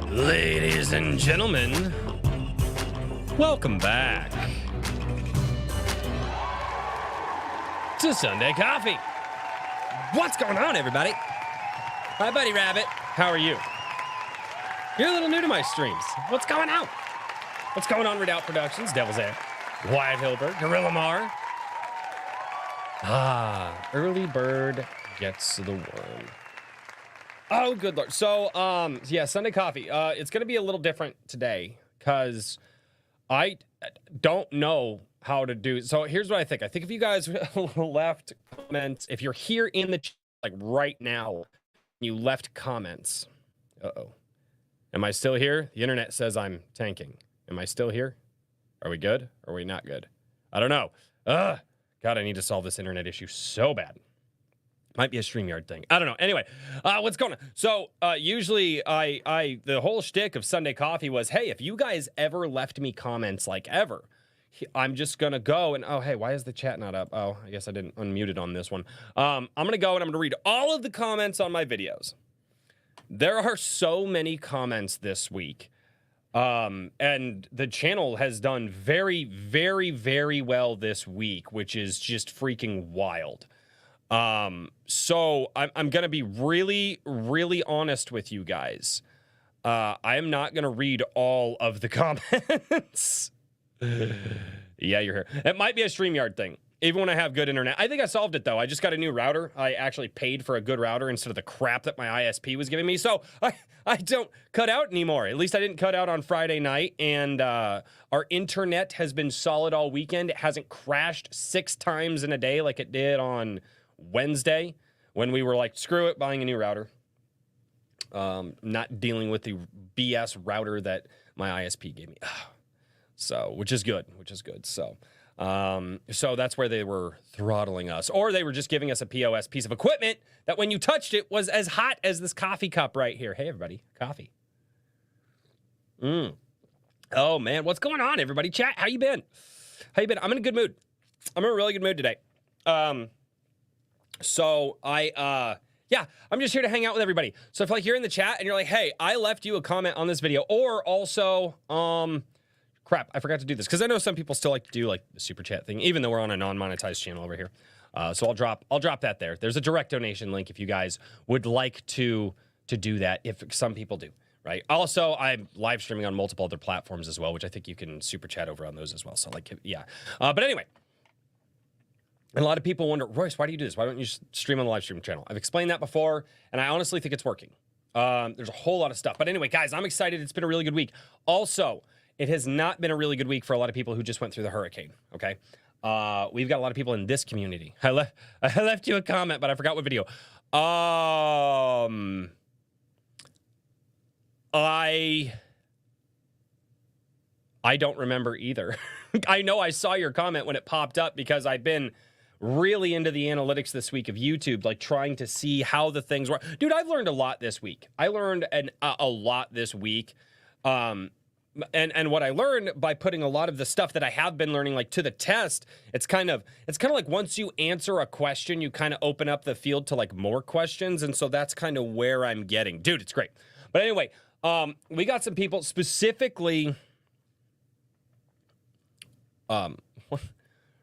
Ladies and gentlemen, welcome back to Sunday Coffee. What's going on, everybody? Hi, Buddy Rabbit. How are you? You're a little new to my streams. What's going on? What's going on, Redoubt Productions, Devil's Head, Wyatt Hilbert, Gorilla Mar? Early bird gets the worm. Oh, good Lord. So, yeah, Sunday Coffee. It's going to be a little different today because I don't know how to do. So here's what I think. I think if you guys left comments, if you're here in the chat, like right now, you left comments. Uh-oh. Am I still here? The internet says I'm tanking. Am I still here? Are we good? Or are we not good? I don't know. God, I need to solve this internet issue so bad. Might be a StreamYard thing. I don't know. Anyway, what's going on? So usually the whole shtick of Sunday Coffee was, hey, if you guys ever left me comments like ever, I'm just going to go and, oh, hey, why is the chat not up? Oh, I guess I didn't unmute it on this one. I'm going to go and I'm going to read all of the comments on my videos. There are so many comments this week. And the channel has done very, very, very well this week, which is just freaking wild. So I'm going to be really, really honest with you guys. I am not going to read all of the comments. Yeah, you're here. It might be a StreamYard thing, even when I have good internet. I think I solved it, though. I just got a new router. I actually paid for a good router instead of the crap that my ISP was giving me. So I don't cut out anymore. At least I didn't cut out on Friday night. And our internet has been solid all weekend. It hasn't crashed 6 times in a day like it did on Wednesday when we were like, screw it, buying a new router. Not dealing with the BS router that my ISP gave me. So, which is good. So, so that's where they were throttling us, or they were just giving us a POS piece of equipment that when you touched it was as hot as this coffee cup right here. Hey, everybody, coffee. Oh man, what's going on, everybody? Chat, how you been? I'm in a good mood. I'm in a really good mood today. So yeah, I'm just here to hang out with everybody. So if like you're in the chat and you're like, hey, I left you a comment on this video, or also, crap, I forgot to do this because I know some people still like to do like the super chat thing, even though we're on a non-monetized channel over here. So I'll drop that there. There's a direct donation link if you guys would like to do that, if some people do, right? Also, I'm live streaming on multiple other platforms as well, which I think you can super chat over on those as well. So like, yeah. But anyway, and a lot of people wonder, Royce, why do you do this? Why don't you just stream on the live stream channel? I've explained that before, and I honestly think it's working. There's a whole lot of stuff. But anyway, guys, I'm excited. It's been a really good week. Also, it has not been a really good week for a lot of people who just went through the hurricane, okay? We've got a lot of people in this community. I left you a comment, but I forgot what video. I don't remember either. I know I saw your comment when it popped up because I've been really into the analytics this week of YouTube, like trying to see how the things were. Dude, I've learned a lot this week. I learned a lot this week. And what I learned by putting a lot of the stuff that I have been learning like to the test, it's kind of like once you answer a question, you kind of open up the field to like more questions. And so that's kind of where I'm getting. Dude, it's great. But anyway, we got some people specifically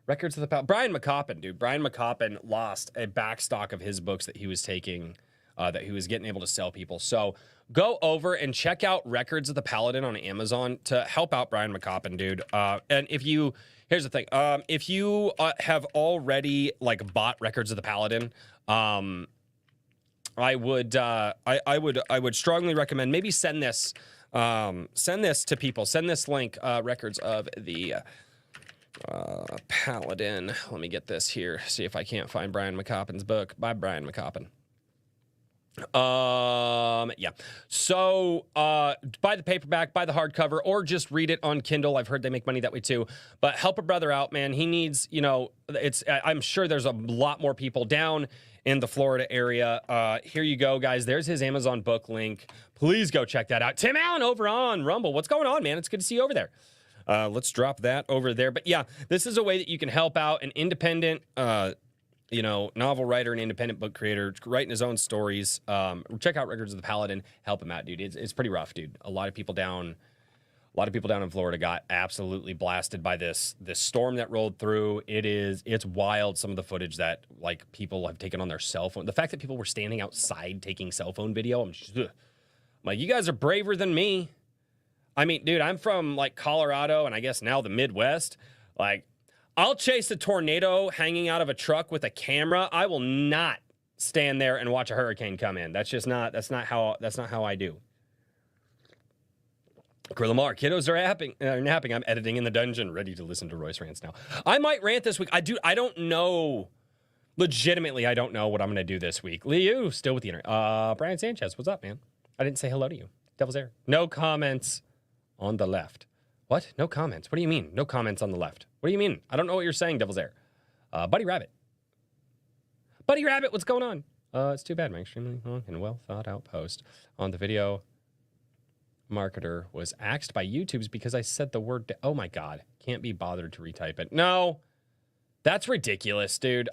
Records of the Paladin. Brian McCoppin, dude. Brian McCoppin lost a backstock of his books that he was taking, that he was getting able to sell people. So go over and check out Records of the Paladin on Amazon to help out Brian McCoppin, dude. And if you, here's the thing, if you have already like bought Records of the Paladin, I would strongly recommend maybe send this to people. Send this link, Records of the Paladin. Let me get this here. See if I can't find Brian McCoppin's book by Brian McCoppin. Yeah. So, buy the paperback, buy the hardcover, or just read it on Kindle. I've heard they make money that way too. But help a brother out, man. He needs, you know, I'm sure there's a lot more people down in the Florida area. Here you go, guys. There's his Amazon book link. Please go check that out. Tim Allen over on Rumble. What's going on, man? It's good to see you over there. Let's drop that over there. But yeah, this is a way that you can help out an independent you know, novel writer and independent book creator, writing his own stories. Check out Records of the Paladin. Help him out, dude. It's pretty rough, dude. A lot of people down in Florida got absolutely blasted by this storm that rolled through. It's wild, some of the footage that like people have taken on their cell phone. The fact that people were standing outside taking cell phone video, I'm like, you guys are braver than me. I mean, dude, I'm from like Colorado and I guess now the Midwest. Like, I'll chase a tornado hanging out of a truck with a camera. I will not stand there and watch a hurricane come in. That's not how I do. Lamar, kiddos are napping. I'm editing in the dungeon, ready to listen to Royce rants now. I might rant this week. I don't know. Legitimately, I don't know what I'm going to do this week. Liu, still with the internet. Brian Sanchez, what's up, man? I didn't say hello to you. Devil's Air. No comments on the left. What? No comments? What do you mean? No comments on the left. What do you mean? I don't know what you're saying, Devil's Air. Buddy Rabbit. Buddy Rabbit, what's going on? It's too bad. My extremely long and well thought out post on the video marketer was axed by YouTube's because I said the word. Oh my God. Can't be bothered to retype it. No. That's ridiculous, dude.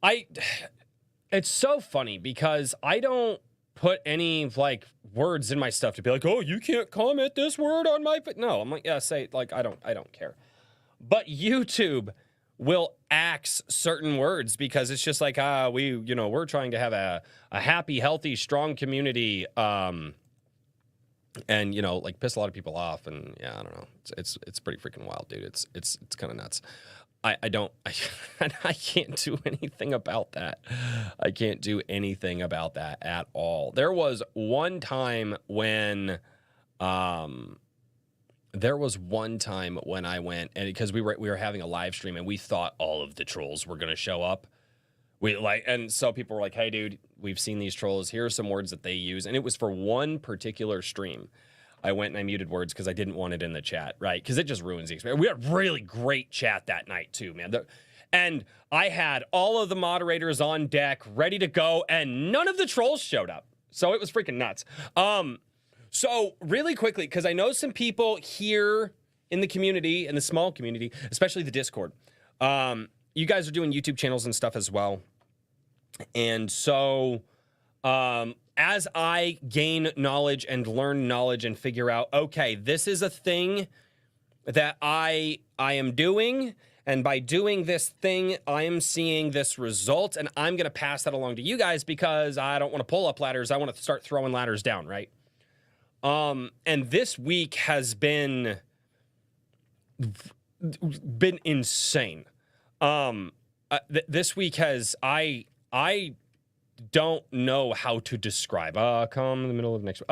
It's so funny because I don't put any like words in my stuff to be like, oh, you can't comment this word on my. No, I'm like, yeah, say like, I don't care. But YouTube will axe certain words because it's just like, we're trying to have a happy, healthy, strong community. And like piss a lot of people off. And yeah, I don't know. It's pretty freaking wild, dude. It's kind of nuts. I can't do anything about that. I can't do anything about that at all. There was one time when I went, and because we were having a live stream and we thought all of the trolls were going to show up. And so people were like, hey dude, we've seen these trolls. Here are some words that they use. And it was for one particular stream. I went and I muted words because I didn't want it in the chat, right? Because it just ruins the experience. We had really great chat that night too, man. And I had all of the moderators on deck, ready to go, and none of the trolls showed up. So it was freaking nuts. So really quickly, because I know some people here in the community, in the small community, especially the Discord, you guys are doing YouTube channels and stuff as well. And so as I gain knowledge and learn knowledge and figure out, okay, this is a thing that I am doing, and by doing this thing, I am seeing this result, and I'm going to pass that along to you guys because I don't want to pull up ladders. I want to start throwing ladders down, right? And this week has been insane. This week has, I don't know how to describe. Come in the middle of next.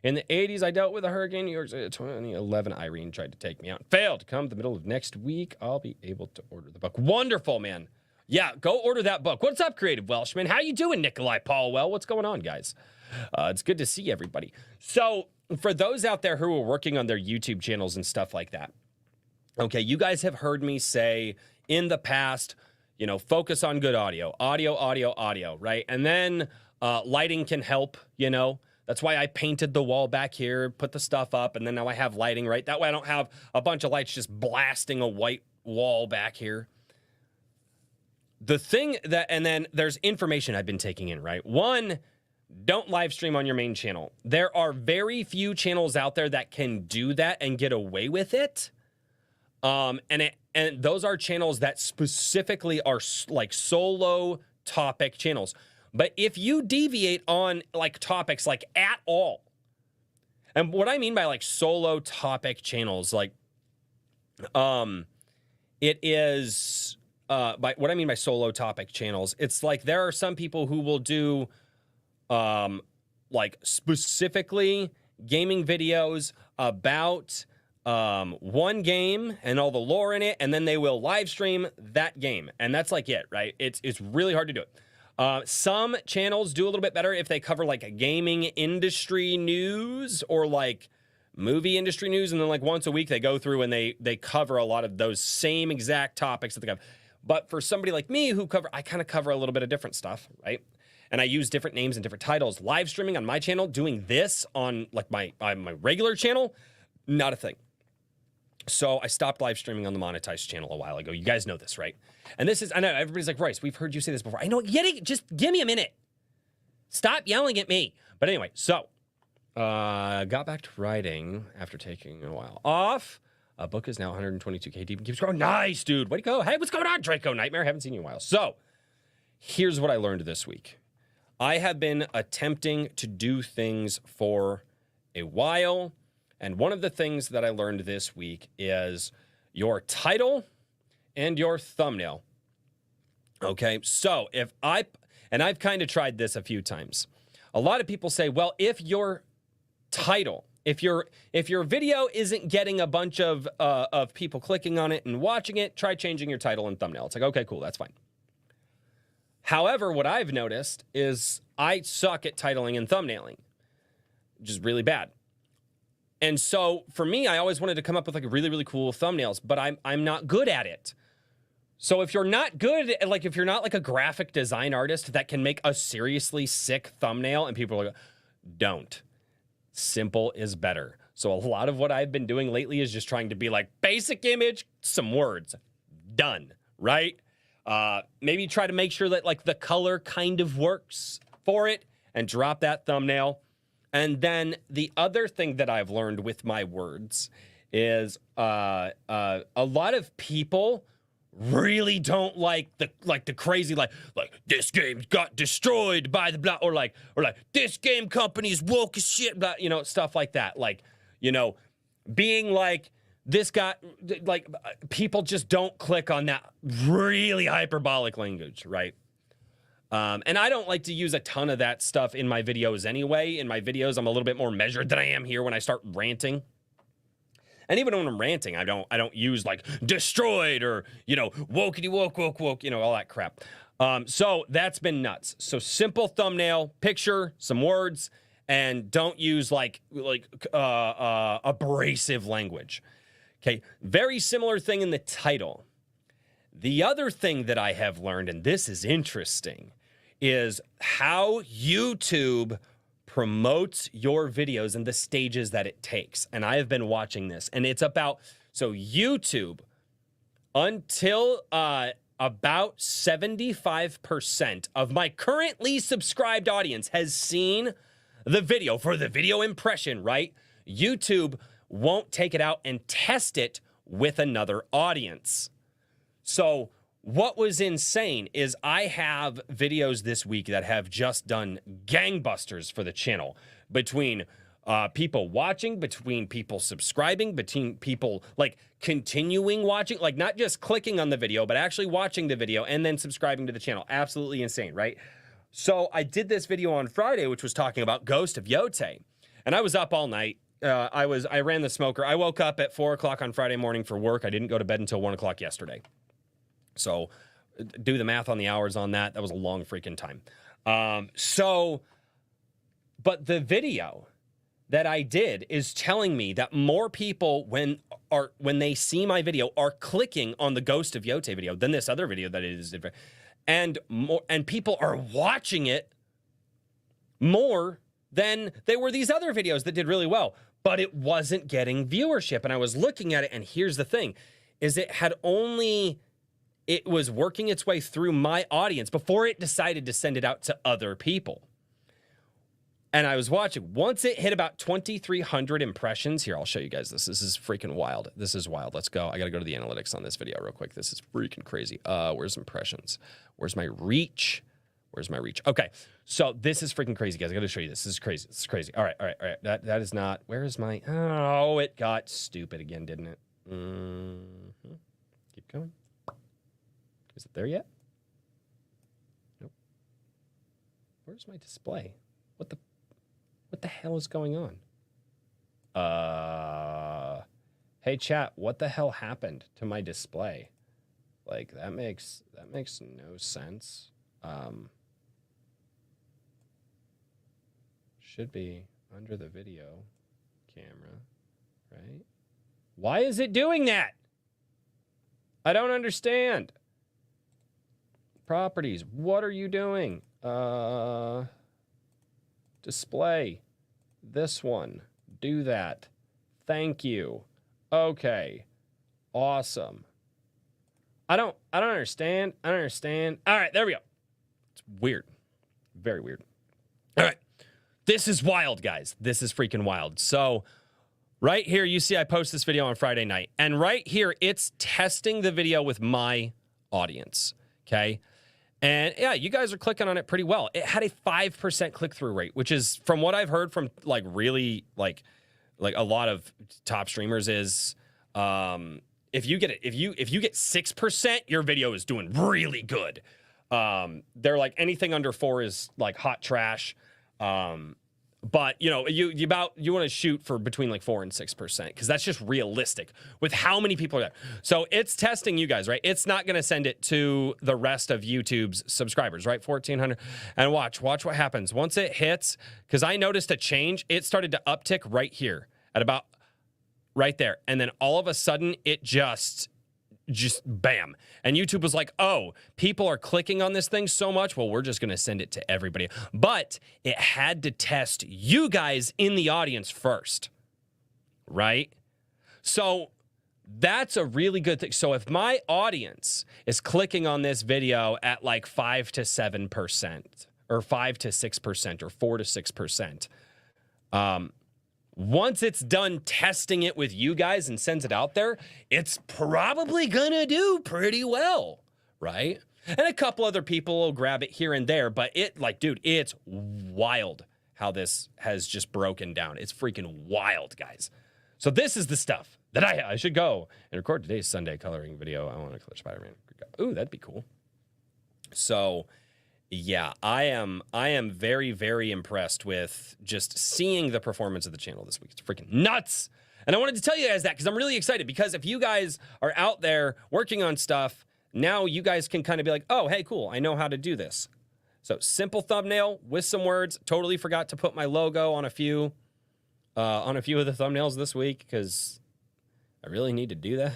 In the 80s, I dealt with a hurricane. New York 2011, Irene tried to take me out. Failed. Come the middle of next week, I'll be able to order the book. Wonderful, man. Yeah, go order that book. What's up, Creative Welshman? How you doing, Nikolai Paulwell? What's going on, guys? It's good to see everybody. So for those out there who are working on their YouTube channels and stuff like that, okay, you guys have heard me say in the past, focus on good audio, right? And then lighting can help, That's why I painted the wall back here, put the stuff up, and then now I have lighting, right? That way I don't have a bunch of lights just blasting a white wall back here. The thing and then there's information I've been taking in, right? One, don't live stream on your main channel. There are very few channels out there that can do that and get away with it. And those are channels that specifically are like solo topic channels. But if you deviate on like topics like at all, and what I mean by like solo topic channels, like, it is, by what I mean by solo topic channels, it's like there are some people who will do, like specifically gaming videos about one game and all the lore in it, and then they will live stream that game, and that's like it, right? It's really hard to do it. Some channels do a little bit better if they cover like a gaming industry news or like movie industry news, and then like once a week they go through and they cover a lot of those same exact topics that they cover. But for somebody like me I kind of cover a little bit of different stuff, right? And I use different names and different titles. Live streaming on my channel, doing this on like my regular channel, not a thing. So I stopped live streaming on the monetized channel a while ago. You guys know this, right? And this is, I know everybody's like, Royce, we've heard you say this before. I know, just give me a minute. Stop yelling at me. But anyway, so got back to writing after taking a while off. A book is now 122K deep and keeps growing. Nice, dude. Way to go. Hey, what's going on, Draco Nightmare? Haven't seen you in a while. So here's what I learned this week. I have been attempting to do things for a while. And one of the things that I learned this week is your title and your thumbnail. Okay, so I've kind of tried this a few times. A lot of people say, well, if your title, if your video isn't getting a bunch of people clicking on it and watching it, try changing your title and thumbnail. It's like, okay, cool, that's fine. However, what I've noticed is I suck at titling and thumbnailing, which is really bad. And so for me, I always wanted to come up with like really, really cool thumbnails, but I'm not good at it. So if you're not good at, like, if you're not like a graphic design artist that can make a seriously sick thumbnail and people are like, don't. Simple is better. So a lot of what I've been doing lately is just trying to be like basic image, some words, done, right? Maybe try to make sure that like the color kind of works for it and drop that thumbnail. And then the other thing that I've learned with my words is a lot of people really don't like the crazy like this game got destroyed by the blah, or like this game company's woke as shit, blah, you know, stuff like that. Like, you know, being like this guy, like people just don't click on that really hyperbolic language, right? And I don't like to use a ton of that stuff in my videos anyway. In my videos, I'm a little bit more measured than I am here when I start ranting. And even when I'm ranting, I don't use like destroyed or, you know, wokety woke, you know, all that crap. So that's been nuts. So simple thumbnail, picture, some words, and don't use like abrasive language. Okay, very similar thing in the title. The other thing that I have learned, and this is interesting, is how YouTube promotes your videos and the stages that it takes. And I have been watching this, and it's about, so YouTube, until about 75% of my currently subscribed audience has seen the video for the video impression, right? YouTube won't take it out and test it with another audience. So what was insane is I have videos this week that have just done gangbusters for the channel, between people watching, between people subscribing, between people like continuing watching, like not just clicking on the video, but actually watching the video and then subscribing to the channel. Absolutely insane, right? So I did this video on Friday, which was talking about Ghost of Yotei, and I was up all night. I ran the smoker. I woke up at 4 o'clock on Friday morning for work. I didn't go to bed until 1 o'clock yesterday. So do the math on the hours on that. That was a long freaking time. But the video that I did is telling me that more people, when they see my video, are clicking on the Ghost of Yotei video than this other video that is, and people are watching it more than they were these other videos that did really well, but it wasn't getting viewership. And I was looking at it, and here's the thing, is it was working its way through my audience before it decided to send it out to other people. And I was watching. Once it hit about 2,300 impressions, here, I'll show you guys this. This is freaking wild. This is wild. Let's go. I got to go to the analytics on this video real quick. This is freaking crazy. Where's impressions? Where's my reach? Where's my reach? Okay, so this is freaking crazy, guys. I got to show you this. This is crazy. This is crazy. All right. That is not. Where is my? Oh, it got stupid again, didn't it? Keep going. Is it there yet? Nope. Where's my display? What the hell is going on? Hey chat, what the hell happened to my display? Like that makes no sense. Should be under the video camera, right? Why is it doing that? I don't understand. Properties, what are you doing? Display. This one. Do that. Thank you. Okay. Awesome. I don't understand. I don't understand. All right, there we go. It's weird. Very weird. All right. This is wild, guys. This is freaking wild. So right here, you see I post this video on Friday night. And right here, it's testing the video with my audience. Okay. And yeah, you guys are clicking on it pretty well. It had a 5% click-through rate, which is, from what I've heard from like really like a lot of top streamers, is if you get 6%, your video is doing really good. They're like, anything under 4 is like hot trash. But you know, you want to shoot for between like 4 and 6%, because that's just realistic with how many people are there. So it's testing you guys, right? It's not going to send it to the rest of YouTube's subscribers, right? 1,400. And watch what happens once it hits, because I noticed a change. It started to uptick right here at about right there, and then all of a sudden it just bam. And YouTube was like, oh, people are clicking on this thing so much, well, we're just going to send it to everybody. But it had to test you guys in the audience first, right? So that's a really good thing. So if my audience is clicking on this video at like 5 to 7%, or 5 to 6%, or 4 to 6%, once it's done testing it with you guys and sends it out there, it's probably gonna do pretty well, right? And a couple other people will grab it here and there, but it, like, dude, it's wild how this has just broken down. It's freaking wild, guys. So this is the stuff that I should go and record today's Sunday coloring video. I want to color Spider-Man. Ooh, that'd be cool. So yeah, I am very, very impressed with just seeing the performance of the channel this week. It's freaking nuts. And I wanted to tell you guys that because I'm really excited, because if you guys are out there working on stuff, now you guys can kind of be like, oh, hey, cool, I know how to do this. So simple thumbnail with some words. Totally forgot to put my logo on a few of the thumbnails this week, because I really need to do that,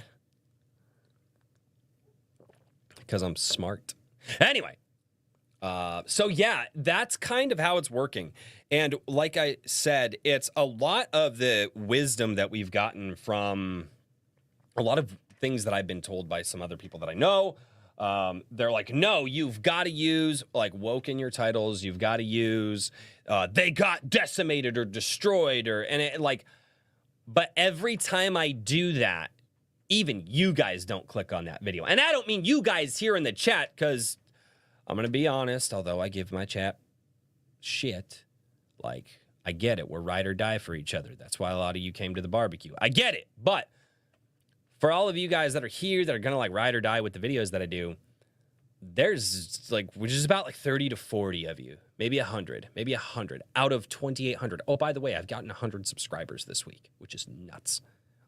because I'm smart. Anyway. So yeah, that's kind of how it's working. And like I said, it's a lot of the wisdom that we've gotten from a lot of things that I've been told by some other people that I know. They're like, no, you've got to use like woke in your titles. You've got to use, they got decimated or destroyed, but every time I do that, even you guys don't click on that video. And I don't mean you guys here in the chat, because I'm going to be honest, although I give my chat shit, like, I get it. We're ride or die for each other. That's why a lot of you came to the barbecue. I get it. But for all of you guys that are here that are going to like ride or die with the videos that I do, there's like, which is about like 30 to 40 of you, maybe 100 out of 2,800. Oh, by the way, I've gotten 100 subscribers this week, which is nuts.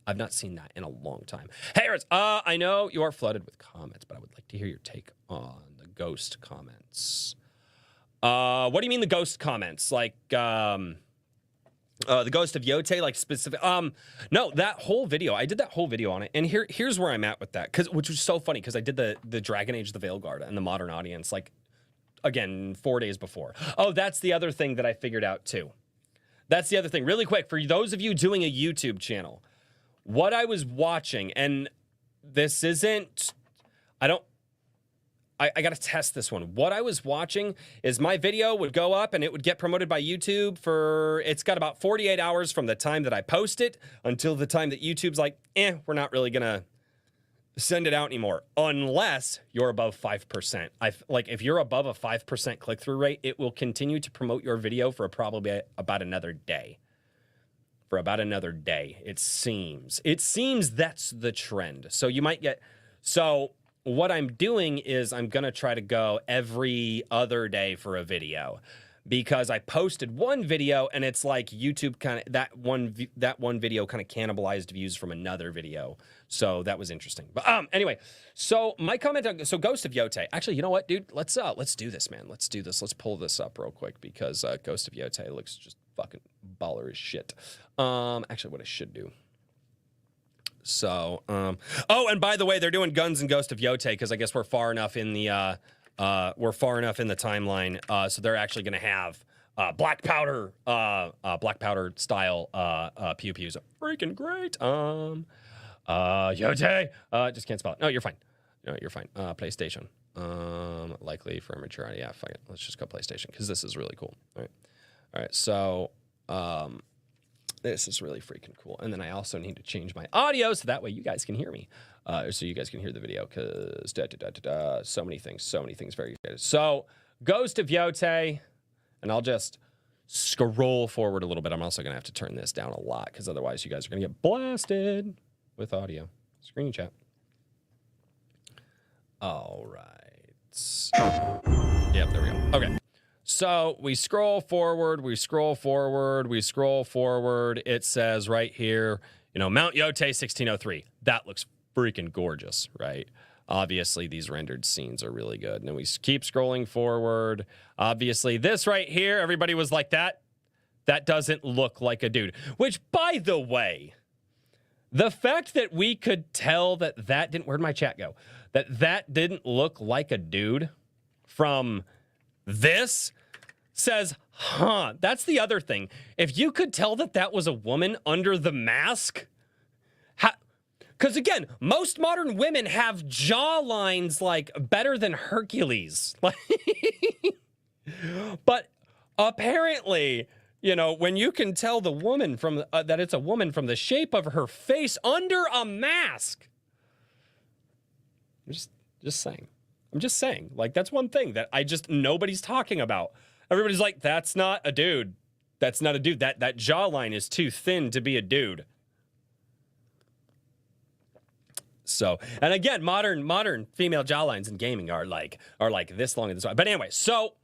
I've not seen that in a long time. Hey, Ritz, I know you are flooded with comments, but I would like to hear your take on the ghost comments. What do you mean the ghost comments? Like, the ghost of Yotei, like specific? No, that whole video, I did that whole video on it, and here's where I'm at with that, which was so funny, because I did the Dragon Age, the Veilguard, and the modern audience, like, again, 4 days before. Oh, that's the other thing that I figured out too. That's the other thing. Really quick, for those of you doing a YouTube channel, what I was watching, and this isn't, I got to test this one. What I was watching is my video would go up and it would get promoted by YouTube it's got about 48 hours from the time that I post it until the time that YouTube's like, we're not really going to send it out anymore, unless you're above 5%. Like, if you're above a 5% click-through rate, it will continue to promote your video for probably about another day. It seems that's the trend. So you might get, so what I'm doing is I'm going to try to go every other day for a video, because I posted one video and it's like YouTube kind of, that one video kind of cannibalized views from another video. So that was interesting. But anyway, so my comment on, so Ghost of Yotei, actually, you know what, dude, let's do this, man. Let's do this. Let's pull this up real quick, because Ghost of Yotei looks just fucking baller as shit. Actually, what I should do. So, oh, and by the way, they're doing guns and Ghost of Yotei, because I guess we're far enough in the timeline. So they're actually going to have black powder style pew pews. Freaking great. Yotei. Just can't spell it. No, you're fine. No, you're fine. PlayStation. Likely for maturity. Yeah, fuck it. Let's just go PlayStation because this is really cool. All right. So, this is really freaking cool. And then I also need to change my audio so that way you guys can hear me. So you guys can hear the video because so many things very good. So, Ghost of Yotei, and I'll just scroll forward a little bit. I'm also going to have to turn this down a lot because otherwise you guys are going to get blasted with audio. Screen chat. All right. Yep, there we go. Okay. So we scroll forward. It says right here, Mount Yotei 1603. That looks freaking gorgeous, right? Obviously, these rendered scenes are really good. And then we keep scrolling forward. Obviously, this right here, everybody was like, that doesn't look like a dude. Which, by the way, the fact that we could tell that didn't, where'd my chat go? That didn't look like a dude from this says, that's the other thing. If you could tell that was a woman under the mask, because again, most modern women have jaw lines like better than Hercules. But apparently, when you can tell the woman from that it's a woman from the shape of her face under a mask. I'm just saying. I'm just saying. Like, that's one thing that nobody's talking about. Everybody's like, that's not a dude. That's not a dude. That jawline is too thin to be a dude. So, and again, modern female jawlines in gaming are like this long and this wide. But anyway, so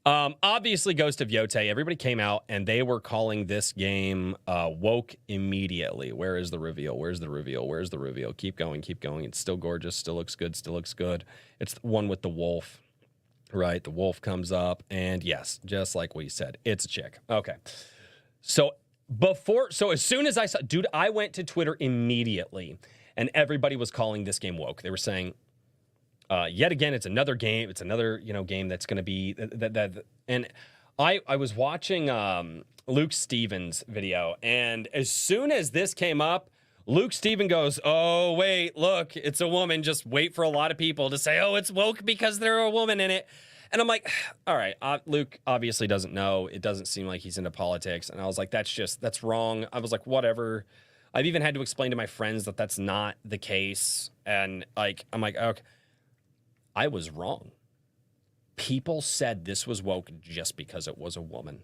obviously Ghost of Yotei, everybody came out and they were calling this game woke immediately. Where is the reveal? Where's the reveal? Where's the reveal? Keep going. It's still gorgeous, still looks good. It's the one with the wolf, right? The wolf comes up and yes, just like we said, it's a chick. Okay. So as soon as I saw, dude, I went to Twitter immediately and everybody was calling this game woke. They were saying, yet again, it's another game. It's another, game that's going to be that. And I was watching Luke Stevens' video, and as soon as this came up, Luke Steven goes, "Oh wait, look, it's a woman. Just wait for a lot of people to say, oh, it's woke because there are a woman in it." And I'm like, all right, Luke obviously doesn't know. It doesn't seem like he's into politics. And I was like, that's wrong. I was like, whatever. I've even had to explain to my friends that that's not the case. And I'm like, okay. I was wrong. People said this was woke just because it was a woman.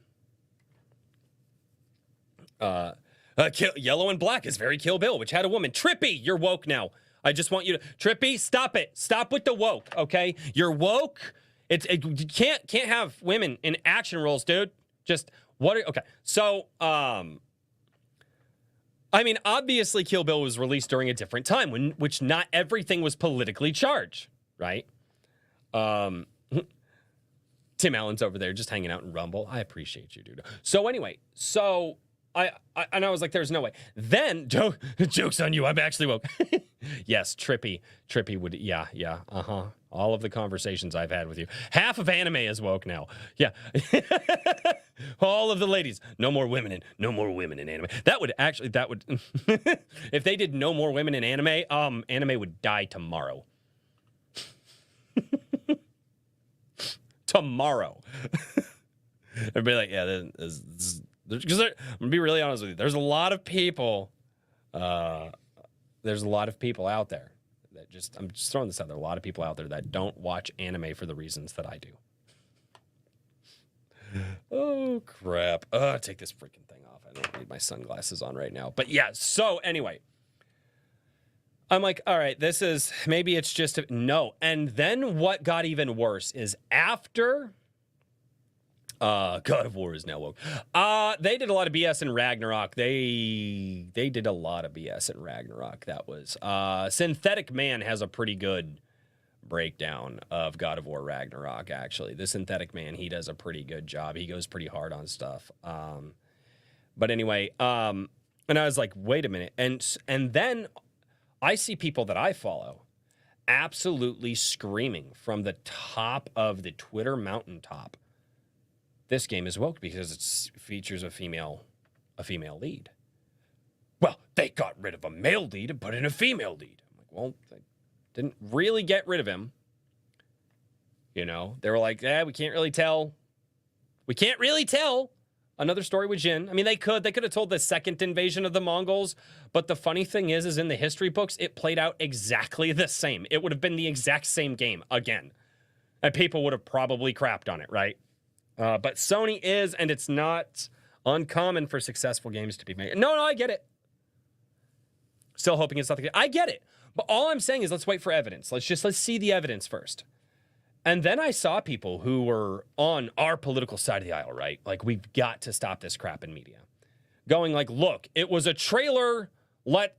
Yellow and Black is very Kill Bill, which had a woman. Trippy, you're woke now. I just want you to... Trippy, stop it. Stop with the woke, okay? You're woke. You can't have women in action roles, dude. Just... Okay. So, obviously Kill Bill was released during a different time, which not everything was politically charged, right? Tim Allen's over there just hanging out in Rumble. I appreciate you, dude. So anyway, I was like, there's no way. Then joke's on you. I'm actually woke. Yes, Trippy would. Yeah. All of the conversations I've had with you. Half of anime is woke now. Yeah. All of the ladies. No more women in anime. That would if they did no more women in anime, anime would die tomorrow. Tomorrow. Everybody like, yeah, because I'm gonna be really honest with you. There's a lot of people out there that I'm just throwing this out there. A lot of people out there that don't watch anime for the reasons that I do. Oh crap. Take this freaking thing off. I don't need my sunglasses on right now. But yeah, so anyway. I'm like, all right, maybe it's just no. And then what got even worse is after God of War is now woke. They did a lot of BS in Ragnarok. They did a lot of BS in Ragnarok. That was Synthetic Man has a pretty good breakdown of God of War Ragnarok, actually. The Synthetic Man, he does a pretty good job. He goes pretty hard on stuff. But anyway, and I was like, wait a minute. And then I see people that I follow absolutely screaming from the top of the Twitter mountaintop. This game is woke because it features a female lead. well, they got rid of a male lead and put in a female lead. I'm like, well, they didn't really get rid of him. You know, they were like, we can't really tell. We can't really tell. Another story with Jin. I mean, they could have told the second invasion of the Mongols, but the funny thing is in the history books, it played out exactly the same. It would have been the exact same game again. And people would have probably crapped on it, right? But Sony is, and it's not uncommon for successful games to be made. No, I get it. Still hoping it's not the case. I get it. But all I'm saying is let's wait for evidence. Let's see the evidence first. And then I saw people who were on our political side of the aisle, right? Like, we've got to stop this crap in media. Going like, look, it was a trailer.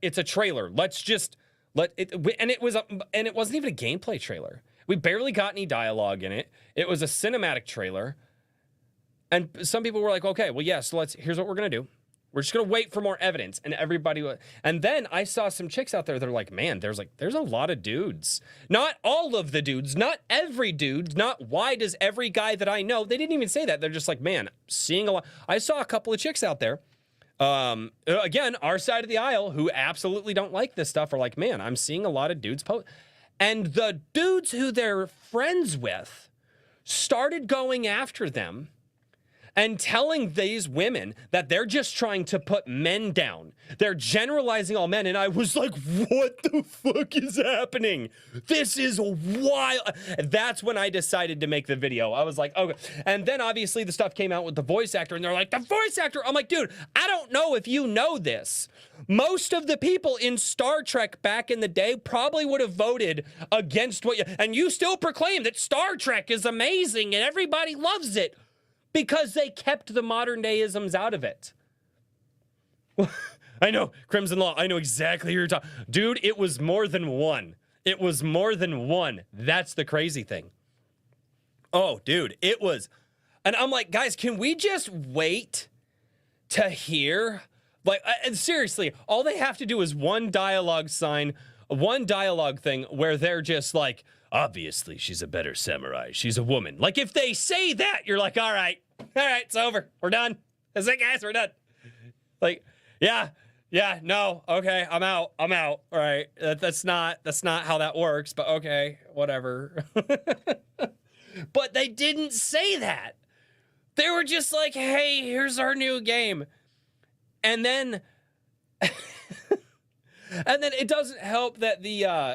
It's a trailer. Let's just let it. And it wasn't even a gameplay trailer. We barely got any dialogue in it. It was a cinematic trailer. And some people were like, okay, well, yeah, so here's what we're going to do. We're just going to wait for more evidence. And and then I saw some chicks out there that are like, man, there's a lot of dudes. Not all of the dudes, not every dude, not why does every guy that I know, they didn't even say that. They're just like, man, seeing a lot. I saw a couple of chicks out there, again, our side of the aisle, who absolutely don't like this stuff are like, man, I'm seeing a lot of dudes post. And the dudes who they're friends with started going after them and telling these women that they're just trying to put men down. They're generalizing all men. And I was like, what the fuck is happening? This is wild. That's when I decided to make the video. I was like, okay. And then obviously the stuff came out with the voice actor and they're like, the voice actor. I'm like, dude, I don't know if you know this. Most of the people in Star Trek back in the day probably would have voted against and you still proclaim that Star Trek is amazing and everybody loves it. Because they kept the modern day isms out of it. I know, Crimson Law, I know exactly who you're talking. Dude, it was more than one. It was more than one. That's the crazy thing. Oh, dude, it was. And I'm like, guys, can we just wait to hear? Like, and seriously, all they have to do is one dialogue thing where they're just like, obviously, she's a better samurai. She's a woman. Like, if they say that, you're like, all right, it's over. We're done. That's it, guys. We're done. Like, yeah, no, okay, I'm out. All right, that's not how that works. But okay, whatever. But they didn't say that. They were just like, hey, here's our new game, and then. And then it doesn't help that the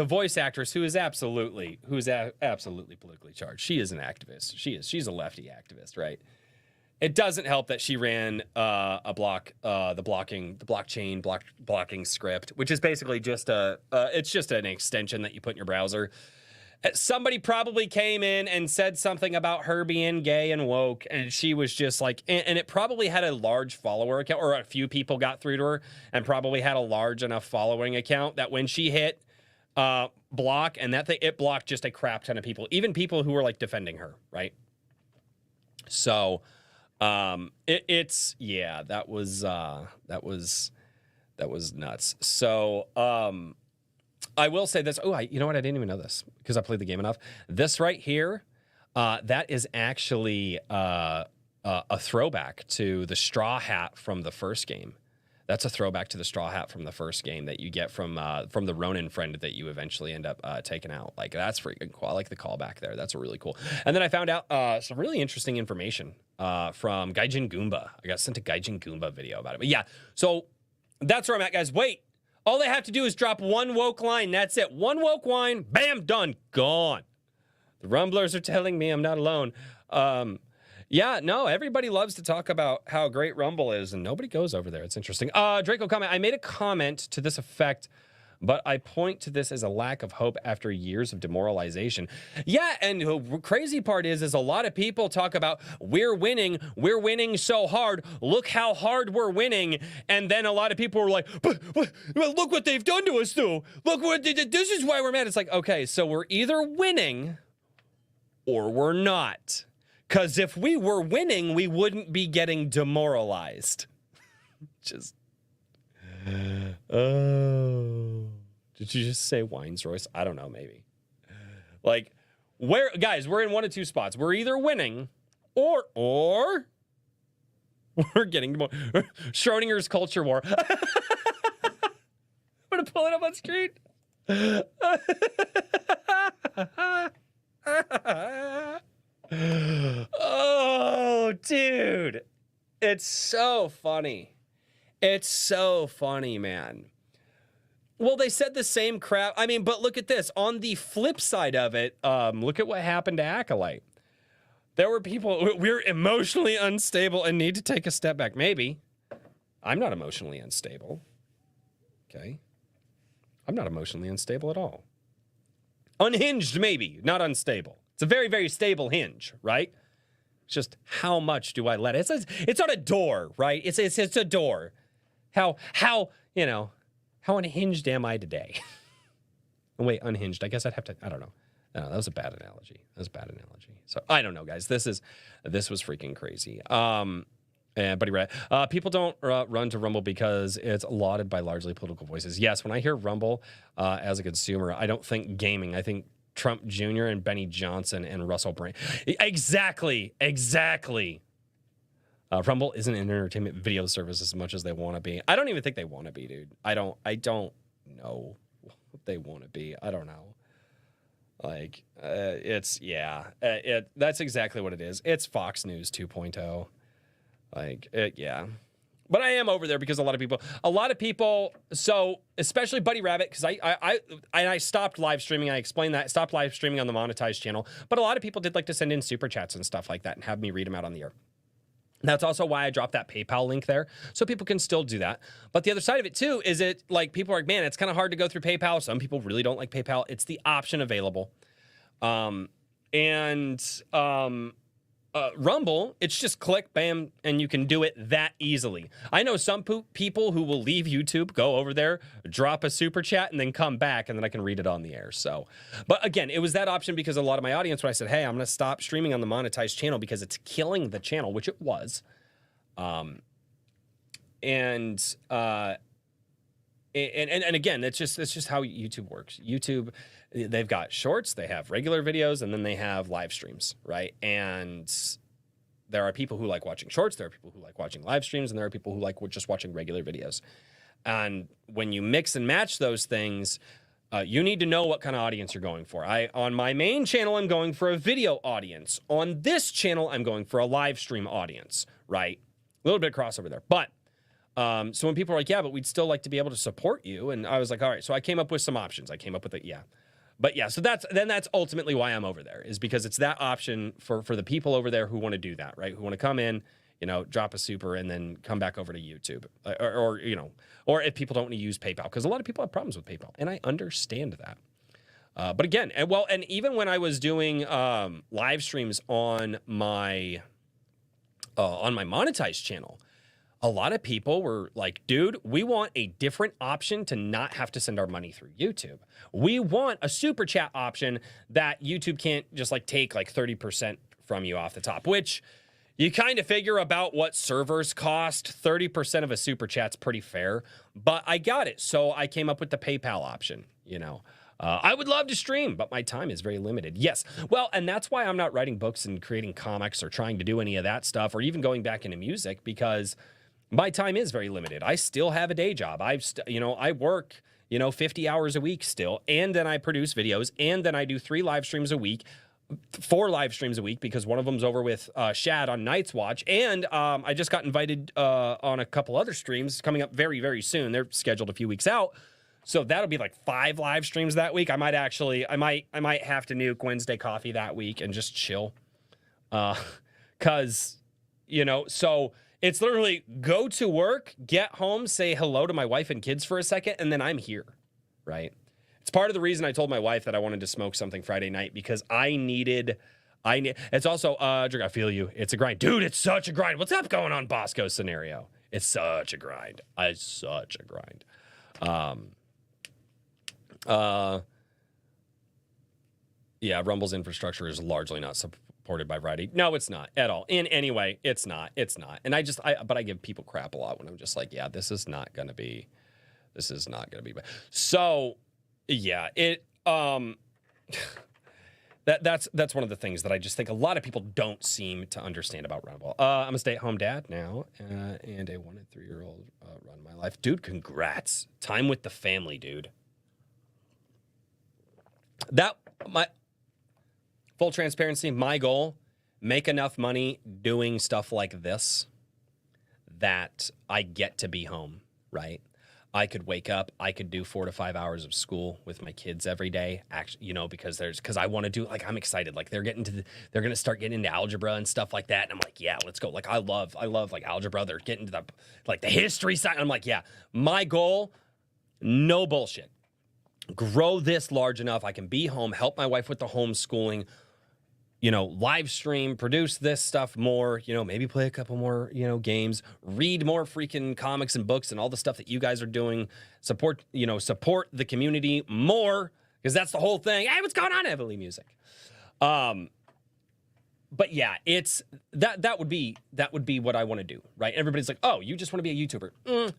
voice actress who's absolutely politically charged. She is an activist. She's a lefty activist, right? It doesn't help that she ran the blockchain blocking script, which is basically just it's just an extension that you put in your browser. Somebody probably came in and said something about her being gay and woke, and she was just like, and it probably had a large follower account, or a few people got through to her and probably had a large enough following account that when she hit block and that thing, it blocked just a crap ton of people, even people who were like defending her, right? So that was nuts. So I will say this. Oh, you know what? I didn't even know this because I played the game enough. This right here, that is actually a throwback to the straw hat from the first game. That's a throwback to the straw hat from the first game that you get from the Ronin friend that you eventually end up taking out. Like, that's freaking cool. I like the callback there. That's really cool. And then I found out some really interesting information from Gaijin Goomba. I got sent a Gaijin Goomba video about it. But yeah, so that's where I'm at, guys. Wait. All they have to do is drop one woke line. That's it. One woke line. Bam, done. Gone. The Rumblers are telling me I'm not alone. Yeah, no, everybody loves to talk about how great Rumble is, and nobody goes over there. It's interesting. Draco comment. I made a comment to this effect, but I point to this as a lack of hope after years of demoralization. Yeah, and the crazy part is a lot of people talk about we're winning so hard, look how hard we're winning, and then a lot of people are like, but look what they've done to us, though. Look what they did. This is why we're mad. It's like, okay, so we're either winning or we're not. Because if we were winning, we wouldn't be getting demoralized. Just... Oh, did you just say Wines Royce? I don't know, maybe. Like, guys, we're in one of two spots. We're either winning or We're getting more Schrodinger's culture war. I'm gonna pull it up on screen. Oh, dude. It's so funny. It's so funny, man. Well, they said the same crap. I mean, but look at this. On the flip side of it, look at what happened to Acolyte. There were people, we're emotionally unstable and need to take a step back. Maybe. I'm not emotionally unstable. Okay. I'm not emotionally unstable at all. Unhinged, maybe, not unstable. It's a very, very stable hinge, right? It's just how much do I let it? It's on a door, right? It's a door. How unhinged am I today? Wait, unhinged. I guess I'd have to, I don't know. No, that was a bad analogy. So I don't know, guys. This was freaking crazy. And Buddy Rat, people don't run to Rumble because it's lauded by largely political voices. Yes, when I hear Rumble as a consumer, I don't think gaming. I think Trump Jr. and Benny Johnson and Russell Brand. Exactly. Rumble isn't an entertainment video service as much as they want to be. I don't even think they want to be, dude. I don't know what they want to be. I don't know. Like, that's exactly what it is. It's Fox News 2.0. Like, yeah. But I am over there because a lot of people, so especially Buddy Rabbit, because I stopped live streaming. I explained that. I stopped live streaming on the monetized channel. But a lot of people did like to send in super chats and stuff like that and have me read them out on the air. That's also why I dropped that PayPal link there, so people can still do that. But the other side of it, too, is it, like, people are like, man, it's kind of hard to go through PayPal. Some people really don't like PayPal. It's the option available. Rumble, it's just click, bam, and you can do it that easily. I know some people who will leave YouTube, go over there, drop a super chat, and then come back, and then I can read it on the air. So, but again, it was that option because a lot of my audience, when I said, hey, I'm going to stop streaming on the monetized channel because it's killing the channel, which it was. And again, it's just how YouTube works. YouTube, they've got shorts, they have regular videos, and then they have live streams, right? And there are people who like watching shorts, there are people who like watching live streams, and there are people who like just watching regular videos. And when you mix and match those things, you need to know what kind of audience you're going for. On my main channel, I'm going for a video audience. On this channel, I'm going for a live stream audience, right? A little bit of crossover there, but so when people are like, yeah, but we'd still like to be able to support you. And I was like, all right, so I came up with some options. I came up with it. Yeah. But yeah, so that's ultimately why I'm over there, is because it's that option for the people over there who want to do that, right? Who want to come in, drop a super and then come back over to YouTube or if people don't want to use PayPal, because a lot of people have problems with PayPal and I understand that. But again, and even when I was doing live streams on my monetized channel, a lot of people were like, dude, we want a different option to not have to send our money through YouTube. We want a super chat option that YouTube can't just like take like 30% from you off the top, which you kind of figure about what servers cost. 30% of a super chat's pretty fair, but I got it. So I came up with the PayPal option, I would love to stream, but my time is very limited. Yes. Well, and that's why I'm not writing books and creating comics or trying to do any of that stuff or even going back into music, because my time is very limited. I still have a day job. I work, 50 hours a week still, and then I produce videos, and then I do 4 live streams a week, because one of them's over with Shad on Night's Watch, and I just got invited on a couple other streams coming up very, very soon. They're scheduled a few weeks out, so that'll be like 5 live streams that week. I might have to nuke Wednesday Coffee that week and just chill, because so. It's literally go to work, get home, say hello to my wife and kids for a second, and then I'm here, right? It's part of the reason I told my wife that I wanted to smoke something Friday night, because it's also, Drake, I feel you. It's a grind. Dude, it's such a grind. What's up going on, Bosco scenario? It's such a grind. Yeah, Rumble's infrastructure is largely not supported by Variety. No, it's not at all. In any way, it's not. And but I give people crap a lot when I'm just like, yeah, this is not going to be bad. So, yeah, That's one of the things that I just think a lot of people don't seem to understand about Runnable. I'm a stay-at-home dad now, and a 1 and 3-year-old run my life. Dude, congrats. Time with the family, dude. My full transparency, my goal, make enough money doing stuff like this that I get to be home, right? I could wake up, I could do 4 to 5 hours of school with my kids every day, actually, because I want to do, like, I'm excited. Like, they're going to start getting into algebra and stuff like that. And I'm like, yeah, let's go. Like, I love like algebra. They're getting to the history side. I'm like, yeah, my goal, no bullshit. Grow this large enough. I can be home, help my wife with the homeschooling, live stream, produce this stuff more, maybe play a couple more, games, read more freaking comics and books and all the stuff that you guys are doing, support the community more, because that's the whole thing. Hey, what's going on, Heavily Music? But yeah, it's that would be what I want to do, right? Everybody's like, oh, you just want to be a YouTuber.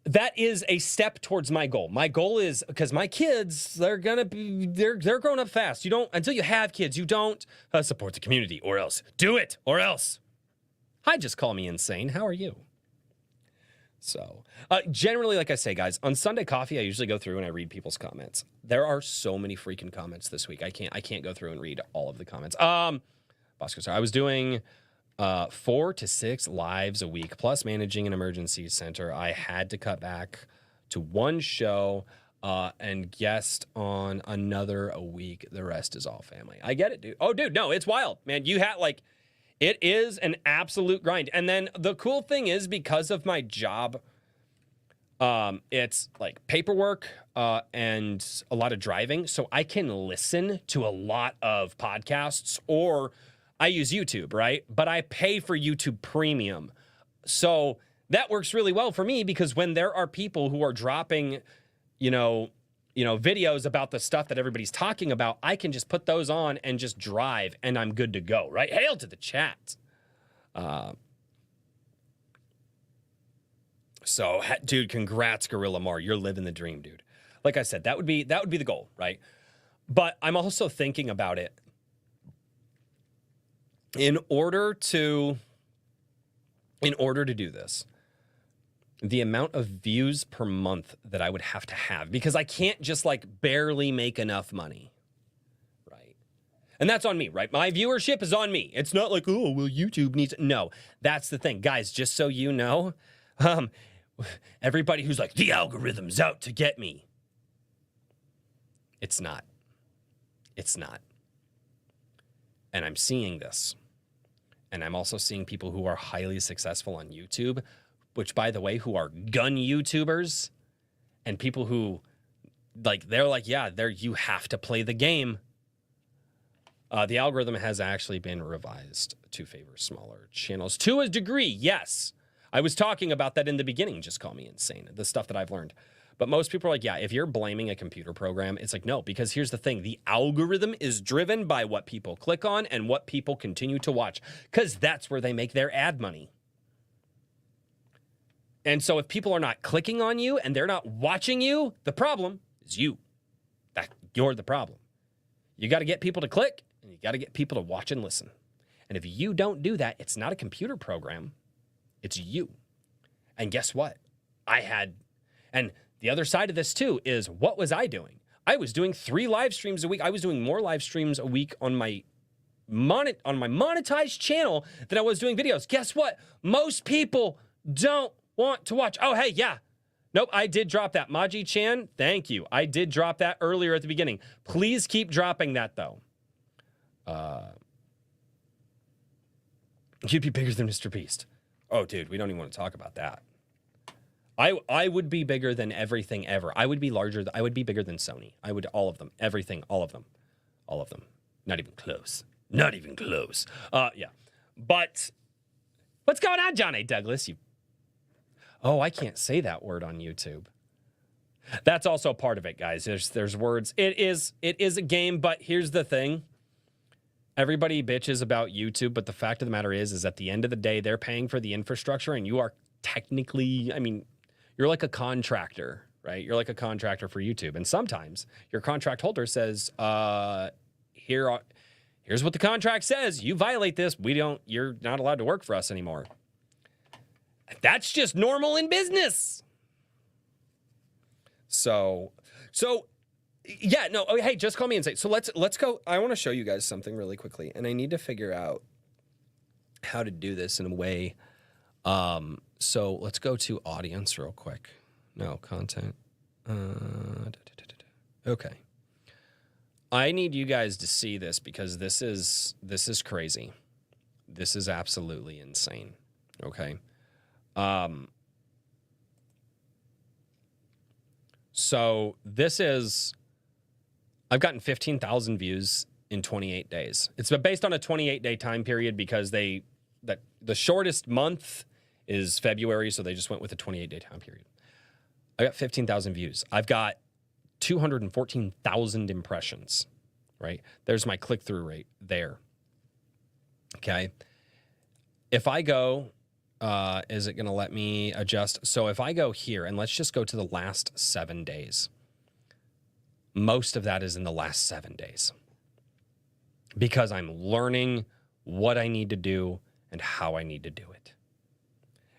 That is a step towards my goal. My goal is, because my kids, they're growing up fast. Until you have kids, you don't support the community, or else do it, or else. Hi, just call me insane. How are you? So, generally, like I say, guys, on Sunday Coffee, I usually go through and I read people's comments. There are so many freaking comments this week. I can't go through and read all of the comments. Bosco, sorry, I was doing 4 to 6 lives a week, plus managing an emergency center. I had to cut back to 1 show and guest on another a week. The rest is all family. I get it, dude. Oh, dude, no, it's wild, man. It is an absolute grind. And then the cool thing is, because of my job, it's like paperwork and a lot of driving. So I can listen to a lot of podcasts, or I use YouTube, right? But I pay for YouTube Premium. So that works really well for me, because when there are people who are dropping, videos about the stuff that everybody's talking about, I can just put those on and just drive, and I'm good to go, right? Hail to the chat. So, dude, congrats, Gorilla Mar. You're living the dream, dude. Like I said, that would be the goal, right? But I'm also thinking about it. In order to do this, the amount of views per month that I would have to have, because I can't just barely make enough money, right? And that's on me, right? My viewership is on me. It's not like, oh, well, YouTube needs it. No, that's the thing. Guys, just so you know, everybody who's like, the algorithm's out to get me. It's not. It's not. And I'm seeing this. And I'm also seeing people who are highly successful on YouTube, which, by the way, who are gun YouTubers, and people who, you have to play the game. The algorithm has actually been revised to favor smaller channels to a degree. Yes. I was talking about that in the beginning. Just call me insane. The stuff that I've learned. But most people are like, yeah, if you're blaming a computer program, it's like, no, because here's the thing. The algorithm is driven by what people click on and what people continue to watch, because that's where they make their ad money. And so if people are not clicking on you and they're not watching you, the problem is you. You're the problem. You got to get people to click, and you got to get people to watch and listen. And if you don't do that, it's not a computer program. It's you. And guess what? And the other side of this, too, is what was I doing? I was doing 3 live streams a week. I was doing more live streams a week on my monetized channel than I was doing videos. Guess what? Most people don't want to watch. Oh, hey, yeah. Nope, I did drop that. Maji-chan, thank you. I did drop that earlier at the beginning. Please keep dropping that, though. You'd be bigger than Mr. Beast. Oh, dude, we don't even want to talk about that. I would be bigger than everything ever. I would be larger. I would be bigger than Sony. I would, all of them, everything, all of them. All of them. Not even close. Not even close. Yeah. But what's going on, John A. Douglas? Oh, I can't say that word on YouTube. That's also part of it, guys. There's words. It is a game, but here's the thing. Everybody bitches about YouTube, but the fact of the matter is at the end of the day, they're paying for the infrastructure, and you are technically, you're like a contractor, right? You're like a contractor for YouTube. And sometimes your contract holder says, here's what the contract says. You violate this, you're not allowed to work for us anymore. That's just normal in business. So yeah, no, hey, just call me and say, so let's go. I want to show you guys something really quickly, and I need to figure out how to do this in a way. So let's go to audience real quick. No, content. Okay. I need you guys to see this because this is crazy. This is absolutely insane. Okay. So this is, I've gotten 15,000 views in 28 days. It's based on a 28-day time period because the shortest month is February, so they just went with a 28-day time period. I got 15,000 views. I've got 214,000 impressions, right? There's my click-through rate there. Okay. If I go, is it going to let me adjust? So if I go here, and let's just go to the last 7 days. Most of that is in the last 7 days. Because I'm learning what I need to do and how I need to do it.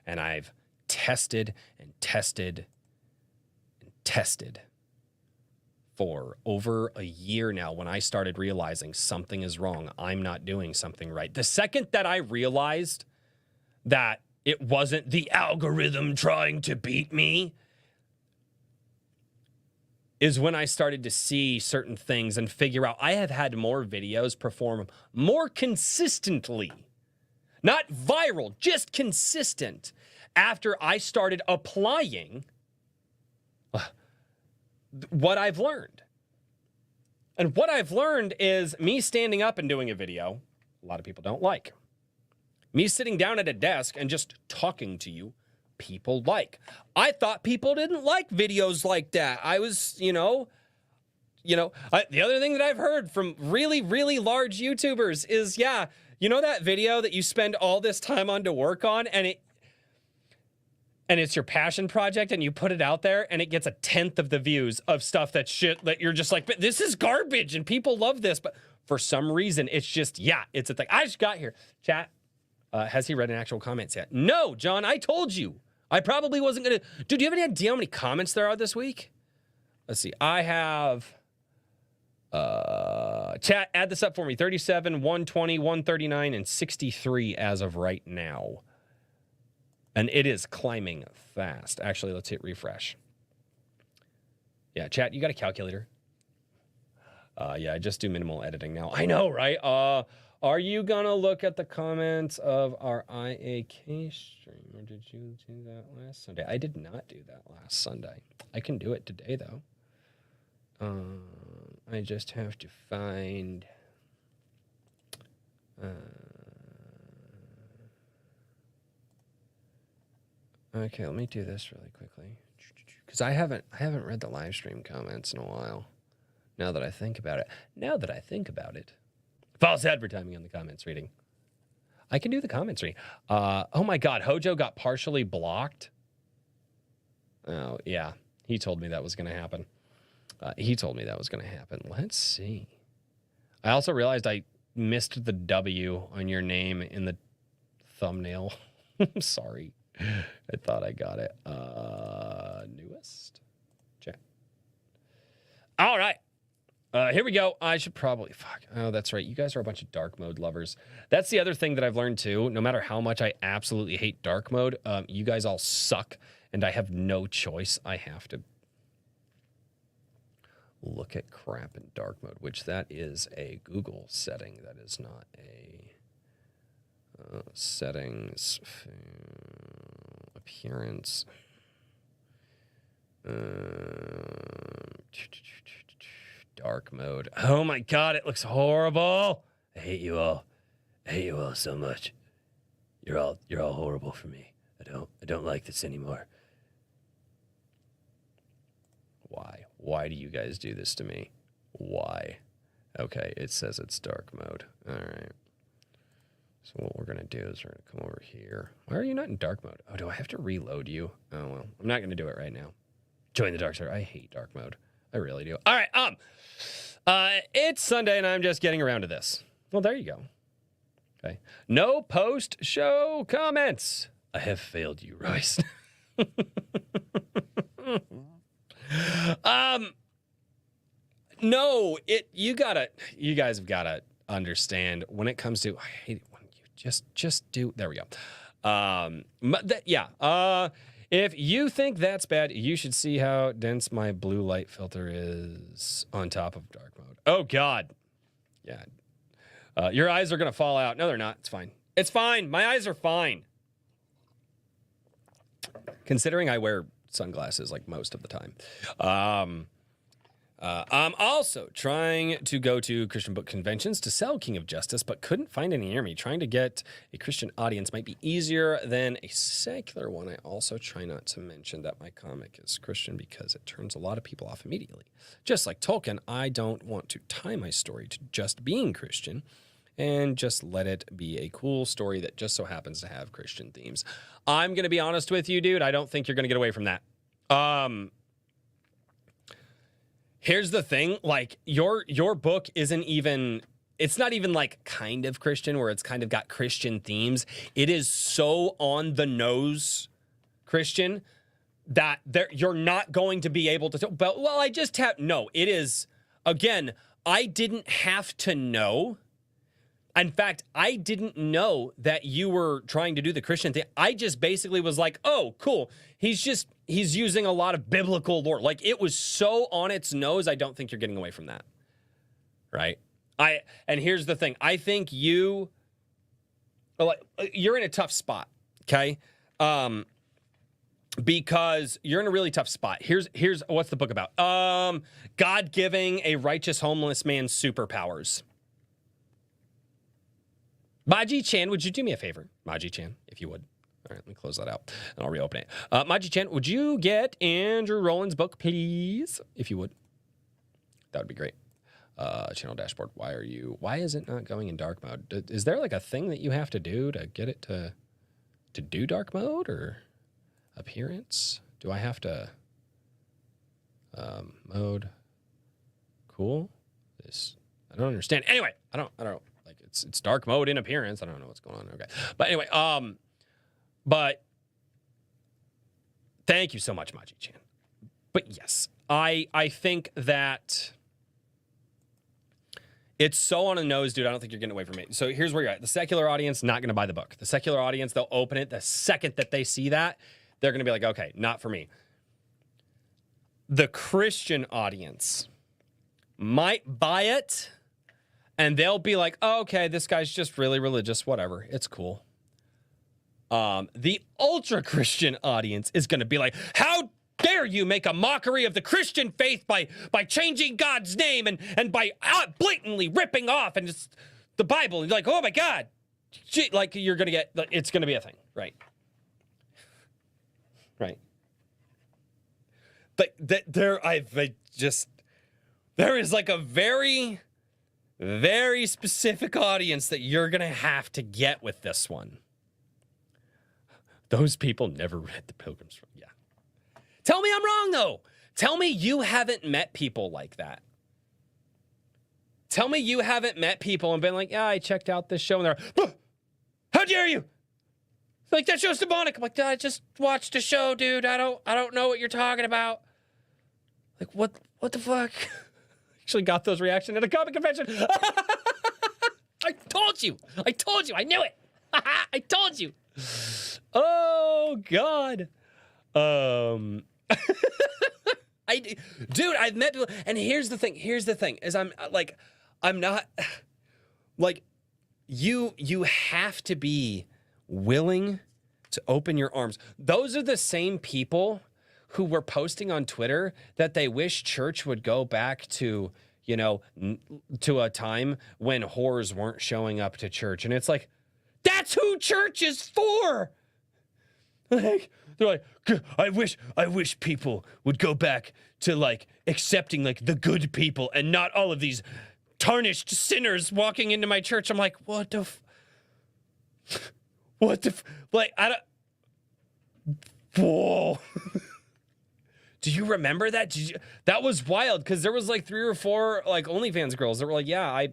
And I've tested and tested and tested for over a year now when I started realizing something is wrong. I'm not doing something right. The second that I realized that it wasn't the algorithm trying to beat me is when I started to see certain things and figure out I have had more videos perform more consistently. Not viral, just consistent after I started applying what I've learned. And what I've learned is me standing up and doing a video, a lot of people don't like. Me sitting down at a desk and just talking to you, people like. I thought people didn't like videos like that. I was, the other thing that I've heard from really, really large YouTubers is, yeah, that video that you spend all this time on to work on and it's your passion project and you put it out there and it gets 1/10 of the views of stuff that you're just like, but this is garbage and people love this. But for some reason, it's just, yeah, it's a thing. I just got here. Chat, has he read an actual comments yet? No, John, I told you. I probably wasn't going to. Dude, do you have any idea how many comments there are this week? Let's see. I have, chat, add this up for me. 37, 120, 139, and 63 as of right now. And it is climbing fast. Actually, let's hit refresh. Yeah, chat, you got a calculator? Yeah, I just do minimal editing now. I know, right? Are you going to look at the comments of our IAK stream? Or did you do that last Sunday? I did not do that last Sunday. I can do it today, though. I just have to find... Okay, let me do this really quickly. Because I haven't read the live stream comments in a while. Now that I think about it. False advertising on the comments reading. I can do the comments reading. Oh my God, Hojo got partially blocked. Oh, yeah. He told me that was going to happen. Let's see. I also realized I missed the W on your name in the thumbnail. I'm sorry. I thought I got it. Newest. Check. All right. Here we go. I should probably... Fuck. Oh, that's right. You guys are a bunch of dark mode lovers. That's the other thing that I've learned, too. No matter how much I absolutely hate dark mode, you guys all suck, and I have no choice. I have to look at crap in dark mode, which that is a Google setting. That is not a... settings... appearance... dark mode. Oh my God, it looks horrible. I hate you all. I hate you all so much. You're all horrible for me. I don't like this anymore. Why? Why do you guys do this to me? Why? Okay, it says it's dark mode. All right. So what we're going to do is we're going to come over here. Why are you not in dark mode? Oh, do I have to reload you? Oh, well, I'm not going to do it right now. Join the dark side. I hate dark mode. I really do. All right. It's Sunday and I'm just getting around to this. Well, there you go. Okay. No post-show comments. I have failed you, Royce. No, you guys have gotta understand when it comes to, I hate it when you just do, there we go. If you think that's bad, you should see how dense my blue light filter is on top of dark mode. Oh God. Yeah. Your eyes are going to fall out. No, they're not. It's fine. It's fine. My eyes are fine. Considering I wear sunglasses like most of the time. I'm also trying to go to Christian book conventions to sell King of Justice, but couldn't find any near me. Trying to get a Christian audience might be easier than a secular one. I also try not to mention that my comic is Christian because it turns a lot of people off immediately. Just like Tolkien, I don't want to tie my story to just being Christian and just let it be a cool story that just so happens to have Christian themes. I'm going to be honest with you, dude. I don't think you're going to get away from that. Here's the thing, like your book isn't even, it's not even like kind of Christian where it's kind of got Christian themes. It is so on the nose Christian that you're not going to be able to, but well, I just have, no, it is, again, I didn't have to know. In fact, I didn't know that you were trying to do the Christian thing. I just basically was like, oh, cool. He's using a lot of biblical lore. Like, it was so on its nose, I don't think you're getting away from that. Right? And here's the thing. I think you're in a tough spot, okay? Because you're in a really tough spot. Here's what's the book about? God giving a righteous homeless man superpowers. Maji-chan, would you do me a favor? Maji-chan, if you would. All right, let me close that out, and I'll reopen it. Maji-chan, would you get Andrew Rowland's book, please? If you would. That would be great. Channel dashboard, why is it not going in dark mode? Is there like a thing that you have to do to get it to do dark mode, or appearance? Do I have to, mode? Cool. I don't understand. Anyway, I don't know. Like it's dark mode in appearance. I don't know what's going on. Okay. But anyway, but thank you so much, Maji-chan. But yes, I think that it's so on the nose, dude. I don't think you're getting away from it. So here's where you're at. The secular audience, not going to buy the book. The secular audience, they'll open it. The second that they see that, they're going to be like, okay, not for me. The Christian audience might buy it, and they'll be like, oh, okay, this guy's just really religious, whatever. It's cool. The ultra-Christian audience is going to be like, how dare you make a mockery of the Christian faith by changing God's name and by blatantly ripping off and it's the Bible. You're like, oh my God. Like you're going to get, it's going to be a thing. Right. Right. But there is like a very, very specific audience that you're going to have to get with this one. Those people never read the Pilgrim's Progress. Yeah. Tell me I'm wrong, though. Tell me you haven't met people like that. Tell me you haven't met people and been like, yeah, I checked out this show, and they're, how dare you? Like, that show's demonic. I'm like, I just watched a show, dude. I don't know what you're talking about. Like, what the fuck? Actually got those reactions at a comic convention. I told you. I knew it. I told you. Oh God. I've met people, and here's the thing, is I'm not like, you have to be willing to open your arms. Those are the same people who were posting on Twitter that they wish church would go back to, to a time when whores weren't showing up to church. And it's like, that's who church is for. Like, they're like, I wish people would go back to like accepting like the good people and not all of these tarnished sinners walking into my church. I'm like, what the like, I don't, whoa. Do you remember that? That was wild because there was like 3 or 4 like OnlyFans girls that were like, yeah, I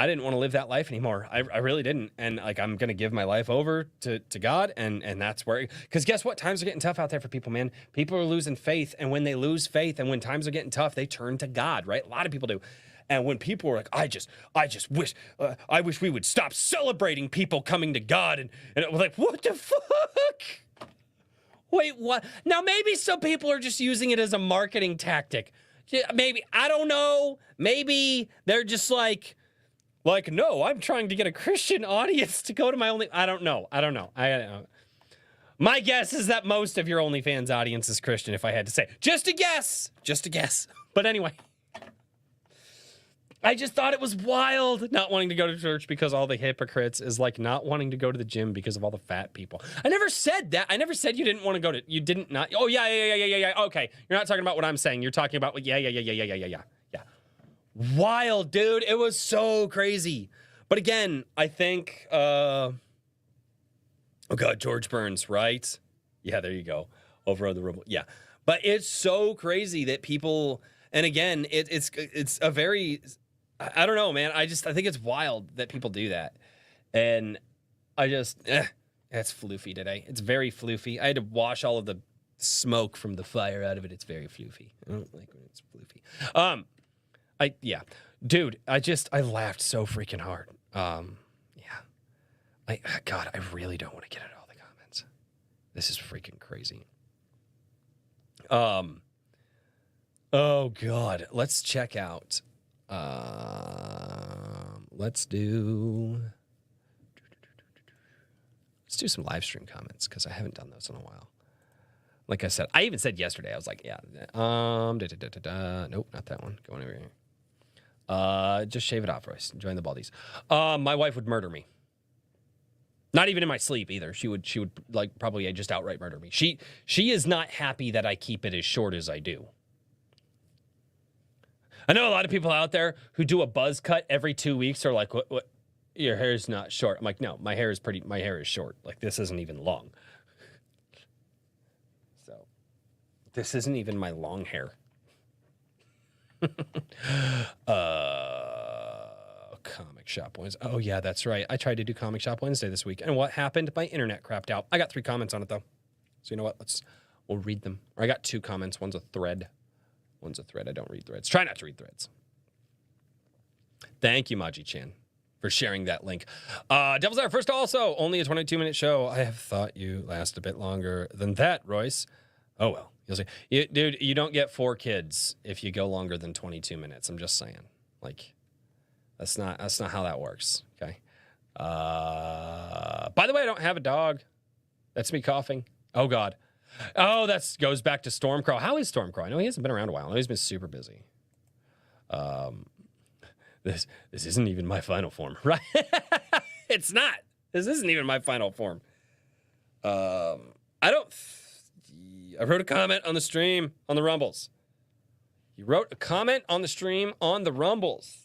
didn't want to live that life anymore. I really didn't. And like, I'm going to give my life over to God. And that's where, because guess what? Times are getting tough out there for people, man. People are losing faith. And when they lose faith and when times are getting tough, they turn to God, right? A lot of people do. And when people are like, I just wish, I wish we would stop celebrating people coming to God. And it was like, what the fuck? Wait, what? Now, maybe some people are just using it as a marketing tactic. Yeah, maybe, I don't know. Maybe they're just like, no, I'm trying to get a Christian audience to go to my I don't know. My guess is that most of your OnlyFans audience is Christian, if I had to say. Just a guess. But anyway. I just thought it was wild not wanting to go to church because all the hypocrites is like not wanting to go to the gym because of all the fat people. I never said that. I never said you didn't want to go to, you didn't not. Oh, yeah. Okay. You're not talking about what I'm saying. You're talking about, yeah. Wild, dude. It was so crazy. But again, I think, oh God, George Burns, right? Yeah, there you go. Over on the Rumble. Yeah. But it's so crazy that people, and again, it's a very, I don't know, man. I think it's wild that people do that. And it's floofy today. It's very floofy. I had to wash all of the smoke from the fire out of it. It's very floofy. I don't like when it's floofy. Dude, I laughed so freaking hard. God, I really don't want to get into all the comments. This is freaking crazy. Oh God, let's check out. Let's do some live stream comments because I haven't done those in a while. Like I said, I even said yesterday, I was like, yeah, nope, not that one. Going over here. Just shave it off, Royce. Join the baldies. My wife would murder me. Not even in my sleep either. She would like probably just outright murder me. She is not happy that I keep it as short as I do. I know a lot of people out there who do a buzz cut every 2 weeks are like, what? Your hair's not short. I'm like, no, my hair is short. Like, this isn't even long. So, this isn't even my long hair. Comic Shop Wednesday. Oh, yeah, that's right. I tried to do Comic Shop Wednesday this week. And what happened? My internet crapped out. I got 3 comments on it, though. So, you know what? We'll read them. Or I got 2 comments. One's a thread. I don't read threads. Try not to read threads. Thank you, Maji-chan, for sharing that link. Devil's Hour, first also, only a 22-minute show. I have thought you last a bit longer than that, Royce. Oh, well. You'll see. Dude, you don't get 4 kids if you go longer than 22 minutes. I'm just saying. Like, that's not how that works, okay? By the way, I don't have a dog. That's me coughing. Oh, God. Oh, that goes back to Stormcrow. How is Stormcrow? I know he hasn't been around a while. I know he's been super busy. This isn't even my final form, right? It's not. This isn't even my final form. I wrote a comment on the stream on the Rumbles. You wrote a comment on the stream on the Rumbles.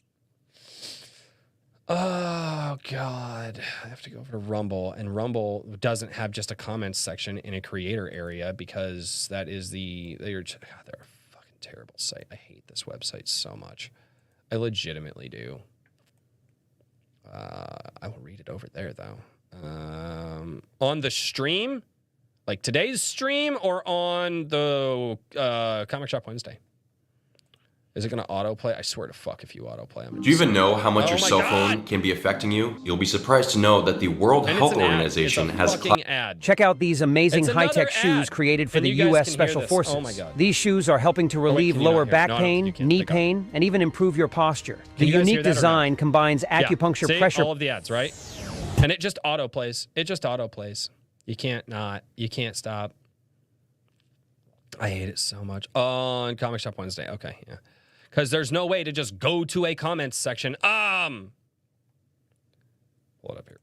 Oh, God. I have to go over to Rumble, and Rumble doesn't have just a comments section in a creator area because that is they're a fucking terrible site. I hate this website so much. I legitimately do. I will read it over there, though. On the stream, like today's stream, or on the Comic Shop Wednesday? Is it going to autoplay? I swear to fuck if you autoplay. Do you even know how much your cell phone can be affecting you? You'll be surprised to know that the World Health Organization has Check out these amazing high-tech shoes created for the U.S. Special Forces. Oh my God. These shoes are helping to relieve lower back pain, knee pain, and even improve your posture. The unique design combines acupuncture pressure. All of the ads, right? And it just autoplays. You can't stop. I hate it so much. On Comic Shop Wednesday. Okay, yeah. Because there's no way to just go to a comments section. Pull it up here.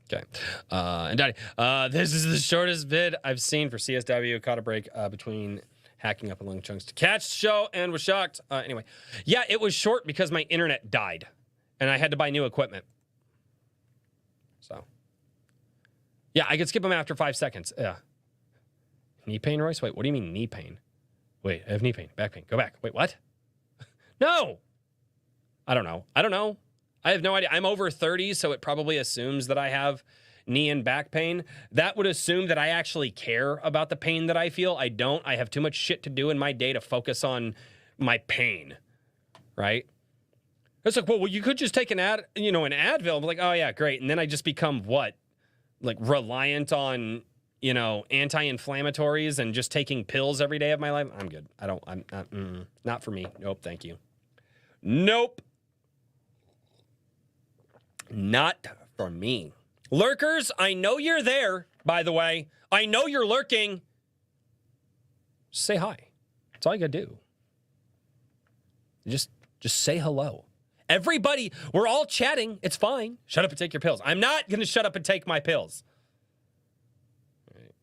Okay. And Daddy, this is the shortest vid I've seen for CSW. Caught a break between hacking up in long chunks to catch the show and was shocked. Anyway. Yeah, it was short because my internet died. And I had to buy new equipment. So. Yeah, I could skip them after 5 seconds. Yeah. Knee pain, Royce? Wait, what do you mean knee pain? Wait, I have knee pain, back pain. Go back. Wait, what? No! I don't know. I have no idea. I'm over 30, so it probably assumes that I have knee and back pain. That would assume that I actually care about the pain that I feel. I don't. I have too much shit to do in my day to focus on my pain, right? It's like, well, you could just take an Advil. I'm like, oh yeah, great. And then I just become what? Like reliant on, anti-inflammatories and just taking pills every day of my life. I'm good. I'm not for me. Nope. Thank you. Nope. Not for me. Lurkers, I know you're there, by the way. I know you're lurking. Just say hi. That's all you gotta do. Just say hello. Everybody, we're all chatting. It's fine. Shut up and take your pills. I'm not gonna shut up and take my pills. Right.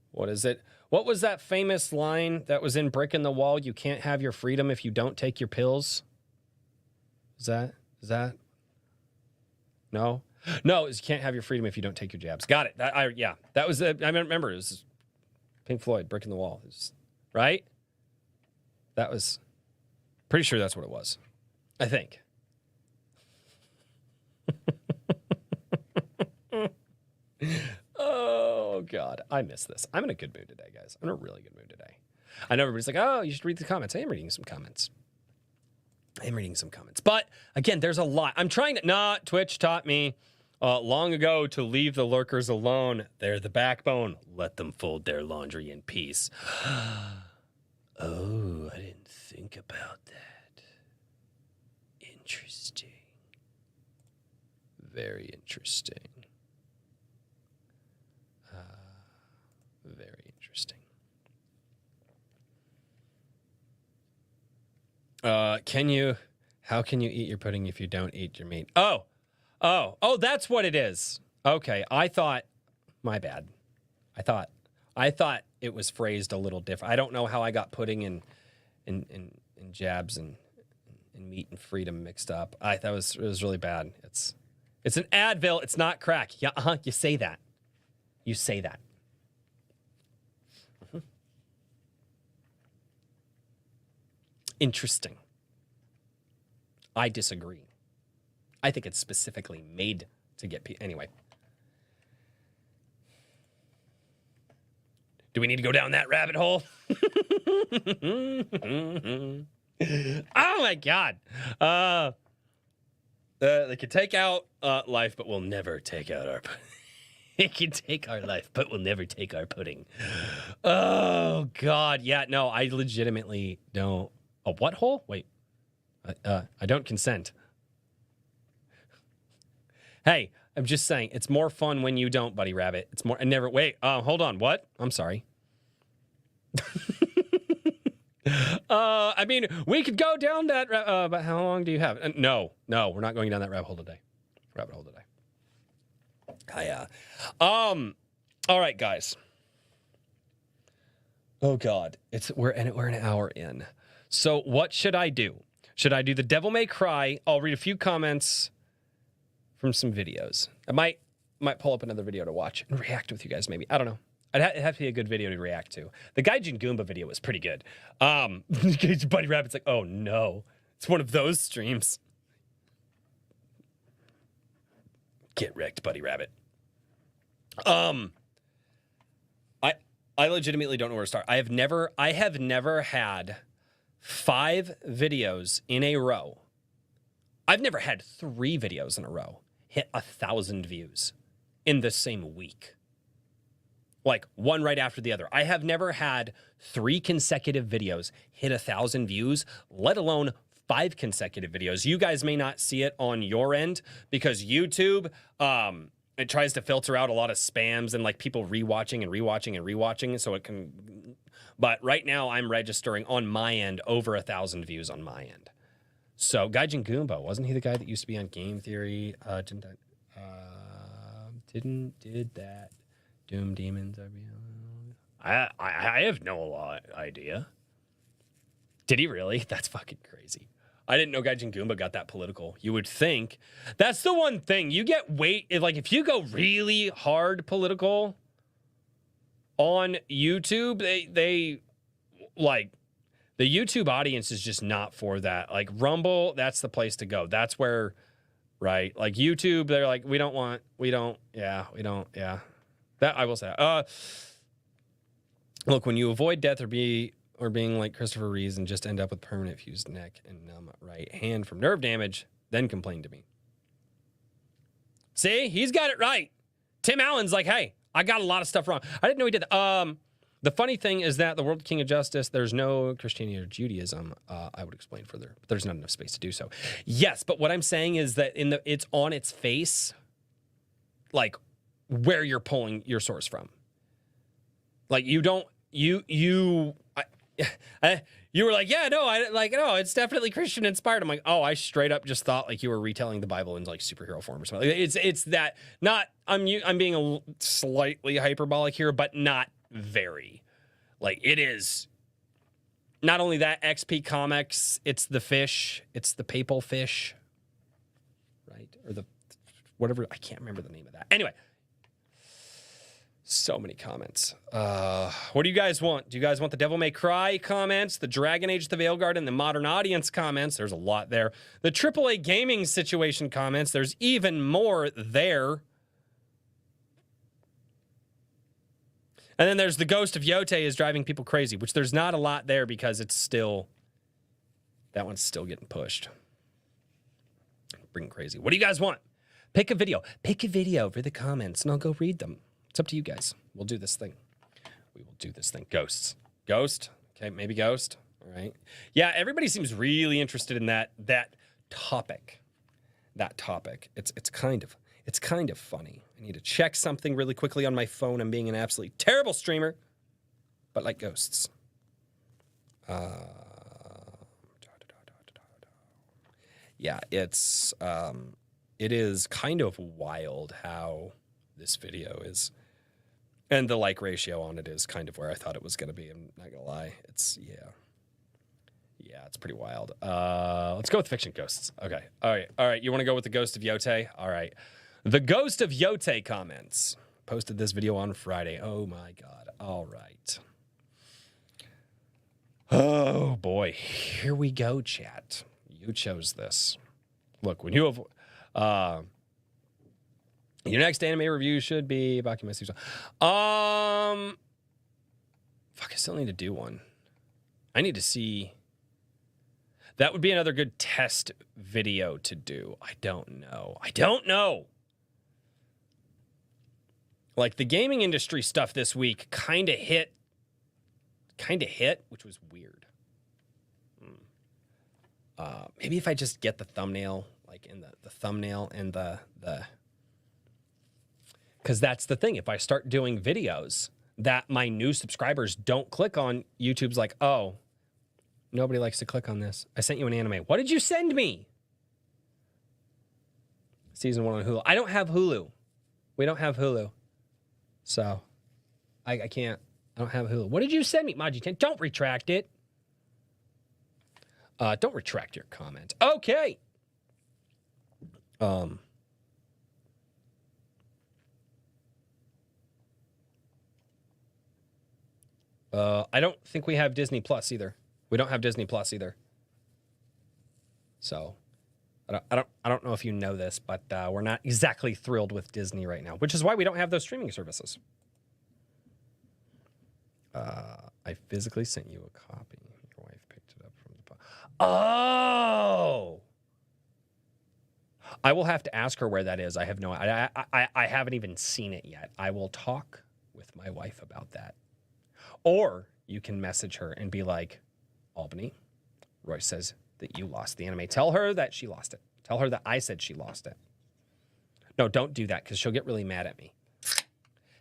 What is it? What was that famous line that was in Brick in the Wall? You can't have your freedom if you don't take your pills. Is that? No, you can't have your freedom if you don't take your jabs. Got it. That was. I remember it was Pink Floyd, Brick in the Wall, right? That was. Pretty sure that's what it was. I think. Oh God, I miss this. I'm in a good mood today, guys. I'm in a really good mood today. I know everybody's like, oh, you should read the comments. I am reading some comments. But again, there's a lot. I'm trying to. Twitch taught me long ago to leave the lurkers alone. They're the backbone. Let them fold their laundry in peace. Oh, I didn't think about that. Interesting. Very interesting. Very interesting. How can you eat your pudding if you don't eat your meat? Oh, that's what it is. Okay, my bad. I thought it was phrased a little different. I don't know how I got pudding and jabs and meat and freedom mixed up. It was really bad. It's an Advil, it's not crack. Yeah, you say that. Mm-hmm. Interesting. I disagree. I think it's specifically made to get people. Anyway. Do we need to go down that rabbit hole? Oh my God. They can take out life, but we'll never take out our pudding. They can take our life, but we'll never take our pudding. Oh God. Yeah, no, I legitimately don't. A what hole? Wait. I don't consent. Hey, I'm just saying, it's more fun when you don't, Buddy Rabbit. It's more, hold on, what? I'm sorry. I mean, we could go down that, but how long do you have? No, we're not going down that rabbit hole today. All right, guys. Oh God, we're an hour in. So what should I do? Should I do the Devil May Cry? I'll read a few comments from some videos. I might pull up another video to watch and react with you guys, maybe. I don't know. It'd have to be a good video to react to. The Gaijin Goomba video was pretty good. Buddy Rabbit's like, oh no. It's one of those streams. Get wrecked, Buddy Rabbit. I legitimately don't know where to start. I have never had 5 videos in a row. I've never had 3 videos in a row hit 1,000 views in the same week. Like one right after the other. I have never had 3 consecutive videos hit 1,000 views, let alone 5 consecutive videos. You guys may not see it on your end because YouTube, it tries to filter out a lot of spams and like people rewatching, so it can. But right now I'm registering on my end over 1,000 views on my end. So Gaijin Goomba, wasn't he the guy that used to be on Game Theory? Did that Doom Demons? I have no idea. Did he really? That's fucking crazy. I didn't know Gaijin Goomba got that political. You would think. That's the one thing. You get if you go really hard political, on YouTube, they like the YouTube audience is just not for that. Like Rumble, that's the place to go. That's where, right? Like YouTube, they're like, we don't. Yeah. That I will say. Look, when you avoid death or being like Christopher Reeves and just end up with permanent fused neck and numb right hand from nerve damage, then complain to me. See, he's got it right. Tim Allen's like, hey, I got a lot of stuff wrong. I didn't know he did that. The funny thing is that the World King of Justice, there's no Christianity or Judaism. I would explain further, but there's not enough space to do so. Yes, but what I'm saying is that it's on its face, like where you're pulling your source from. Like you don't. You were like, yeah, no, it's definitely Christian inspired. I'm like, oh, I straight up just thought like you were retelling the Bible in like superhero form or something. It's that not. I'm being slightly hyperbolic here, but not very. Like it is. Not only that, XP Comics. It's the fish. It's the papal fish. Right, or the whatever. I can't remember the name of that. Anyway. So many comments. What do you guys want? Do you guys want the Devil May Cry comments, the Dragon Age, the Veilguard, and the Modern Audience comments? There's a lot there. The AAA gaming situation comments. There's even more there. And then there's the Ghost of Yotei is driving people crazy, which there's not a lot there because it's still... That one's still getting pushed. Bring crazy. What do you guys want? Pick a video. Pick a video for the comments, and I'll go read them. It's up to you guys. We'll do this thing. We will do this thing. Ghosts. Ghost. Okay, maybe ghost. All right. Yeah, everybody seems really interested in that topic. That topic. It's kind of funny. I need to check something really quickly on my phone. I'm being an absolutely terrible streamer, but like ghosts. Yeah, it is kind of wild how this video is. And the like ratio on it is kind of where I thought it was going to be. I'm not going to lie. Yeah, it's pretty wild. Let's go with fiction ghosts. Okay. All right. You want to go with the Ghost of Yotei? All right. The Ghost of Yotei comments. Posted this video on Friday. Oh my God. All right. Oh boy. Here we go, chat. You chose this. Look, when you have... your next anime review should be Baki Fuck, I still need to do one. I need to see. That would be another good test video to do. I don't know. Like the gaming industry stuff this week kind of hit, which was weird. Maybe if I just get the thumbnail, like in the thumbnail and the because that's the thing. If I start doing videos that my new subscribers don't click on, YouTube's like, oh, nobody likes to click on this. I sent you an anime. What did you send me? Season 1 on Hulu. I don't have Hulu. We don't have Hulu. So I can't. I don't have Hulu. What did you send me? Maji 10. Don't retract it. Don't retract your comment. Okay. I don't think we have Disney Plus either. We don't have Disney Plus either. So, I don't know if you know this, but we're not exactly thrilled with Disney right now, which is why we don't have those streaming services. I physically sent you a copy. Your wife picked it up from the... Oh! I will have to ask her where that is. I have no... I haven't even seen it yet. I will talk with my wife about that. Or you can message her and be like, Albany, Roy says that you lost the anime. Tell her that she lost it. Tell her that I said she lost it. No, don't do that because she'll get really mad at me.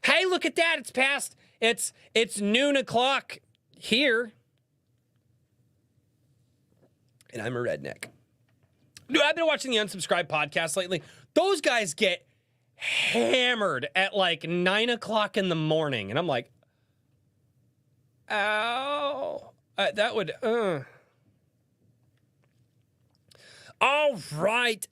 Hey, look at that. It's past. It's noon o'clock here. And I'm a redneck. Dude, I've been watching the Unsubscribed podcast lately. Those guys get hammered at like 9 o'clock in the morning. And I'm like, ow. That would... All right.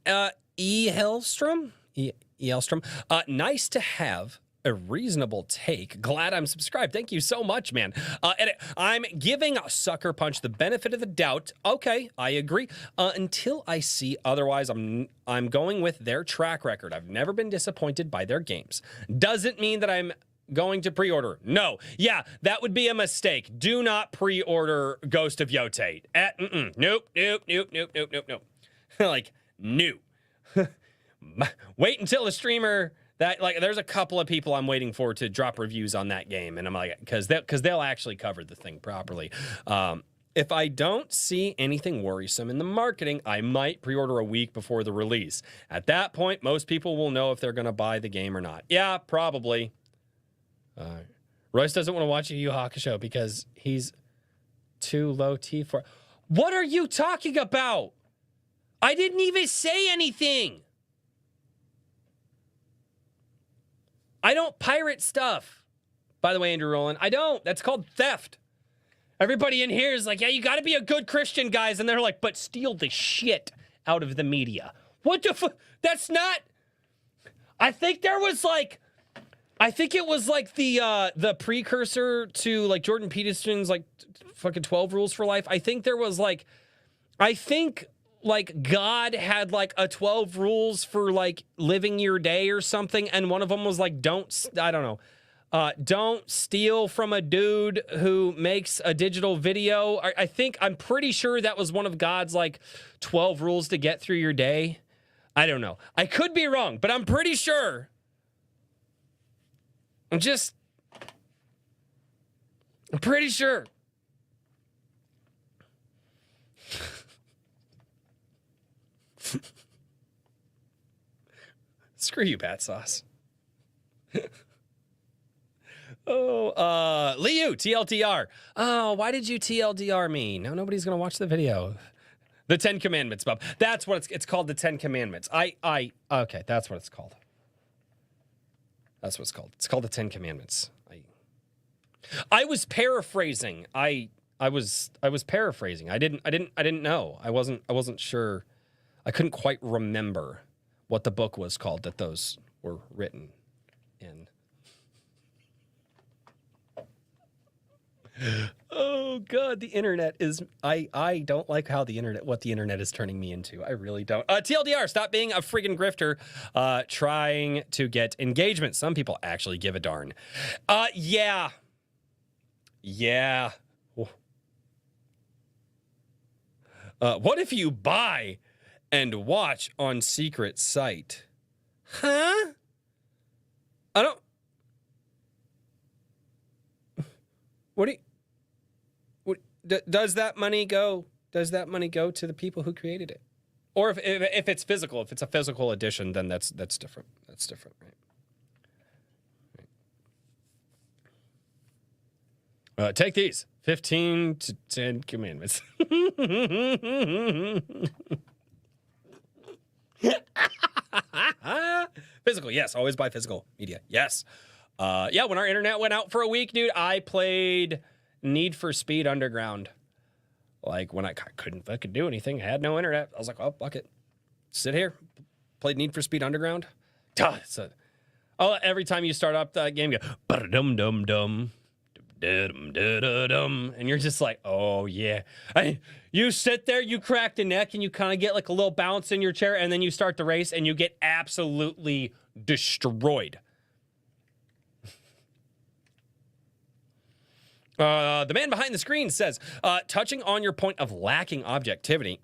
E. Hellstrom? E. Hellstrom. Nice to have a reasonable take. Glad I'm subscribed. Thank you so much, man. Edit. I'm giving Sucker Punch the benefit of the doubt. Okay, I agree. Until I see otherwise, I'm going with their track record. I've never been disappointed by their games. Doesn't mean that I'm going to pre-order. No. Yeah, that would be a mistake. Do not pre-order Ghost of Yotei. Nope. Like, no. Wait until the streamer that, like, there's a couple of people I'm waiting for to drop reviews on that game, and I'm like, because they'll actually cover the thing properly. If I don't see anything worrisome in the marketing, I might pre-order a week before the release. At that point, most people will know if they're going to buy the game or not. Yeah, probably. Royce doesn't want to watch a Yu Hakusho because he's too low T for... What are you talking about? I didn't even say anything. I don't pirate stuff. By the way, Andrew Rowland, I don't. That's called theft. Everybody in here is like, yeah, you got to be a good Christian, guys. And they're like, but steal the shit out of the media. What the fuck? That's not... I think there was like... I think it was like the precursor to like Jordan Peterson's like fucking 12 Rules for Life. I think there was like... I think... like God had like a 12 rules for like living your day or something, and one of them was like don't steal from a dude who makes a digital video. I'm pretty sure that was one of God's like 12 rules to get through your day. I don't know. I could be wrong, but I'm pretty sure. I'm pretty sure. Screw you, Bat Sauce. Liu, TLDR. Oh, why did you TLDR me? Now nobody's gonna watch the video. The 10 Commandments, Bob. That's what it's called, the 10 Commandments. Okay, that's what it's called. That's what it's called. It's called the 10 Commandments. I was paraphrasing. I was paraphrasing. I didn't know. I wasn't sure. I couldn't quite remember what the book was called that those were written in. Oh God, the internet is, I don't like how what the internet is turning me into. I really don't. TLDR, stop being a friggin' grifter, trying to get engagement. Some people actually give a darn. Yeah. What if you buy and watch on secret site? Huh? I don't... Does that money go to the people who created it? Or if it's physical, if it's a physical edition, then that's different. That's different, right? Take these. 15 to 10 commandments. Physical, yes. Always buy physical media. Yes. Yeah, when our internet went out for a week, dude, I played Need for Speed Underground. Like, when I couldn't fucking do anything, I had no internet. I was like, oh, fuck it. Sit here. Played Need for Speed Underground. Every time you start up the game, you go, ba-da-dum-dum-dum. And you're just like, oh yeah. You sit there, you crack the neck, and you kind of get like a little bounce in your chair, and then you start the race, and you get absolutely destroyed. The man behind the screen says, touching on your point of lacking objectivity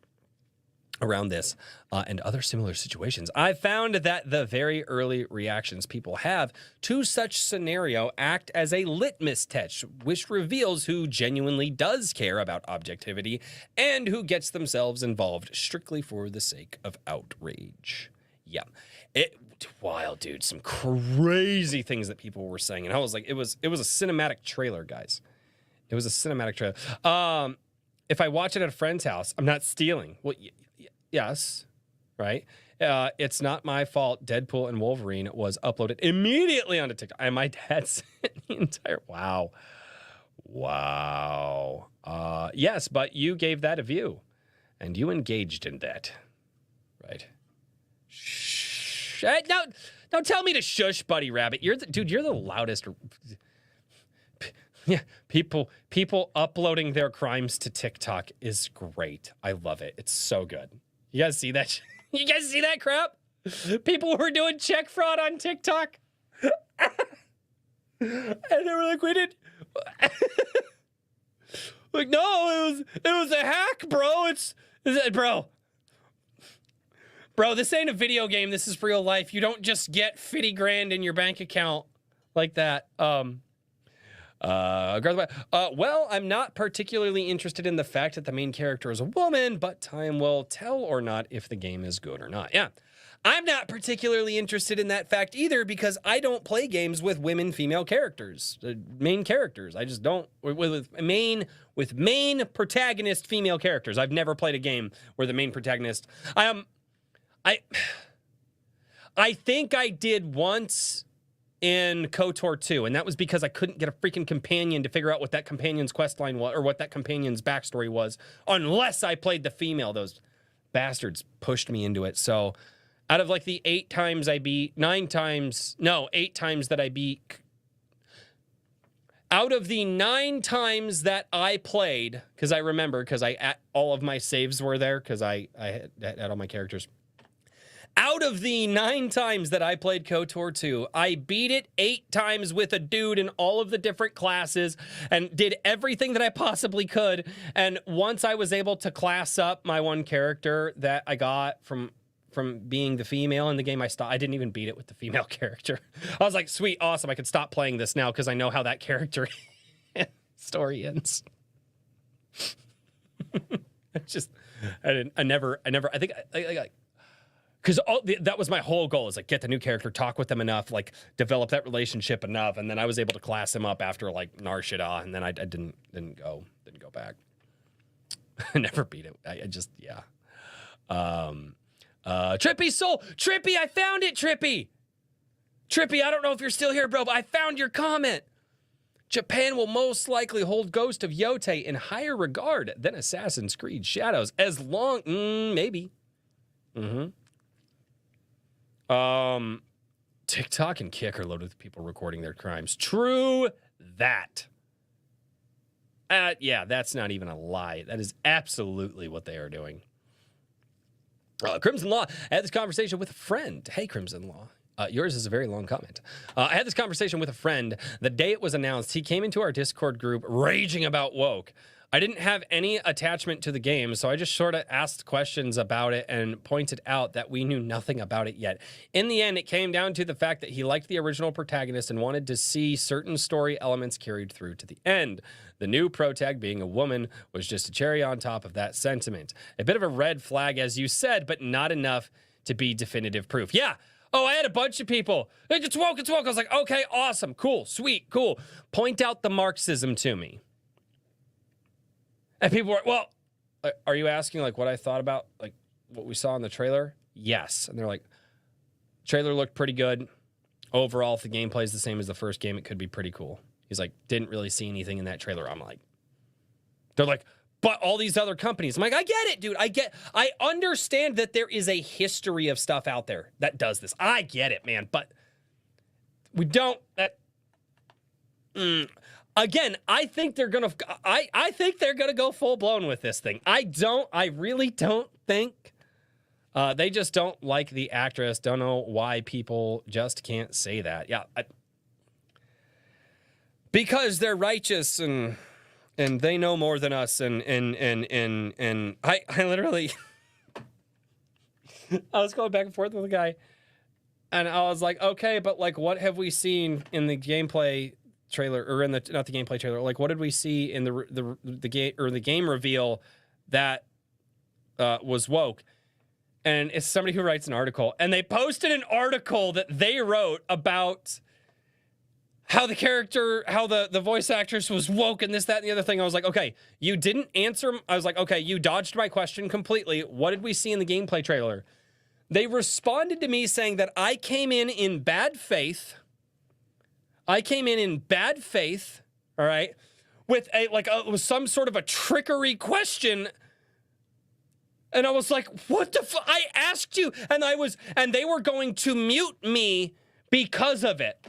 around this and other similar situations, I've found that the very early reactions people have to such scenario act as a litmus test, which reveals who genuinely does care about objectivity and who gets themselves involved strictly for the sake of outrage. Yeah. Wild, dude. Some crazy things that people were saying. And I was like, it was a cinematic trailer, guys. It was a cinematic trailer. If I watch it at a friend's house, I'm not stealing. Well, yes, right? It's not my fault Deadpool and Wolverine was uploaded immediately onto TikTok. And my dad sent the entire... Wow. Yes, but you gave that a view. And you engaged in that. Right? Shh. No, Don't tell me to shush, Buddy Rabbit. Dude, you're the loudest. Yeah, people uploading their crimes to TikTok is great. I love it. It's so good. You guys see that? You guys see that crap? People were doing check fraud on TikTok. And they were like, we did. Like, no, it was a hack, bro. Bro, this ain't a video game. This is real life. You don't just get 50 grand in your bank account like that. Well, I'm not particularly interested in the fact that the main character is a woman, but time will tell or not if the game is good or not. Yeah. I'm not particularly interested in that fact either because I don't play games with female characters, main characters. I just don't with main protagonist female characters. I've never played a game where the main protagonist. I think I did once in KOTOR 2, and that was because I couldn't get a freaking companion to figure out what that companion's questline was or what that companion's backstory was unless I played the female. Those bastards pushed me into it. So out of like the 8 times that I beat, out of the 9 times that I played, because I remember, because all of my saves were there, because I had all my characters. Out of the 9 times that I played KOTOR 2, I beat it 8 times with a dude in all of the different classes and did everything that I possibly could. And once I was able to class up my one character that I got from being the female in the game, I didn't even beat it with the female character. I was like, sweet, awesome. I could stop playing this now because I know how that character story ends. Because that was my whole goal, is like get the new character, talk with them enough, like develop that relationship enough, and then I was able to class him up after like Narshada, and then I didn't go back. I never beat it. I just, yeah. Trippy Soul, Trippy, I found it, Trippy, I don't know if you're still here, bro, but I found your comment. Japan will most likely hold Ghost of Yotei in higher regard than Assassin's Creed Shadows, as long, maybe. TikTok and Kick are loaded with people recording their crimes. True that. Yeah, that's not even a lie. That is absolutely what they are doing. Crimson Law, I had this conversation with a friend. Hey, Crimson Law. Yours is a very long comment. I had this conversation with a friend the day it was announced. He came into our Discord group raging about woke. I didn't have any attachment to the game, so I just sort of asked questions about it and pointed out that we knew nothing about it yet. In the end, it came down to the fact that he liked the original protagonist and wanted to see certain story elements carried through to the end. The new protag, being a woman, was just a cherry on top of that sentiment. A bit of a red flag, as you said, but not enough to be definitive proof. Yeah. Oh, I had a bunch of people. It's woke, it's woke. I was like, okay, awesome, cool, sweet, cool. Point out the Marxism to me. And people were, well, are you asking like what I thought about like what we saw in the trailer? Yes. And they're like, trailer looked pretty good. Overall, if the gameplay is the same as the first game, it could be pretty cool. He's like, didn't really see anything in that trailer. I'm like, they're like, but all these other companies. I'm like, I get it, dude. I understand that there is a history of stuff out there that does this. I get it, man. But we don't. Again, I think they're gonna. I think they're gonna go full blown with this thing. I really don't think. They just don't like the actress. Don't know why people just can't say that. Yeah, because they're righteous and they know more than us. And I literally, I was going back and forth with a guy, and I was like, okay, but like, what have we seen in the gameplay trailer, or in the not the gameplay trailer? Like, what did we see in the game or the game reveal that was woke? And it's somebody who writes an article, and they posted an article that they wrote about how the character, how the voice actress was woke and this, that, and the other thing. I was like, okay, you didn't answer. I was like, okay, you dodged my question completely. What did we see in the gameplay trailer? They responded to me saying that I came in bad faith. I came in bad faith, all right, with with some sort of a trickery question And I was like, what the fuck? I asked you, and they were going to mute me because of it.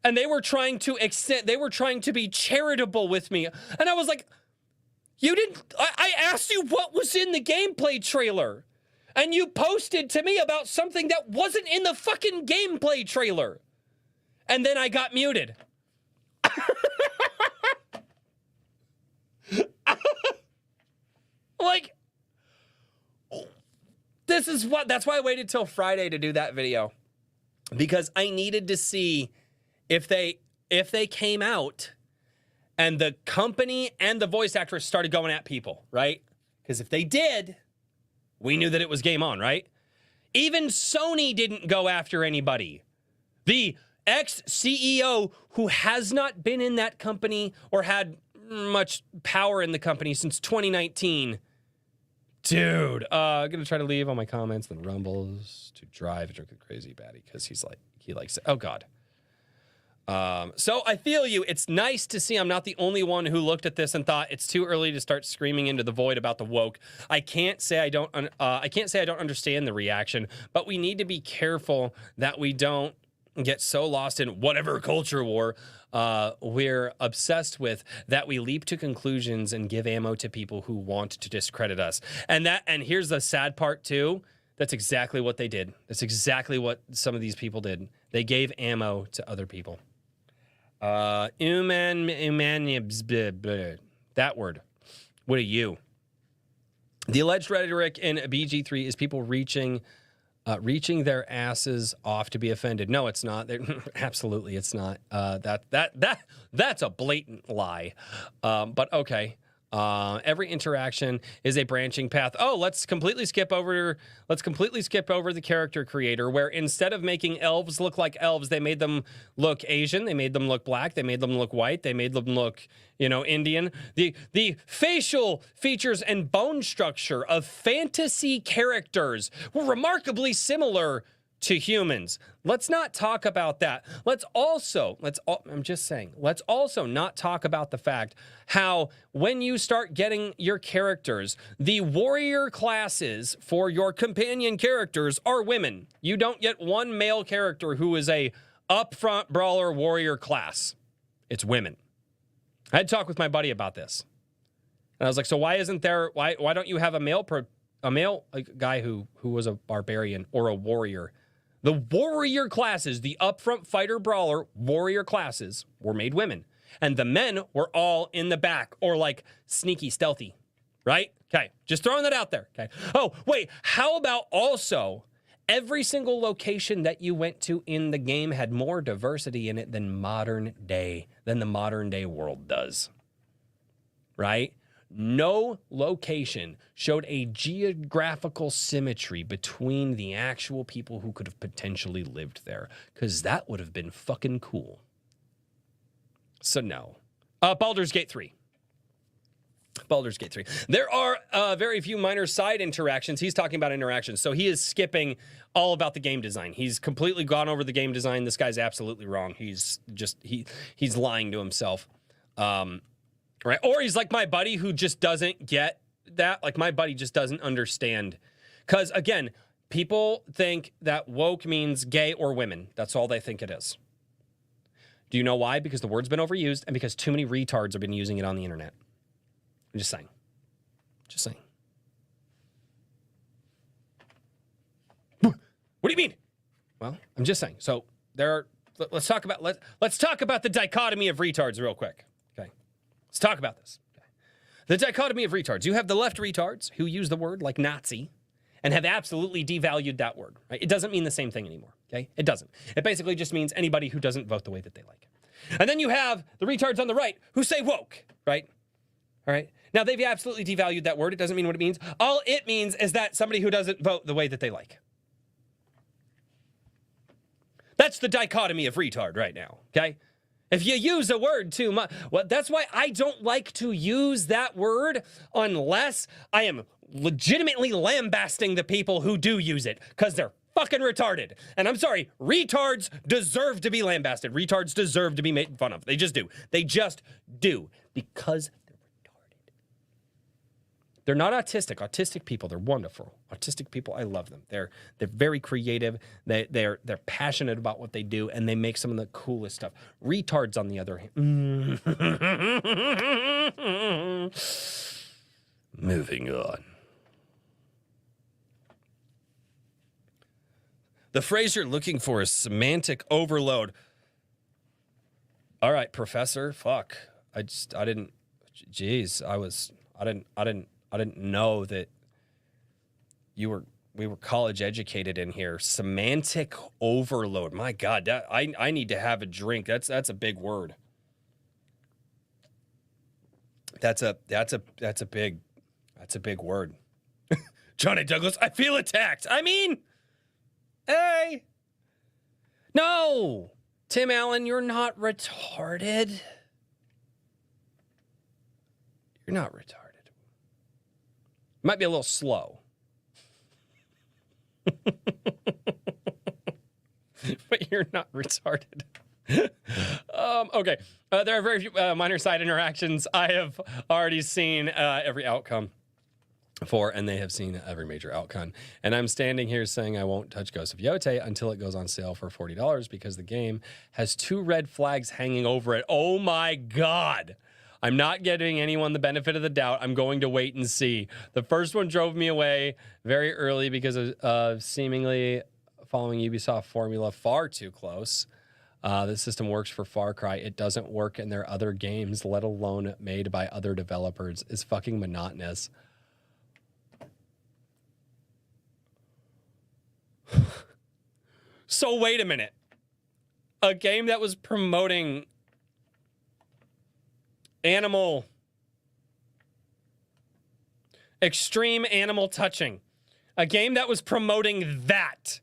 And they were trying to be charitable with me. And I was like, I asked you what was in the gameplay trailer. And you posted to me about something that wasn't in the fucking gameplay trailer. And then I got muted. Like, that's why I waited till Friday to do that video. Because I needed to see if they came out and the company and the voice actress started going at people, right? Because if they did, we knew that it was game on, right? Even Sony didn't go after anybody. The ex-CEO who has not been in that company or had much power in the company since 2019. Dude, I'm going to try to leave all my comments, then rumbles to drive a crazy baddie because he likes it. Oh, God. So I feel you. It's nice to see I'm not the only one who looked at this and thought it's too early to start screaming into the void about the woke. I can't say I don't understand the reaction, but we need to be careful that we don't get so lost in whatever culture war we're obsessed with that we leap to conclusions and give ammo to people who want to discredit us. And here's the sad part too. That's exactly what they did. That's exactly what some of these people did. They gave ammo to other people. That word. What are you? The alleged rhetoric in BG3 is people reaching their asses off to be offended. No, it's not. Absolutely, it's not. That's a blatant lie. But okay. Every interaction is a branching path. Oh, let's completely skip over the character creator, where instead of making elves look like elves, they made them look Asian, they made them look black, they made them look white, they made them look, Indian. The facial features and bone structure of fantasy characters were remarkably similar to humans. Let's not talk about that. Let's also not talk about the fact how when you start getting your characters, the warrior classes for your companion characters are women. You don't get one male character who is a upfront brawler warrior class. It's women. I had to talk with my buddy about this. And I was like, so why don't you have a male guy who was a barbarian or a warrior? The warrior classes, the upfront fighter brawler warrior classes were made women. And the men were all in the back or like sneaky, stealthy, right? Okay, just throwing that out there, okay? Oh, wait, how about also every single location that you went to in the game had more diversity in it than the modern day world does, right? No location showed a geographical symmetry between the actual people who could have potentially lived there, because that would have been fucking cool. So no. Baldur's Gate 3. Baldur's Gate 3. There are very few minor side interactions. He's talking about interactions, so he is skipping all about the game design. He's completely gone over the game design. This guy's absolutely wrong. He's lying to himself. Right? Or he's like my buddy who just doesn't get that. Like my buddy just doesn't understand. Because again, people think that woke means gay or women. That's all they think it is. Do you know why? Because the word's been overused and because too many retards have been using it on the internet. I'm just saying. Just saying. What do you mean? Well, I'm just saying. So let's talk about the dichotomy of retards real quick. Let's talk about this. Okay. The dichotomy of retards. You have the left retards who use the word like Nazi and have absolutely devalued that word. Right? It doesn't mean the same thing anymore. Okay? It doesn't. It basically just means anybody who doesn't vote the way that they like. And then you have the retards on the right who say woke, right? All right. Now they've absolutely devalued that word. It doesn't mean what it means. All it means is that somebody who doesn't vote the way that they like. That's the dichotomy of retard right now. Okay? If you use a word too much, well, that's why I don't like to use that word unless I am legitimately lambasting the people who do use it, because they're fucking retarded. And I'm sorry, retards deserve to be lambasted. Retards deserve to be made fun of. They just do. They just do. Because they're retarded. They're not autistic. Autistic people, they're wonderful. Autistic people, I love them. They're very creative. They're passionate about what they do, and they make some of the coolest stuff. Retards, on the other hand. Moving on. The phrase you're looking for is semantic overload. All right, professor. Fuck. I didn't know that we were college educated in here. Semantic overload. My God, that I need to have a drink. That's a big word. That's a big word. Johnny Douglas, I feel attacked. I mean, hey. No. Tim Allen, you're not retarded. You're not retarded. Might be a little slow. But you're not retarded. Okay. There are very few minor side interactions. I have already seen every outcome for, and they have seen every major outcome. And I'm standing here saying I won't touch Ghost of Yotei until it goes on sale for $40 because the game has 2 red flags hanging over it. Oh my God. I'm not giving anyone the benefit of the doubt. I'm going to wait and see. The first one drove me away very early because of seemingly following Ubisoft formula far too close. The system works for Far Cry. It doesn't work in their other games, let alone made by other developers. It's fucking monotonous. So wait a minute. A game that was promoting extreme animal touching. A game that was promoting that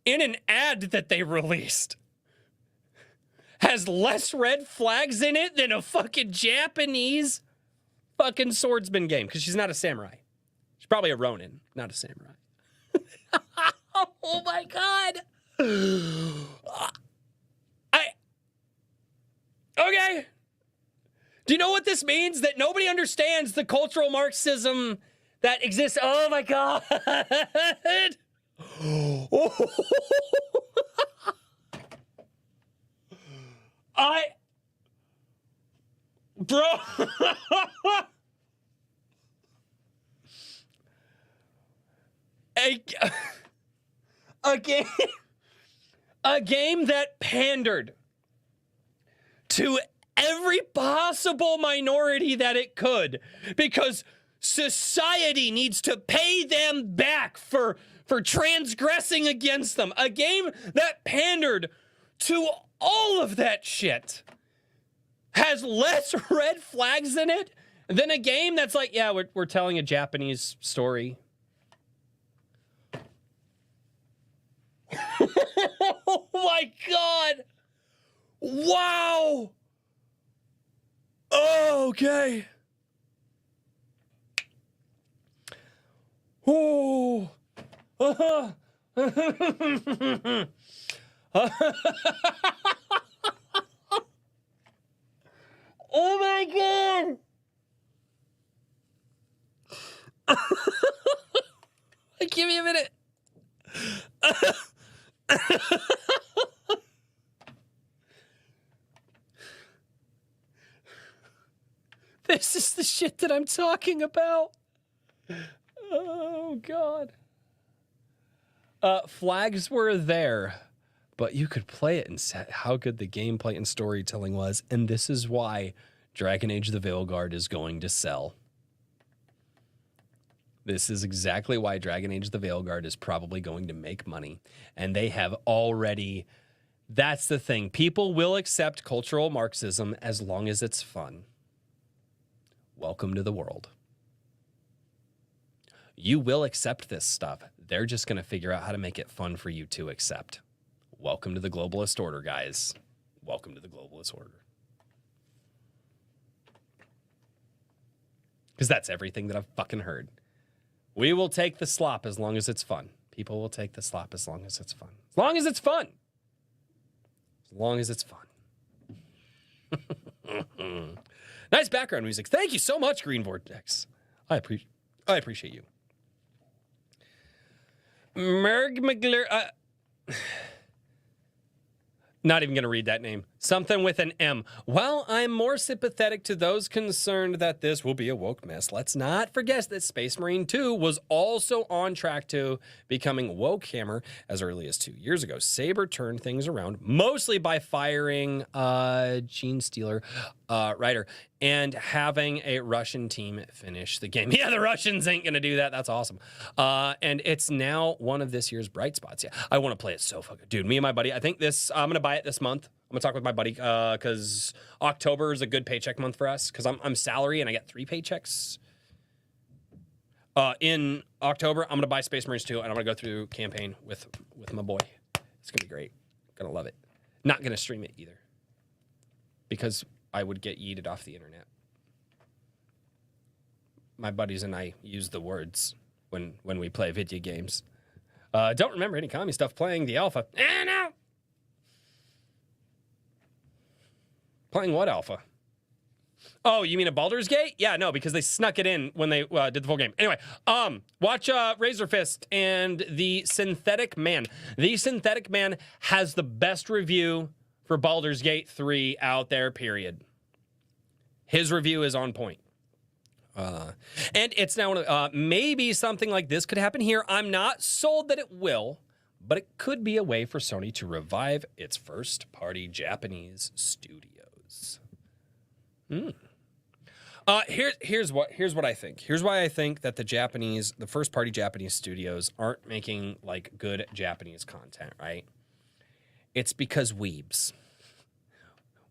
in an ad that they released has less red flags in it than a fucking Japanese fucking swordsman game. Because she's not a samurai. She's probably a Ronin, not a samurai. Oh my God. Okay. Do you know what this means? That nobody understands the cultural Marxism that exists. Oh my God. Bro. A game that pandered to every possible minority that it could because society needs to pay them back for transgressing against them. A game that pandered to all of that shit has less red flags in it than a game that's like, yeah, we're telling a Japanese story. Oh my God. Wow. Oh, okay. Oh. Oh my God. Give me a minute. This is the shit that I'm talking about. Oh, God. Flags were there, but you could play it and set how good the gameplay and storytelling was, and this is why Dragon Age the Veilguard is going to sell. This is exactly why Dragon Age the Veilguard is probably going to make money, and they have already... That's the thing. People will accept cultural Marxism as long as it's fun. Welcome to the world. You will accept this stuff. They're just going to figure out how to make it fun for you to accept. Welcome to the globalist order, guys. Welcome to the globalist order. Because that's everything that I've fucking heard. We will take the slop as long as it's fun. People will take the slop as long as it's fun. As long as it's fun. As long as it's Fun. Nice background music. Thank you so much, Green Vortex. I I appreciate you. Merg McGlear. Not even going to read that name. Something with an M. While I'm more sympathetic to those concerned that this will be a woke mess, let's not forget that Space Marine 2 was also on track to becoming woke hammer as early as 2 years ago. Saber turned things around, mostly by firing Gene Steeler, writer, and having a Russian team finish the game. Yeah, the Russians ain't going to do that. That's awesome. And it's now one of this year's bright spots. Yeah, I want to play it so fucking... Dude, me and my buddy, I think I'm going to buy it this month. I'm going to talk with my buddy because October is a good paycheck month for us because I'm salary and I get 3 paychecks. In October, I'm going to buy Space Marines 2 and I'm going to go through campaign with my boy. It's going to be great. Going to love it. Not going to stream it either because I would get yeeted off the internet. My buddies and I use the words when we play video games. Don't remember any commie stuff playing the alpha. No. Playing what alpha? Oh, you mean a Baldur's Gate? Yeah, no, because they snuck it in when they did the full game. Anyway, watch Razor Fist and the Synthetic Man. The Synthetic Man has the best review for Baldur's Gate 3 out there, period. His review is on point. And it's now, maybe something like this could happen here. I'm not sold that it will, but it could be a way for Sony to revive its first-party Japanese studios. Here's what I think. Here's why I think that the first-party Japanese studios aren't making, like, good Japanese content, right? It's because weebs.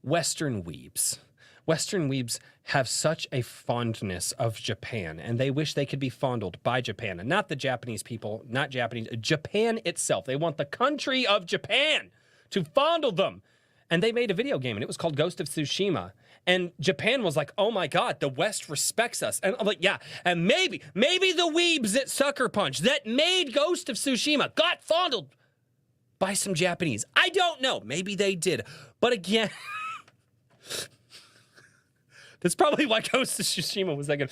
Western weebs have such a fondness of Japan, and they wish they could be fondled by Japan, and not the Japanese people, not Japanese, Japan itself. They want the country of Japan to fondle them. And they made a video game, and it was called Ghost of Tsushima. And Japan was like, oh my God, the West respects us. And I'm like, yeah, and maybe the weebs at Sucker Punch that made Ghost of Tsushima got fondled by some Japanese. I don't know. Maybe they did. But again... That's probably why Ghost of Tsushima was that good.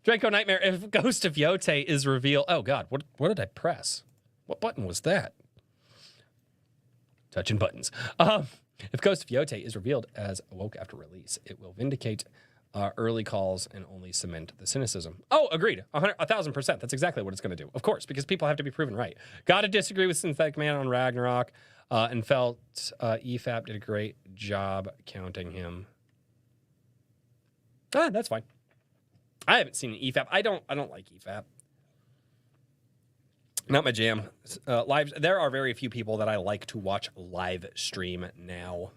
Draco Nightmare, if Ghost of Yotei is revealed... Oh, God, what did I press? What button was that? Touching buttons. If Ghost of Yotei is revealed as woke after release, it will vindicate early calls and only cement the cynicism. Oh, agreed. 1,000%. That's exactly what it's going to do. Of course, because people have to be proven right. Gotta disagree with Synthetic Man on Ragnarok and felt EFAP did a great job counting him. That's fine. I haven't seen an EFAP. I don't like EFAP. Not my jam. There are very few people that I like to watch live stream now.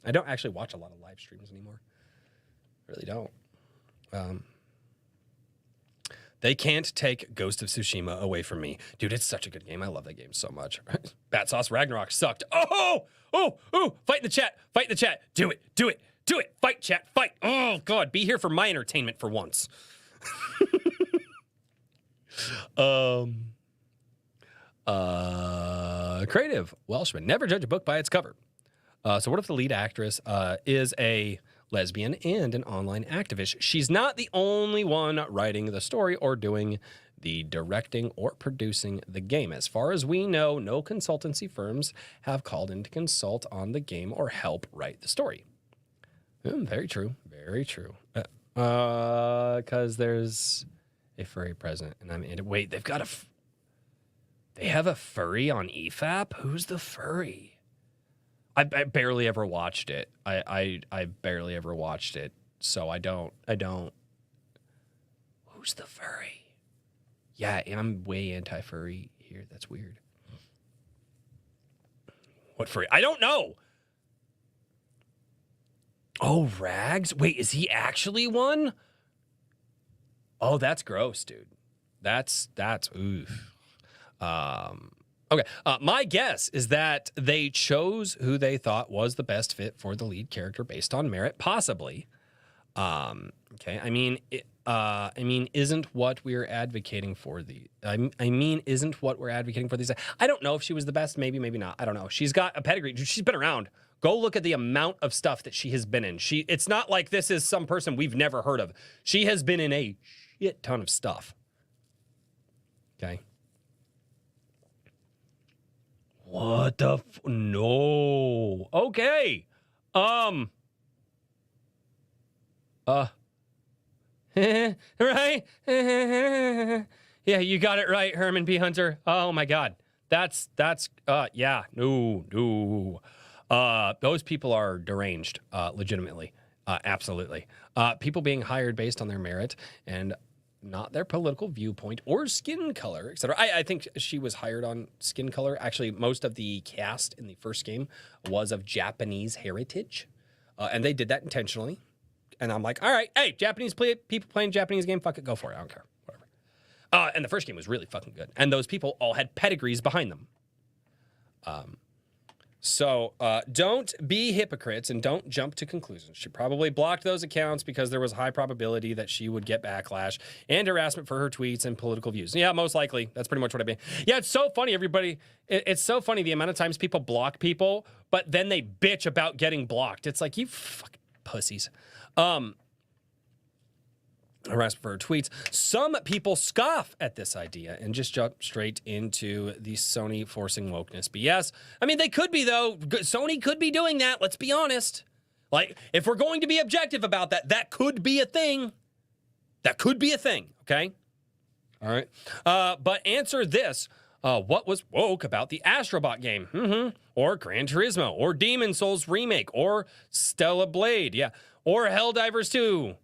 I don't actually watch a lot of live streams anymore. Really don't. They can't take Ghost of Tsushima away from me. Dude, it's such a good game. I love that game so much. Bat Sauce Ragnarok sucked. Oh! Fight in the chat. Fight in the chat. Do it. Fight, chat. Fight. Oh, God. Be here for my entertainment for once. Creative Welshman. Never judge a book by its cover. So what if the lead actress is a lesbian and an online activist? She's not the only one writing the story or doing the directing or producing the game. As far as we know, no consultancy firms have called in to consult on the game or help write the story. Very true. Very true. Because there's a furry present, and I'm in it. Wait, they've got they have a furry on EFAP? Who's the furry? I barely ever watched it. I barely ever watched it, so I don't. Who's the furry? Yeah, I'm way anti-furry here. That's weird. What furry? I don't know. Oh, Rags? Wait, is he actually one? Oh, that's gross, dude. That's oof. Okay. My guess is that they chose who they thought was the best fit for the lead character based on merit, possibly. Okay. I mean, isn't what we're advocating for isn't what we're advocating for these? I don't know if she was the best. Maybe not. I don't know. She's got a pedigree. She's been around. Go look at the amount of stuff that she has been in. It's not like this is some person we've never heard of. She has been in a shit ton of stuff. Okay. What the no. Okay. Right? Yeah, you got it right, Herman B. Hunter. Oh my God. Yeah. No. Those people are deranged, legitimately. Absolutely. People being hired based on their merit and not their political viewpoint or skin color, etc. I think she was hired on skin color. Actually, most of the cast in the first game was of Japanese heritage, and they did that intentionally. And I'm like, all right, hey, people playing Japanese game, fuck it, go for it. I don't care, whatever. And the first game was really fucking good, and those people all had pedigrees behind them. So don't be hypocrites and don't jump to conclusions. She probably blocked those accounts because there was a high probability that she would get backlash and harassment for her tweets and political views. Yeah, most likely. That's pretty much what I mean. Yeah, it's so funny, everybody. It's so funny the amount of times people block people, but then they bitch about getting blocked. It's like, you fucking pussies. Harassment for her tweets. Some people scoff at this idea and just jump straight into the Sony forcing wokeness BS. I mean, they could be, though. Sony could be doing that. Let's be honest. Like, if we're going to be objective about that, that could be a thing. That could be a thing, okay? All right. But answer this. What was woke about the Astrobot game? Or Gran Turismo, or Demon Souls Remake, or Stella Blade, yeah, or Helldivers 2.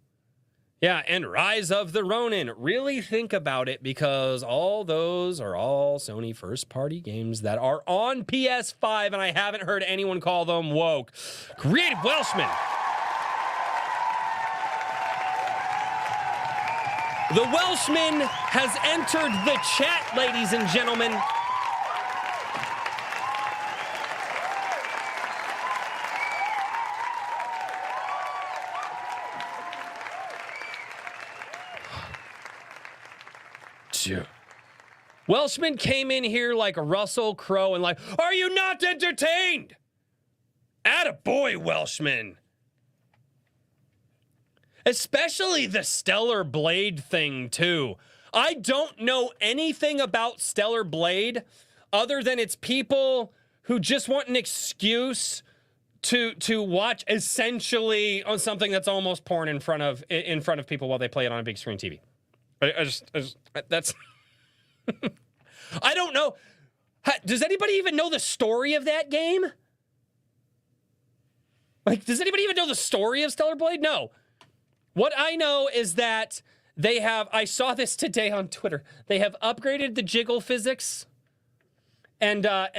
Yeah, and Rise of the Ronin. Really think about it, because all those are all Sony first-party games that are on PS5, and I haven't heard anyone call them woke. Creative Welshman. The Welshman has entered the chat, ladies and gentlemen. Welshman came in here like Russell Crowe and like, are you not entertained? Attaboy, Welshman. Especially the Stellar Blade thing, too. I don't know anything about Stellar Blade other than it's people who just want an excuse to watch essentially on something that's almost porn in front of people while they play it on a big screen TV. I just that's... I don't know. Does anybody even know the story of that game? Like, does anybody even know the story of Stellar Blade? No. What I know is that they have, I saw this today on Twitter, they have upgraded the jiggle physics, and they're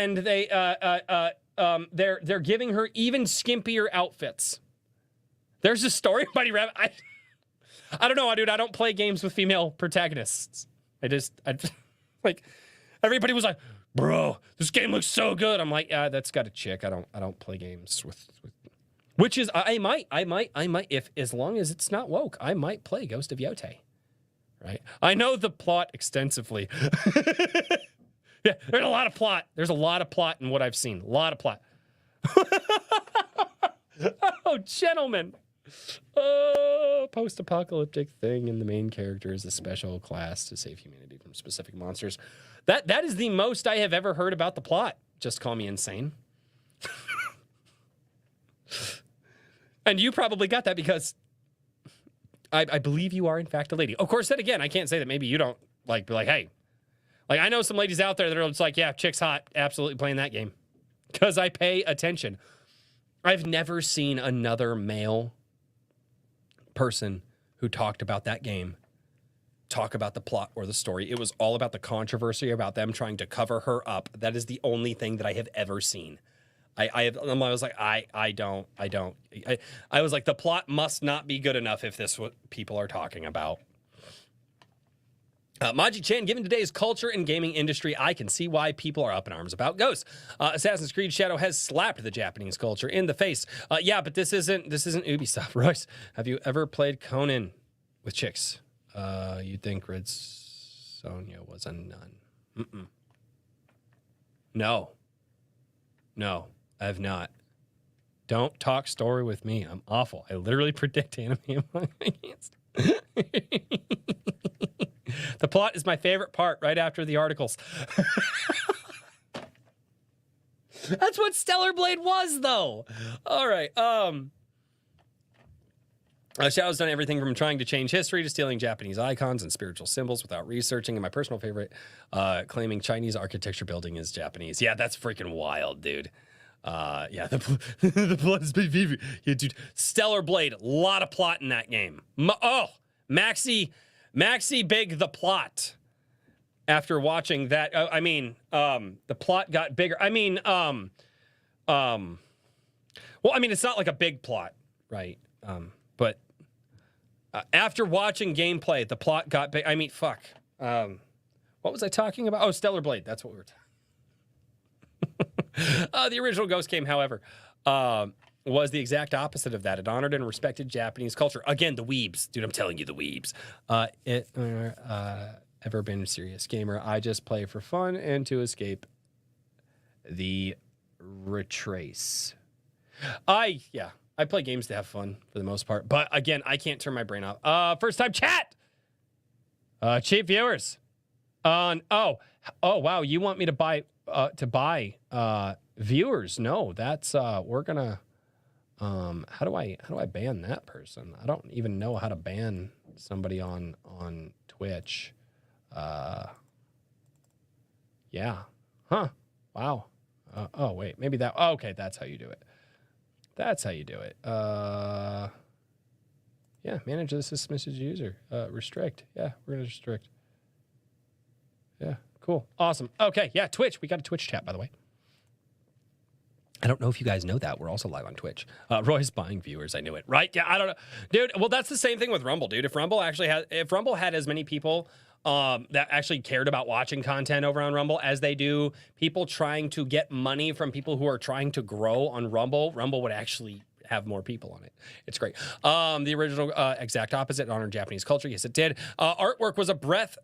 giving her even skimpier outfits. There's a story, Buddy Rabbit. I don't know, dude. I don't play games with female protagonists. I like, everybody was like, bro, this game looks so good. I'm like, yeah, that's got a chick. I don't play games with which is, I might, if, as long as it's not woke, I might play Ghost of Yotei, right? I know the plot extensively. Yeah, there's a lot of plot. There's a lot of plot in what I've seen. A lot of plot. Oh, gentlemen. Post-apocalyptic thing, and the main character is a special class to save humanity from specific monsters. That is the most I have ever heard about the plot. Just call me insane. And you probably got that because I believe you are in fact a lady. Of course, then again, I can't say that maybe you don't like be like, hey, like I know some ladies out there that are just like, yeah, chick's hot, absolutely playing that game because I pay attention. I've never seen another male person who talked about that game talk about the plot or the story. It was all about the controversy about them trying to cover her up. That is the only thing that I have ever seen. I was like, I was like, the plot must not be good enough if this is what people are talking about. Maji Chan, given today's culture and gaming industry, I can see why people are up in arms about Ghosts. Assassin's Creed Shadow has slapped the Japanese culture in the face. Yeah, but this isn't Ubisoft. Royce, have you ever played Conan with chicks? You'd think Red Sonja was a nun. No, I have not. Don't talk story with me. I'm awful. I literally predict anime. I can't. The plot is my favorite part right after the articles. That's what Stellar Blade was, though. All right. Shao's done everything from trying to change history to stealing Japanese icons and spiritual symbols without researching. And my personal favorite, claiming Chinese architecture building is Japanese. Yeah, that's freaking wild, dude. Yeah, the plot is baby. Yeah, dude. Stellar Blade, a lot of plot in that game. Maxi Big the plot. After watching that, the plot got bigger. Well, it's not like a big plot, right? But after watching gameplay, the plot got big. What was I talking about? Oh, Stellar Blade. That's what we were talking. The original Ghost game, however, was the exact opposite of that. It honored and respected Japanese culture. Again, the weebs. Dude, I'm telling you, the weebs. Ever been a serious gamer. I just play for fun and to escape the retrace. I play games to have fun for the most part. But again, I can't turn my brain off. First time chat. Cheap viewers. Oh wow, you want me to buy viewers? No, that's we're gonna how do I ban that person? I don't even know how to ban somebody on Twitch. Yeah. Huh. Wow. Oh, wait. Maybe that... Oh, okay, that's how you do it. That's how you do it. Yeah, manage the system message user. Restrict. Yeah, we're going to restrict. Yeah, cool. Awesome. Okay, yeah, Twitch. We got a Twitch chat, by the way. I don't know if you guys know that. We're also live on Twitch. Roy's buying viewers. I knew it. Right? Yeah, I don't know. Dude, well, that's the same thing with Rumble, dude. If Rumble had as many people... that actually cared about watching content over on Rumble as they do people trying to get money from people who are trying to grow on Rumble, Rumble would actually have more people on it. It's great. The original exact opposite, honored Japanese culture. Yes, it did. Artwork was a breath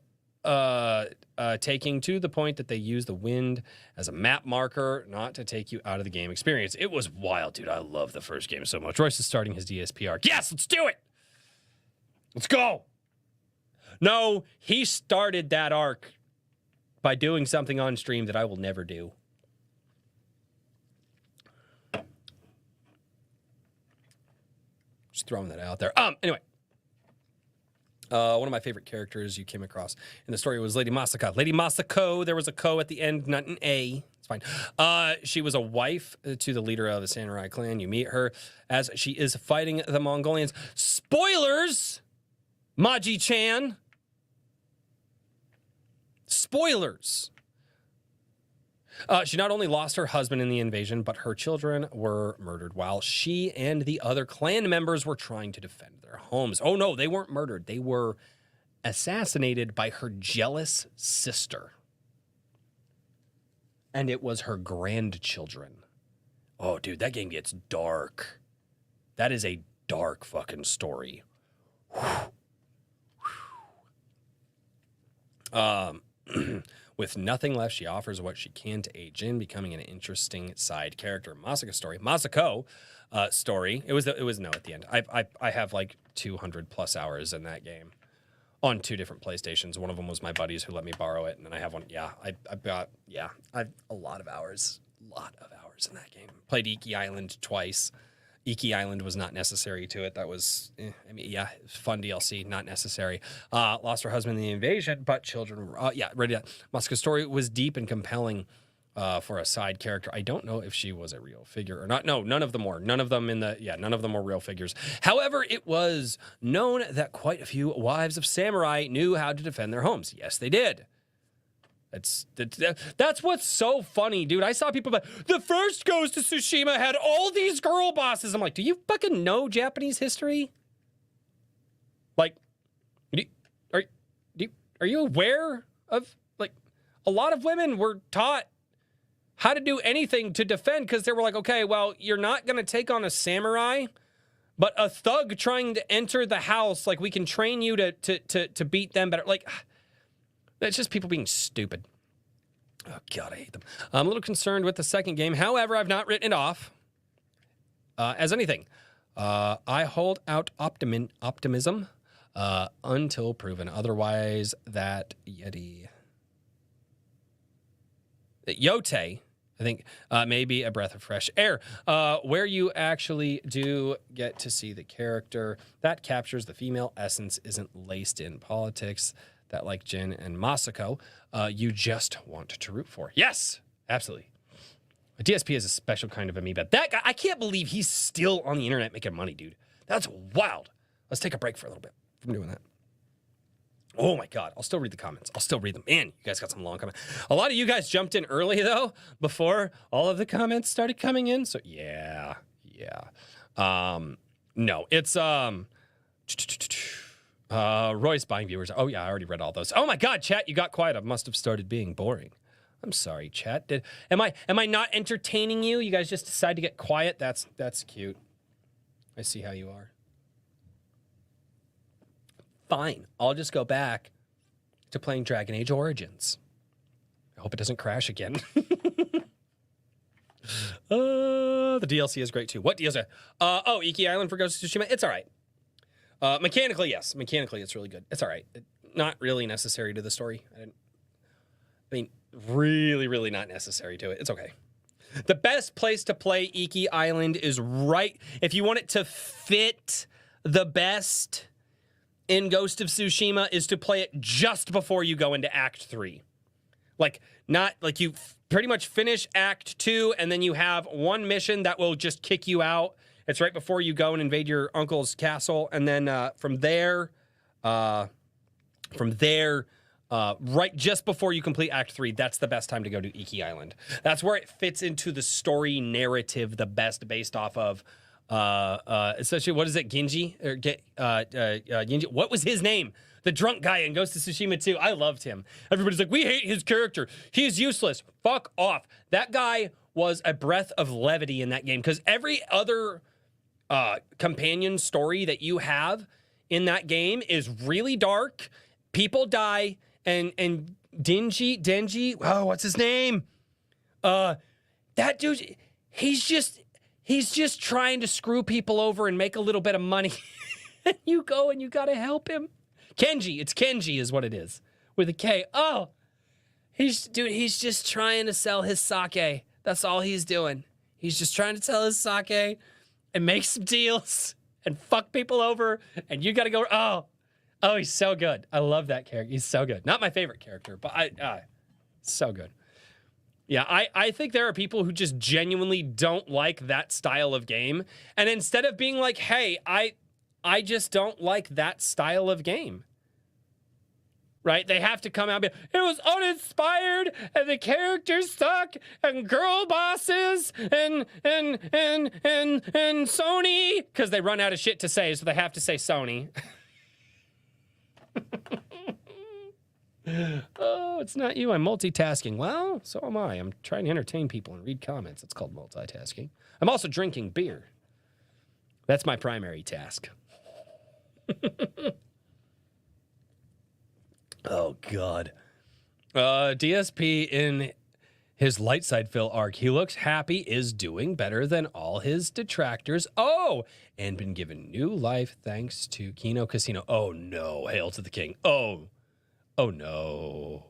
taking to the point that they used the wind as a map marker, not to take you out of the game experience. It was wild, dude. I love the first game so much. Royce is starting his DSP arc. Yes, let's do it. Let's go. No, he started that arc by doing something on stream that I will never do. Just throwing that out there. Anyway. One of my favorite characters you came across in the story was Lady Masako. Lady Masako, there was a ko at the end, not an A. It's fine. She was a wife to the leader of the samurai clan. You meet her as she is fighting the Mongolians. Spoilers! Maji-chan. Spoilers. She not only lost her husband in the invasion, but her children were murdered while she and the other clan members were trying to defend their homes. Oh no, they weren't murdered. They were assassinated by her jealous sister. And it was her grandchildren. Oh, dude, that game gets dark. That is a dark fucking story. With nothing left, she offers what she can to age in, becoming an interesting side character. Masako story. It was no at the end. I have like 200 plus hours in that game on 2 different PlayStations. One of them was my buddy's who let me borrow it, and then I have one. Yeah, I've a lot of hours in that game. Played Iki Island twice. Iki Island was not necessary to it. That was, fun DLC, not necessary. Lost her husband in the invasion, but children were, ready. Masako's story was deep and compelling for a side character. I don't know if she was a real figure or not. No, none of them were. None of them were real figures. However, it was known that quite a few wives of samurai knew how to defend their homes. Yes, they did. That's what's so funny, dude. I saw people, the first Ghost of Tsushima had all these girl bosses. I'm like, do you fucking know Japanese history? Like, are you aware of, like, a lot of women were taught how to do anything to defend because they were like, okay, well, you're not going to take on a samurai, but a thug trying to enter the house, like, we can train you to beat them better. Like, it's just people being stupid. Oh, God, I hate them. I'm a little concerned with the second game. However, I've not written it off as anything. I hold out optimism until proven otherwise. That Yotei, I think, may be a breath of fresh air, where you actually do get to see the character that captures the female essence, isn't laced in politics that, like Jin and Masako, you just want to root for. Yes, absolutely. A DSP is a special kind of amoeba. That guy, I can't believe he's still on the internet making money, dude. That's wild. Let's take a break for a little bit from doing that. Oh my God, I'll still read the comments. I'll still read them. Man, you guys got some long comments. A lot of you guys jumped in early, though, before all of the comments started coming in. So, yeah. No, it's, Roy's buying viewers. Oh, yeah, I already read all those. Oh my God, chat, you got quiet. I must have started being boring. I'm sorry, chat. Am I not entertaining you? You guys just decide to get quiet? That's cute. I see how you are. Fine. I'll just go back to playing Dragon Age Origins. I hope it doesn't crash again. The DLC is great too. What DLC? Iki Island for Ghost of Tsushima. It's all right. Mechanically, yes. Mechanically, it's really good. It's all right. Not really necessary to the story. I mean, really, really not necessary to it. It's okay. The best place to play Iki Island is right... If you want it to fit the best in Ghost of Tsushima, is to play it just before you go into Act 3. Like, not... Like, you pretty much finish Act 2, and then you have one mission that will just kick you out. It's right before you go and invade your uncle's castle, and then from there... right just before you complete Act 3, that's the best time to go to Iki Island. That's where it fits into the story narrative the best, based off of, especially, what is it, Genji? Or Genji? What was his name? The drunk guy in Ghost of Tsushima 2. I loved him. Everybody's like, we hate his character. He's useless. Fuck off. That guy was a breath of levity in that game, because every other companion story that you have in that game is really dark. People die. And Denji, oh, what's his name? That dude, he's just trying to screw people over and make a little bit of money. And you go and you gotta help him. It's Kenji is what it is, with a K. Oh, he's just trying to sell his sake. That's all he's doing. He's just trying to sell his sake and make some deals and fuck people over. And you gotta go, Oh, he's so good. I love that character. He's so good. Not my favorite character, but so good. Yeah, I think there are people who just genuinely don't like that style of game. And instead of being like, hey, I just don't like that style of game. Right? They have to come out and be, it was uninspired, and the characters suck, and girl bosses, and Sony, because they run out of shit to say, so they have to say Sony. Oh, it's not you. I'm multitasking. Well, so am I. I'm trying to entertain people and read comments. It's called multitasking. I'm also drinking beer. That's my primary task. Oh, God. DSP in his light side fill arc. He looks happy, is doing better than all his detractors. Oh, and been given new life thanks to Kino Casino. Oh, no. Hail to the king. Oh, no.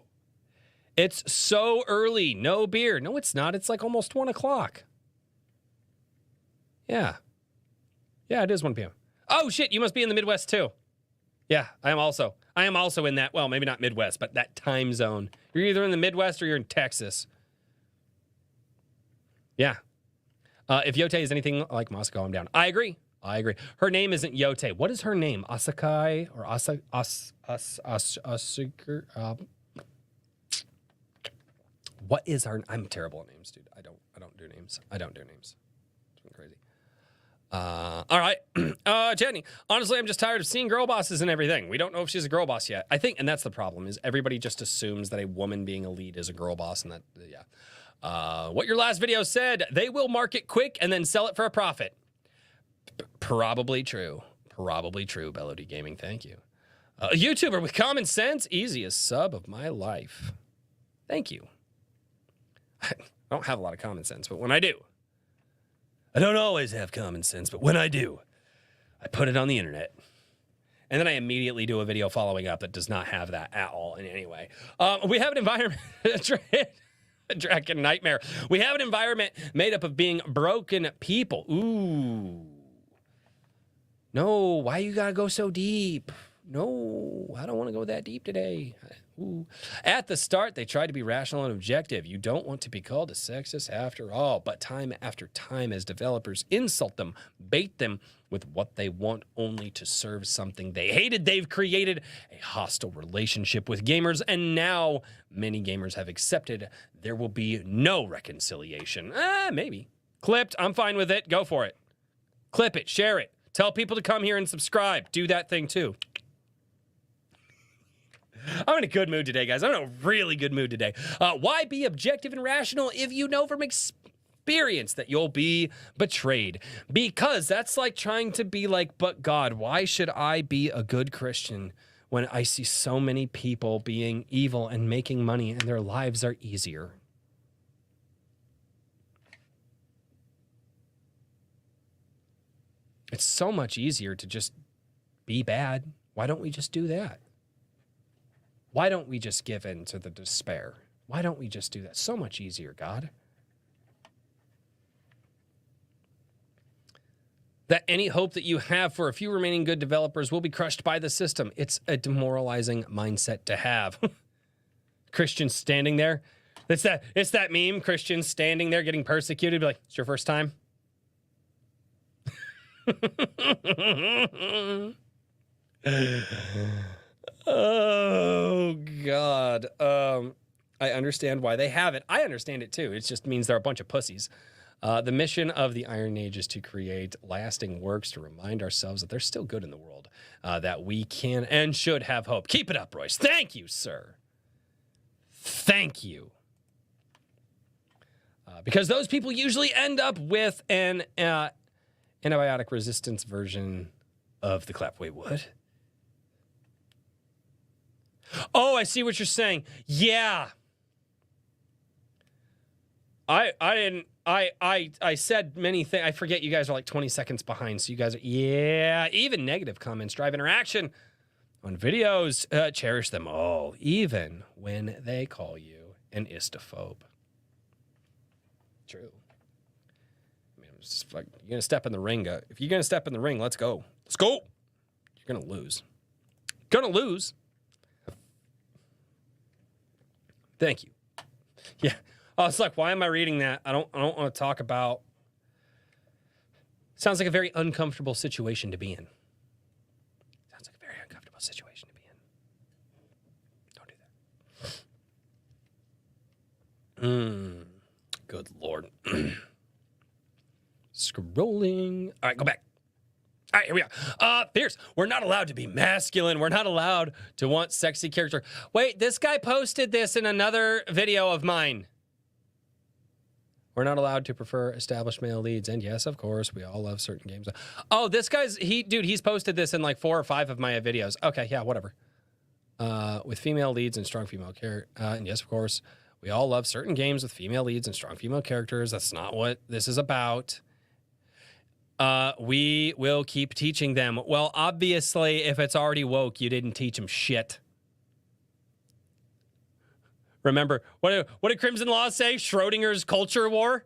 It's so early. No beer. No, it's not. It's like almost 1 o'clock. Yeah. Yeah, it is 1 p.m. Oh, shit. You must be in the Midwest, too. Yeah, I am also in that, well, maybe not Midwest, but that time zone. You're either in the Midwest or you're in Texas. Yeah. If Yotei is anything like Masako, I'm down. I agree. Her name isn't Yotei. What is her name? Asakai or what is her? I'm terrible at names, dude. I don't do names. It's been crazy. All right. Jenny, honestly, I'm just tired of seeing girl bosses and everything. We don't know if she's a girl boss yet. I think, and that's the problem, is everybody just assumes that a woman being a lead is a girl boss, and that, yeah. What your last video said, they will market quick and then sell it for a profit. Probably true. Bellody Gaming, thank you. A YouTuber with common sense, easiest sub of my life. Thank you. I don't have a lot of common sense, but when I do, I don't always have common sense, but when I do, I put it on the internet. And then I immediately do a video following up that does not have that at all in any way. We have an environment... Dragon Nightmare. We have an environment made up of being broken people. Ooh. No, why you gotta go so deep? No, I don't want to go that deep today. Ooh. At the start, they tried to be rational and objective. You don't want to be called a sexist after all. But time after time, as developers insult them, bait them with what they want only to serve something they hated, they've created a hostile relationship with gamers. And now many gamers have accepted there will be no reconciliation. Maybe. Clipped. I'm fine with it. Go for it. Clip it. Share it. Tell people to come here and subscribe. Do that thing too. I'm in a good mood today, guys. I'm in a really good mood today. Why be objective and rational if you know from experience that you'll be betrayed? Because that's like trying to be like, but God, why should I be a good Christian when I see so many people being evil and making money and their lives are easier? It's so much easier to just be bad. Why don't we just do that? Why don't we just give in to the despair? Why don't we just do that? So much easier, God. That any hope that you have for a few remaining good developers will be crushed by the system. It's a demoralizing mindset to have. Christians standing there. It's that meme, Christians standing there getting persecuted. Be like, it's your first time? Oh, God. I understand why they have it. I understand it, too. It just means they're a bunch of pussies. The mission of the Iron Age is to create lasting works to remind ourselves that there's still good in the world, that we can and should have hope. Keep it up, Royce. Thank you, sir. Thank you. Because those people usually end up with an antibiotic resistance version of the clap. Wait, what? Oh, I see what you're saying. Yeah. I said many things. I forget you guys are like 20 seconds behind. So you guys are, yeah, even negative comments drive interaction on videos. Cherish them all, even when they call you an istophobe. True. I mean, it's just like, you're going to step in the ring. If you're going to step in the ring, let's go. Let's go. You're going to lose. Gonna lose. Thank you. Yeah. Oh, it's like, why am I reading that? I don't want to talk about. Sounds like a very uncomfortable situation to be in. Sounds like a very uncomfortable situation to be in. Don't do that. Good Lord. Scrolling. All right, go back. All right, here we are. Fierce. We're not allowed to be masculine. We're not allowed to want sexy character. Wait, this guy posted this in another video of mine. We're not allowed to prefer established male leads. And yes, of course, we all love certain games. Oh, this guy's, he's posted this in like 4 or 5 of my videos. Okay, yeah, whatever. With female leads and strong female character. And yes, of course, we all love certain games with female leads and strong female characters. That's not what this is about. We will keep teaching them. Well, obviously, if it's already woke, you didn't teach them shit. Remember, what did Crimson Law say? Schrodinger's culture war?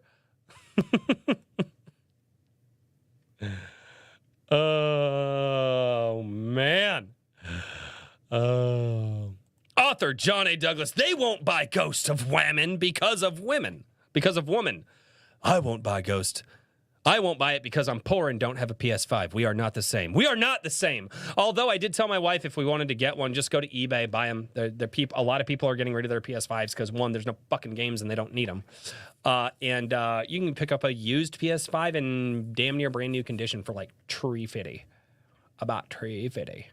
Oh, man. Author John A. Douglas, they won't buy Ghost of Whammon because of women. Because of woman. I won't buy Ghost. I won't buy it because I'm poor and don't have a PS5. We are not the same. We are not the same. Although I did tell my wife if we wanted to get one, just go to eBay, buy them. A lot of people are getting rid of their PS5s because, one, there's no fucking games and they don't need them. And you can pick up a used PS5 in damn near brand new condition for like $350. About $350.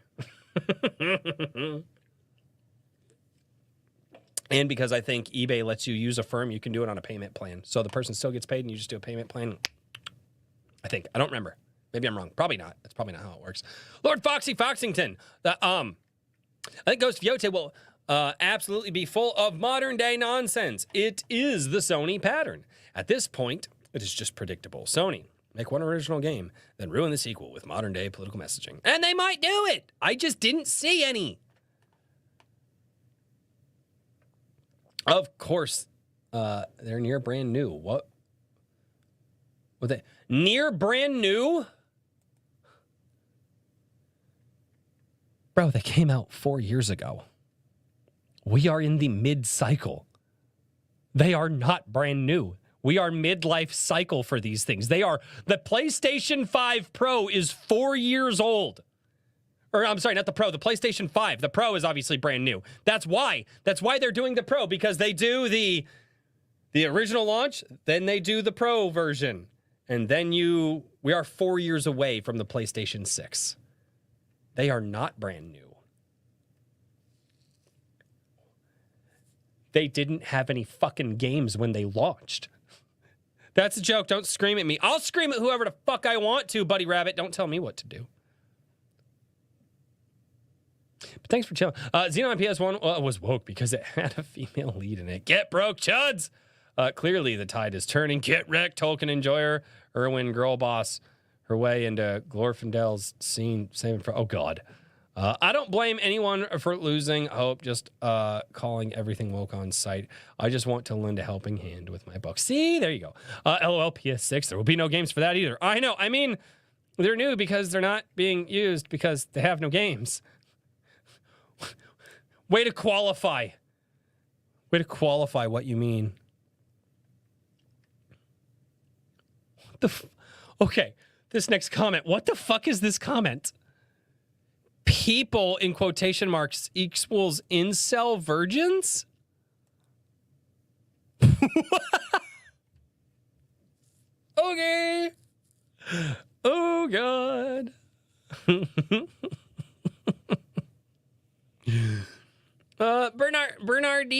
And because I think eBay lets you use a firm, you can do it on a payment plan. So the person still gets paid and you just do a payment plan. I think. I don't remember. Maybe I'm wrong. Probably not. That's probably not how it works. Lord Foxy Foxington. I think Ghost of Yotei will absolutely be full of modern-day nonsense. It is the Sony pattern. At this point, it is just predictable. Sony Make one original game, then ruin the sequel with modern-day political messaging. And they might do it! I just didn't see any. Of course, they're near brand new. What? Were they near brand new? Bro, they came out 4 years ago. We are in the mid-cycle. They are not brand new. We are midlife cycle for these things. They are, the PlayStation 5 Pro is 4 years old. Or I'm sorry, not the Pro, the PlayStation 5. The Pro is obviously brand new. That's why they're doing the Pro, because they do the original launch, then they do the Pro version. And then we are 4 years away from the PlayStation 6. They are not brand new. They didn't have any fucking games when they launched. That's a joke. Don't scream at me. I'll scream at whoever the fuck I want to, Buddy Rabbit. Don't tell me what to do. But thanks for chilling. Xenon PS1 was woke because it had a female lead in it. Get broke, chuds! Clearly the tide is turning. Get wrecked, Tolkien enjoyer. Erwin girl boss her way into Glorfindel's scene. Saving for, oh God. I don't blame anyone for losing hope, just calling everything woke on site. I just want to lend a helping hand with my book. See, there you go. LOL PS6, there will be no games for that either. I know, I mean, they're new because they're not being used because they have no games. Way to qualify. Way to qualify what you mean. What the okay, this next comment. What the fuck is this comment? People in quotation marks equals incel virgins? Okay. Oh God. Bernard,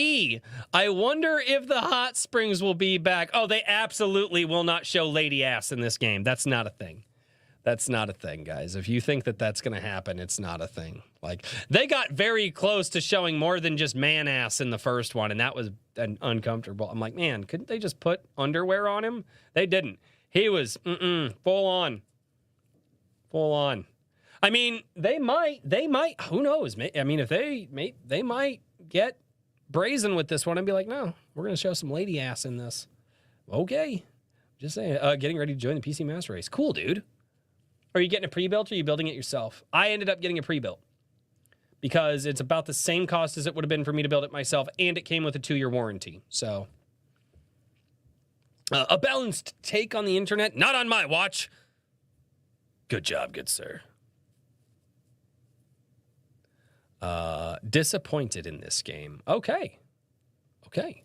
I wonder if the hot springs will be back. Oh, they absolutely will not show lady ass in this game. That's not a thing. That's not a thing, guys. If you think that that's going to happen, it's not a thing. Like, they got very close to showing more than just man ass in the first one, and that was uncomfortable. I'm like, man, couldn't they just put underwear on him? They didn't. He was full on. Full on. I mean, they might, who knows? I mean, if they might get brazen with this one and be like, no, we're going to show some lady ass in this. Okay. Just saying. Getting ready to join the PC Master Race. Cool, dude. Are you getting a pre-built or are you building it yourself? I ended up getting a pre-built because it's about the same cost as it would have been for me to build it myself, and it came with a 2-year warranty. So, a balanced take on the internet, not on my watch. Good job, good sir. Disappointed in this game. Okay. Okay.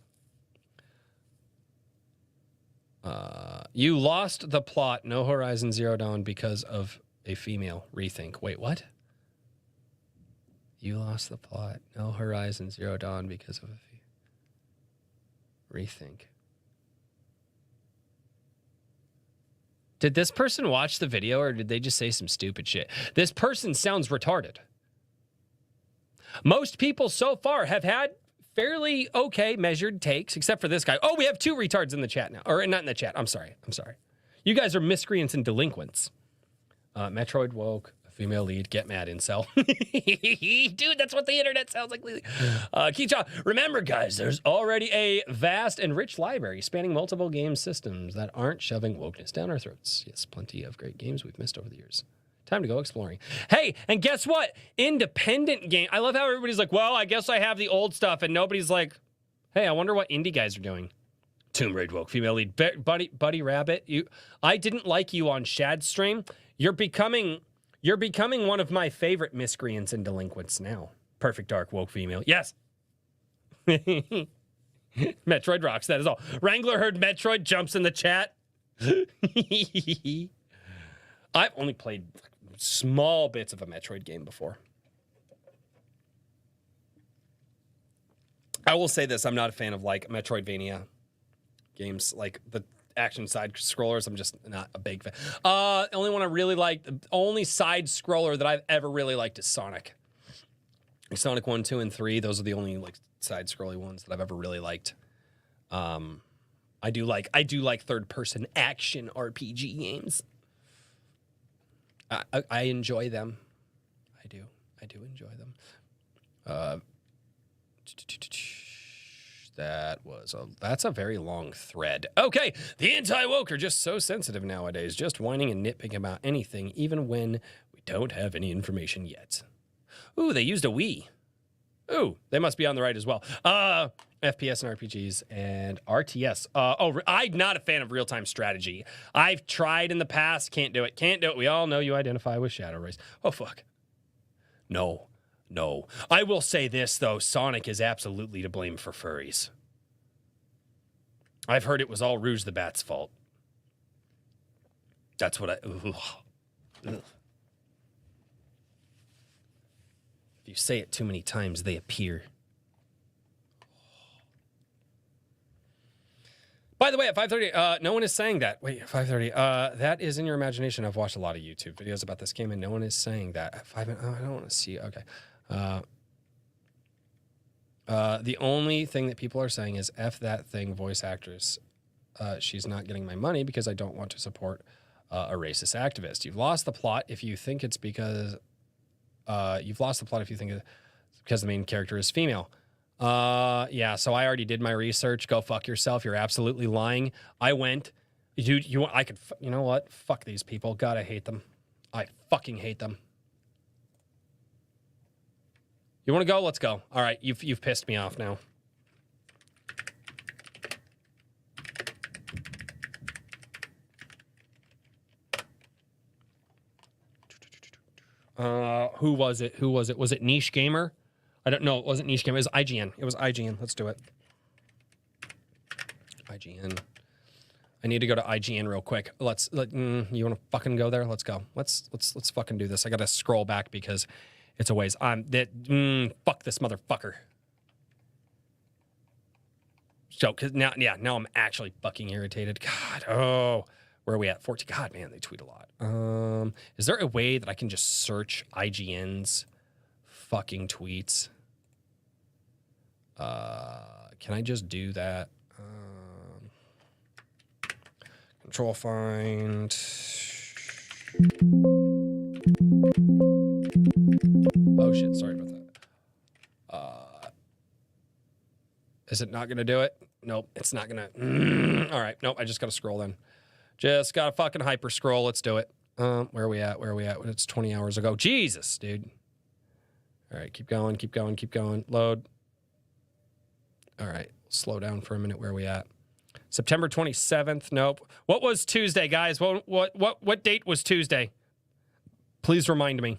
You lost the plot, No Horizon Zero Dawn, because of a female rethink. Wait, what? You lost the plot, No Horizon Zero Dawn, because of a rethink. Did this person watch the video, or did they just say some stupid shit? This person sounds retarded. Most people so far have had fairly okay measured takes, except for this guy. Oh, we have 2 retards in the chat now. Or not in the chat. I'm sorry. You guys are miscreants and delinquents. Metroid woke, a female lead, get mad incel. Dude, that's what the internet sounds like lately. Keecha, remember, guys, there's already a vast and rich library spanning multiple game systems that aren't shoving wokeness down our throats. Yes, plenty of great games we've missed over the years. Time to go exploring. Hey, and guess what? Independent game. I love how everybody's like, well, I guess I have the old stuff, and nobody's like, hey, I wonder what indie guys are doing. Tomb Raider woke, female lead. Buddy Rabbit, I didn't like you on Shad's stream. You're becoming one of my favorite miscreants and delinquents now. Perfect Dark woke female. Yes. Metroid rocks, that is all. Wrangler heard Metroid, jumps in the chat. I've only played small bits of a Metroid game before. I will say this, I'm not a fan of like Metroidvania games, like the action side scrollers. I'm just not a big fan. The only one I really like, the only side scroller that I've ever really liked is Sonic. Sonic 1, 2, and 3, those are the only like side scrolly ones that I've ever really liked. I do like third-person action RPG games. I enjoy them. I do enjoy them. That's a very long thread. Okay, the anti-woke are just so sensitive nowadays, just whining and nitpicking about anything, even when we don't have any information yet. Ooh, they used a Wii. Ooh, they must be on the right as well. FPS and RPGs and RTS. I'm not a fan of real-time strategy. I've tried in the past. Can't do it. We all know you identify with Shadow Race. Oh, fuck. No. I will say this, though. Sonic is absolutely to blame for furries. I've heard it was all Rouge the Bat's fault. That's what Ugh. If you say it too many times, they appear. By the way, at 5:30, no one is saying that. Wait, 5:30. That is in your imagination. I've watched a lot of YouTube videos about this game, and no one is saying that. At 5, I don't want to see. Okay. The only thing that people are saying is F that thing, voice actress. She's not getting my money because I don't want to support a racist activist. You've lost the plot if you think it's because... you've lost the plot if you think it's because the main character is female. Yeah, so I already did my research. Go fuck yourself. You're absolutely lying. I went... Dude, you know what? Fuck these people. God, I hate them. I fucking hate them. You want to go? Let's go. All right, you've pissed me off now. Who was it? Was it Niche Gamer? I don't know. It wasn't Niche Gamer. It was IGN. Let's do it. IGN. I need to go to IGN real quick. You want to fucking go there? Let's go. Let's fucking do this. I got to scroll back because it's a ways. Fuck this motherfucker. So, cause now I'm actually fucking irritated. God, where are we at? 14. God, man, they tweet a lot. Is there a way that I can just search IGN's fucking tweets? Can I just do that? Control find. Oh shit, sorry about that. Is it not gonna do it? Nope, it's not gonna. All right, nope, I just gotta scroll then. Just gotta fucking hyper scroll. Let's do it. Where are we at? It's 20 hours ago. Jesus, dude. All right, keep going. Load. All right, slow down for a minute. Where are we at? September 27th. Nope. What was Tuesday, guys? What date was Tuesday? Please remind me.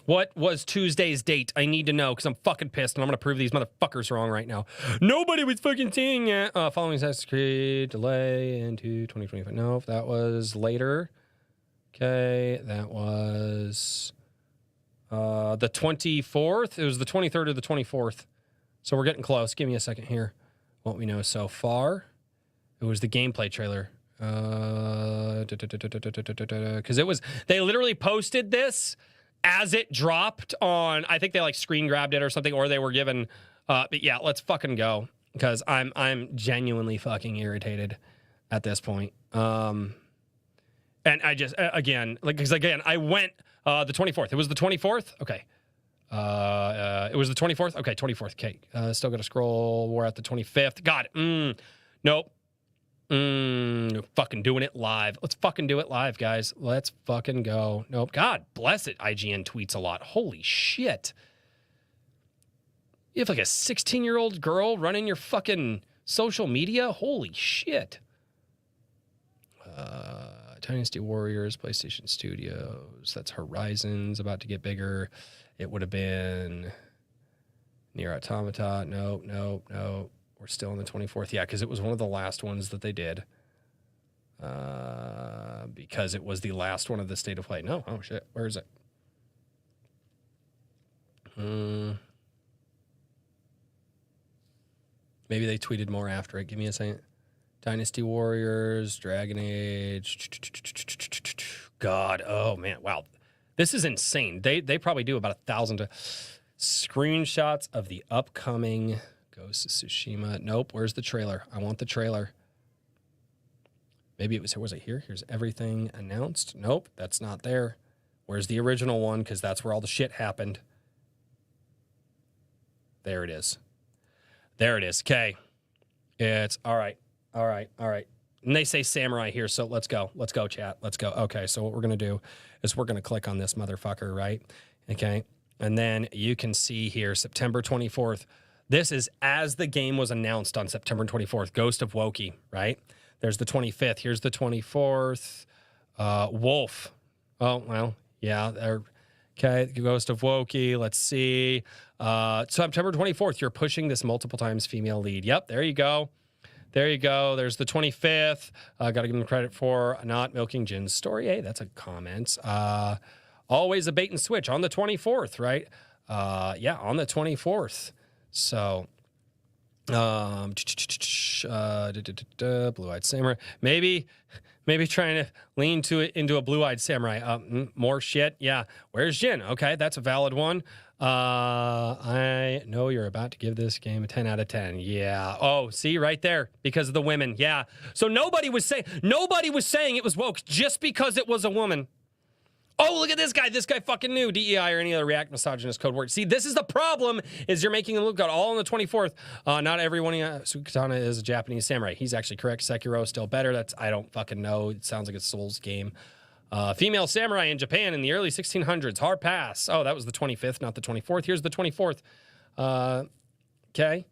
What was Tuesday's date? I need to know because I'm fucking pissed and I'm going to prove these motherfuckers wrong right now. Nobody was fucking seeing it. Following Assassin's Creed delay into 2025. No, that was later. Okay, that was the 24th. It was the 23rd or the 24th. So we're getting close. Give me a second here. What we know so far. It was the gameplay trailer. Because they literally posted this as it dropped on, I think they like screen grabbed it or something, or they were given, but yeah, let's fucking go. Because I'm genuinely fucking irritated at this point. And I just, again, I went the 24th. It was the 24th? Okay. It was the 24th? Okay, 24th. Okay. Still got to scroll. We're at the 25th. God. Nope. Fucking doing it live. Let's fucking do it live, guys. Let's fucking go. Nope. God bless it. IGN tweets a lot. Holy shit. You have like a 16-year-old girl running your fucking social media? Holy shit. Dynasty Warriors, PlayStation Studios. That's Horizons about to get bigger. It would have been Nier Automata. Nope. We're still on the 24th. Yeah, because it was one of the last ones that they did. Because it was the last one of the State of Play. No. Oh, shit. Where is it? Maybe they tweeted more after it. Give me a second. Dynasty Warriors, Dragon Age. God. Oh, man. Wow. This is insane. They probably do about 1,000 to... Screenshots of the upcoming Ghost of Tsushima. Nope. Where's the trailer? I want the trailer. Maybe it was it here? Here's everything announced. Nope, that's not there. Where's the original one? Because that's where all the shit happened. There it is. There it is. Okay. It's all right. All right. All right. And they say samurai here, so let's go. Let's go, chat. Let's go. Okay, so what we're going to do is we're going to click on this motherfucker, right? Okay. And then you can see here, September 24th. This is as the game was announced on September 24th. Ghost of Woki, right? There's the 25th. Here's the 24th. Wolf. Oh, well, yeah. Okay, Ghost of Woki. Let's see. September 24th, you're pushing this multiple times female lead. Yep, there you go. There you go. There's the 25th. Got to give them credit for not milking Jin's story. Hey, that's a comment. Always a bait and switch on the 24th, right? Yeah, on the 24th. So... Blue-eyed samurai. Maybe trying to lean into a blue-eyed samurai. More shit. Yeah. Where's Jin? Okay, that's a valid one. I know you're about to give this game a 10 out of 10. Yeah. Oh, see right there because of the women. Yeah. So nobody was saying it was woke just because it was a woman. Oh, look at this guy. This guy fucking knew DEI or any other React misogynist code word. See, this is the problem, is you're making them look good. All on the 24th. Not everyone Sukatana is a Japanese samurai. He's actually correct. Sekiro is still better. I don't fucking know. It sounds like a Souls game. Female samurai in Japan in the early 1600s. Hard pass. Oh, that was the 25th, not the 24th. Here's the 24th. Okay.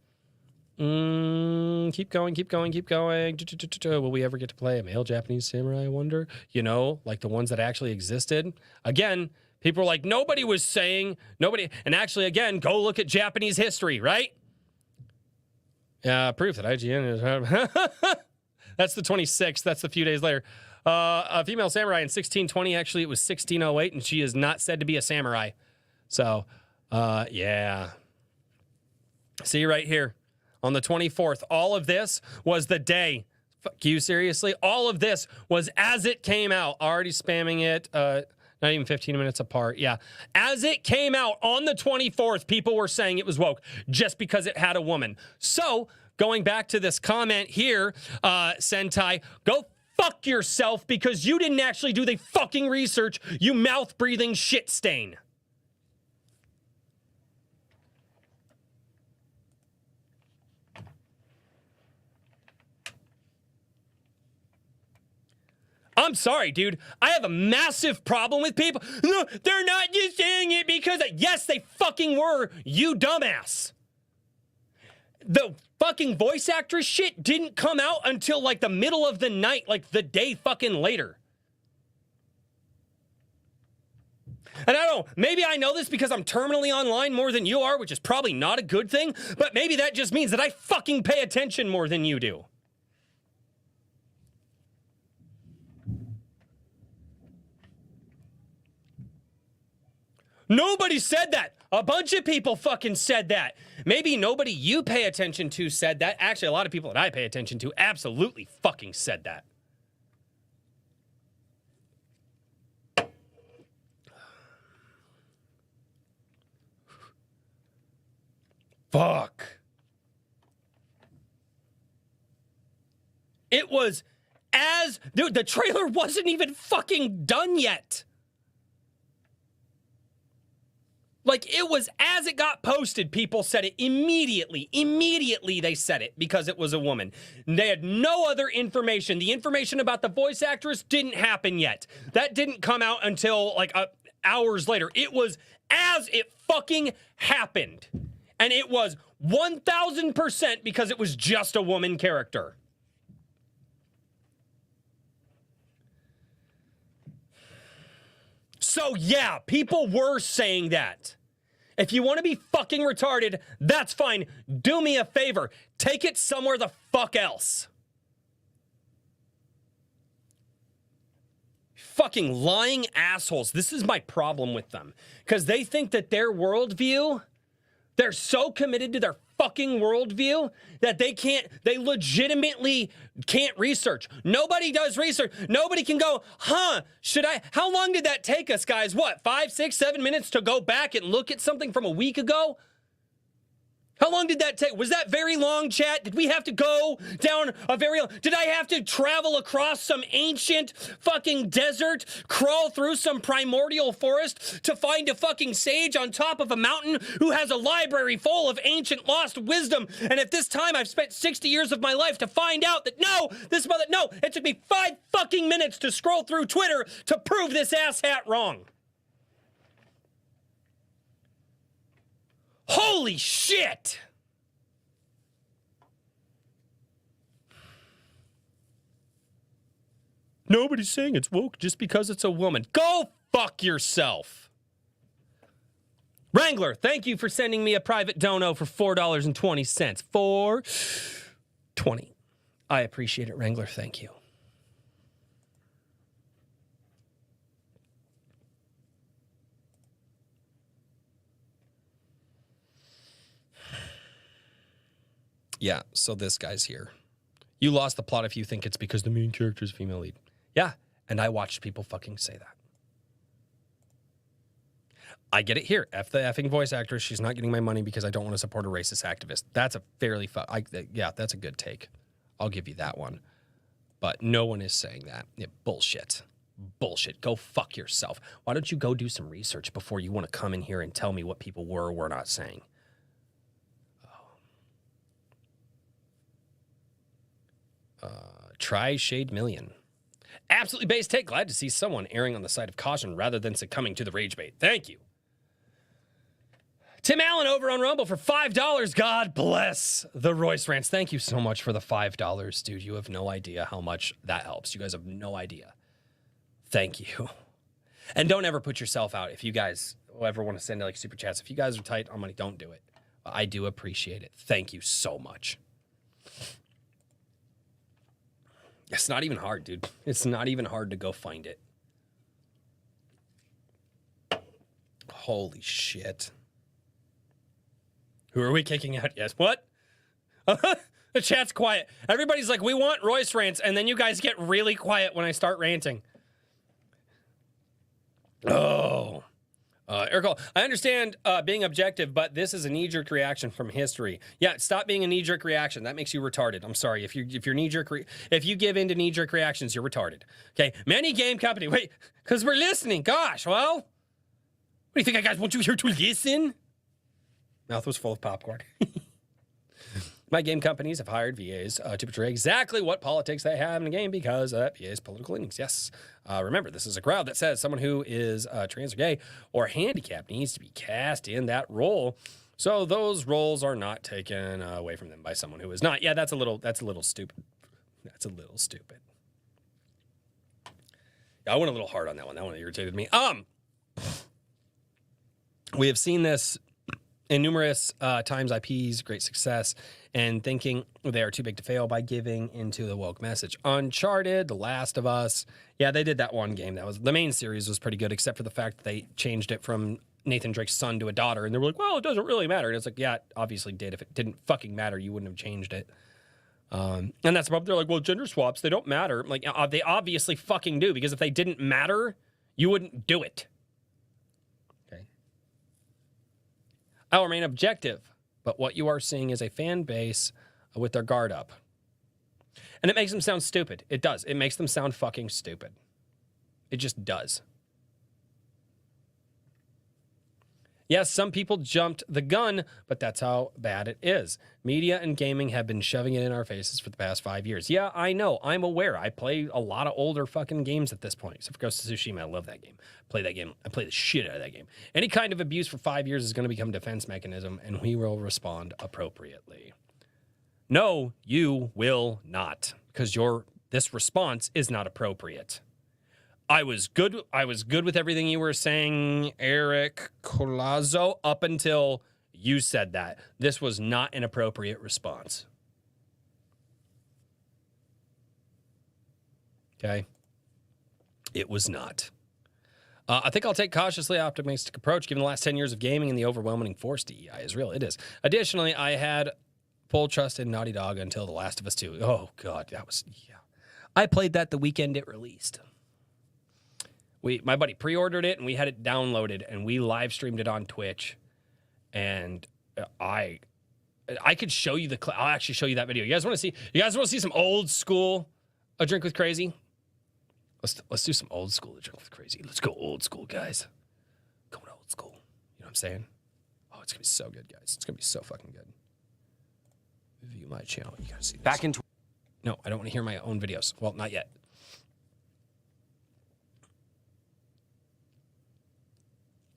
Keep going. Will we ever get to play a male Japanese samurai, I wonder? You know, like the ones that actually existed. Again, people were like, nobody was saying, nobody. And actually, again, go look at Japanese history, right? Proof that IGN is... That's the 26th. That's a few days later. A female samurai in 1620. Actually, it was 1608, and she is not said to be a samurai. So, yeah. See right here. On the 24th, all of this was the day. Fuck you, seriously? All of this was as it came out. Already spamming it. Not even 15 minutes apart. Yeah. As it came out on the 24th, people were saying it was woke just because it had a woman. So, going back to this comment here, Sentai, go fuck yourself because you didn't actually do the fucking research, you mouth-breathing shit stain. I'm sorry, dude. I have a massive problem with people. No, they're not just saying it because... Yes, they fucking were, you dumbass. The fucking voice actress shit didn't come out until, like, the middle of the night, like, the day fucking later. And I don't know, maybe I know this because I'm terminally online more than you are, which is probably not a good thing, but maybe that just means that I fucking pay attention more than you do. Nobody said that. A bunch of people fucking said that. Maybe nobody you pay attention to said that. Actually, a lot of people that I pay attention to absolutely fucking said that. Fuck. It was as... Dude, the trailer wasn't even fucking done yet. Like, it was as it got posted, people said it immediately. Immediately they said it because it was a woman. They had no other information. The information about the voice actress didn't happen yet. That didn't come out until, like, hours later. It was as it fucking happened. And it was 1,000% because it was just a woman character. So, yeah, people were saying that. If you want to be fucking retarded, that's fine. Do me a favor. Take it somewhere the fuck else. Fucking lying assholes. This is my problem with them. Because they think that their worldview, they're so committed to their fucking worldview that they legitimately can't research. Nobody does research. Nobody can go, how long did that take us, guys? What, 5, 6, 7 minutes to go back and look at something from a week ago? How long did that take? Was that very long, chat? Did we have to go down a very long... Did I have to travel across some ancient fucking desert, crawl through some primordial forest to find a fucking sage on top of a mountain who has a library full of ancient lost wisdom? And at this time, I've spent 60 years of my life to find out that no, it took me 5 fucking minutes to scroll through Twitter to prove this asshat wrong. Holy shit! Nobody's saying it's woke just because it's a woman. Go fuck yourself! Wrangler, thank you for sending me a private dono for $4.20. $4.20. I appreciate it, Wrangler. Thank you. Yeah, so this guy's here. You lost the plot if you think it's because the main character is female lead. Yeah, and I watched people fucking say that. I get it here. F the effing voice actress. She's not getting my money because I don't want to support a racist activist. That's a fairly... yeah, that's a good take. I'll give you that one. But no one is saying that. Yeah, bullshit. Bullshit. Go fuck yourself. Why don't you go do some research before you want to come in here and tell me what people were or were not saying? Try Shade Million. Absolutely based take. Glad to see someone erring on the side of caution rather than succumbing to the rage bait. Thank you. Tim Allen over on Rumble for $5. God bless the Royce Rants. Thank you so much for the $5, dude. You have no idea how much that helps. You guys have no idea. Thank you. And don't ever put yourself out. If you guys ever want to send like super chats, if you guys are tight on money, don't do it. I do appreciate it. Thank you so much. It's not even hard, dude. It's not even hard to go find it. Holy shit. Who are we kicking out? Yes. What? The chat's quiet. Everybody's like, we want Royce Rants, and then you guys get really quiet when I start ranting. Oh. Eric, I understand being objective, but this is a knee-jerk reaction from history. Yeah, stop being a knee-jerk reaction. That makes you retarded. I'm sorry. If you're knee-jerk, if you give in to knee-jerk reactions, you're retarded. Okay. Many game company. Wait, because we're listening. Gosh, well, what do you think, I guys want you here to listen? Mouth was full of popcorn. My game companies have hired VAs to portray exactly what politics they have in the game because of that VA's political leanings. Yes. Remember, this is a crowd that says someone who is trans or gay or handicapped needs to be cast in that role. So those roles are not taken away from them by someone who is not. Yeah, that's a little stupid. That's a little stupid. Yeah, I went a little hard on that one. That one irritated me. We have seen this in numerous times, IPs, great success, and thinking they are too big to fail by giving into the woke message. Uncharted, The Last of Us. Yeah, they did that one game. That was the main series was pretty good, except for the fact that they changed it from Nathan Drake's son to a daughter, and they were like, well, it doesn't really matter. And it's like, yeah, it obviously did. If it didn't fucking matter, you wouldn't have changed it. And that's the problem. They're like, well, gender swaps, they don't matter. I'm like, they obviously fucking do, because if they didn't matter, you wouldn't do it. I'll remain objective, but what you are seeing is a fan base with their guard up. And it makes them sound stupid. It does. It makes them sound fucking stupid. It just does. Yes, some people jumped the gun, but that's how bad it is. Media and gaming have been shoving it in our faces for the past 5 years. Yeah, I know. I'm aware. I play a lot of older fucking games at this point. Except for Ghost of Tsushima. I love that game. Play that game. I play the shit out of that game. Any kind of abuse for 5 years is going to become a defense mechanism, and we will respond appropriately. No, you will not. Because this response is not appropriate. I was good with everything you were saying, Eric Colazo, up until you said that. This was not an appropriate response. Okay? It was not. I think I'll take cautiously optimistic approach given the last 10 years of gaming and the overwhelming force DEI is real. It is. Additionally, I had full trust in Naughty Dog until The Last of Us 2. Oh, God. That was, yeah. I played that the weekend it released. My buddy pre-ordered it, and we had it downloaded, and we live streamed it on Twitch. And I could show you I'll actually show you that video. You guys want to see? You guys want to see some old school A Drink with Crazy? Let's do some old school A Drink with Crazy. Let's go old school, guys. Going old school. You know what I'm saying? Oh, it's gonna be so good, guys. It's gonna be so fucking good. View my channel. You gotta see this. No, I don't want to hear my own videos. Well, not yet.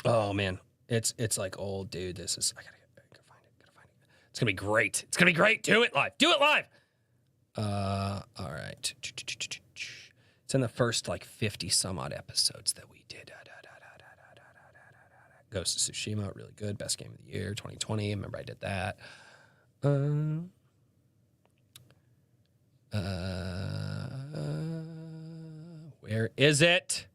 Oh man, it's like old, dude. This is I gotta find it. It's gonna be great. It's gonna be great. Do it live. Do it live. All right. It's in the first like 50 some odd episodes that we did. Ghost of Tsushima, really good. Best game of the year, 2020. Remember I did that. Where is it?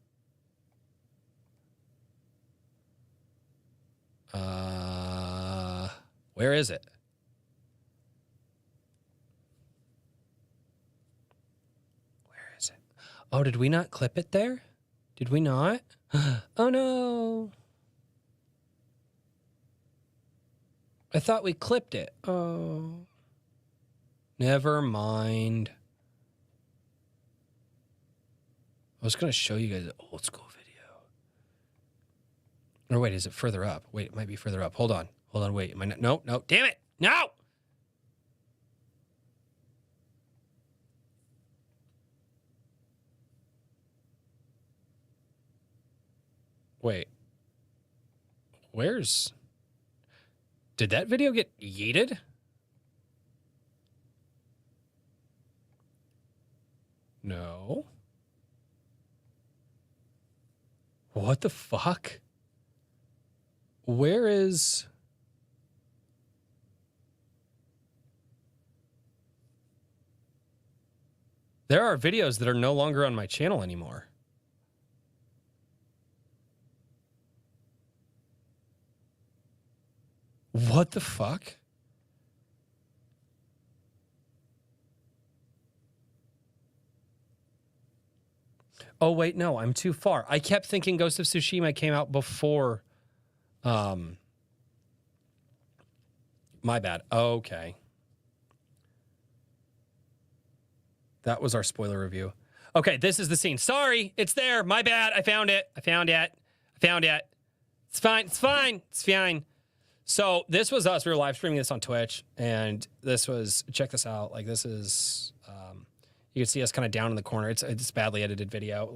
Where is it? Where is it? Oh, did we not clip it there? Did we not? Oh no. I thought we clipped it. Oh. Never mind. I was going to show you guys an old school video. Or wait, is it further up? Wait, it might be further up. Hold on, wait. Am I not? No, damn it. No! Wait. Where's... Did that video get yeeted? No. What the fuck? Where is... There are videos that are no longer on my channel anymore. What the fuck? Oh, wait, no, I'm too far. I kept thinking Ghost of Tsushima came out before. My bad. Okay. That was our spoiler review. Okay, this is the scene. Sorry, it's there. My bad. I found it. It's fine. It's fine. So this was us. We were live streaming this on Twitch, and this was, check this out. Like this is, you can see us kind of down in the corner. It's badly edited video.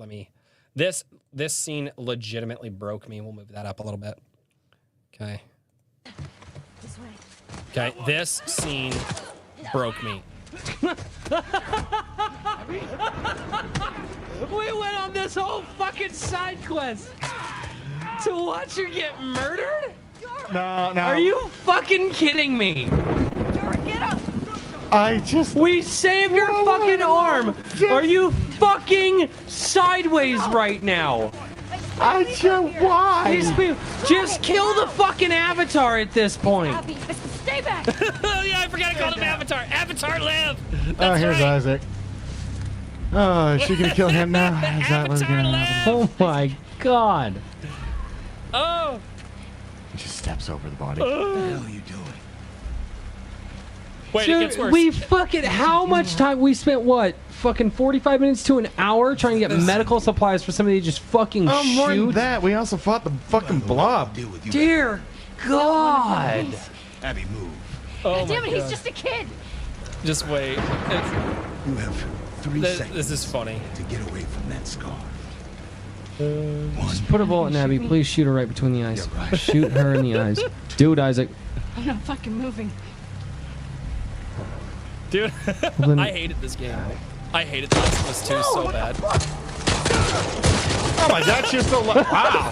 This scene legitimately broke me. We'll move that up a little bit. Okay. This way. Okay, this scene broke me. We went on this whole fucking side quest to watch her get murdered? No. Are you fucking kidding me? Get up! We saved your fucking arm! Are you fucking sideways right now? Why? These people, just kill the fucking avatar at this point. Abby, stay back! Yeah, I forgot to call him Avatar. Avatar live! Oh, here's right. Isaac. Oh, is she gonna kill him now? Is that what's gonna happen? Oh my god. Oh! He just steps over the body. What the hell are you doing? Wait, Dude, it gets worse. we fucking, how much time we spent, what, fucking 45 minutes to an hour trying to get medical supplies for somebody to just fucking shoot? More than that, we also fought the fucking blob. Dear God. Abby, move. Oh Damn it, my he's God. just a kid! Just wait. You have 3 seconds. This is funny. To get away from that scar. Just put a bullet in Abby. Please shoot her right between the eyes. Shoot her in the eyes. Do it, Isaac. I'm not fucking moving. Dude, I hated this game. I hated The Last of Us 2 so bad. Oh my God, she's so low. Wow.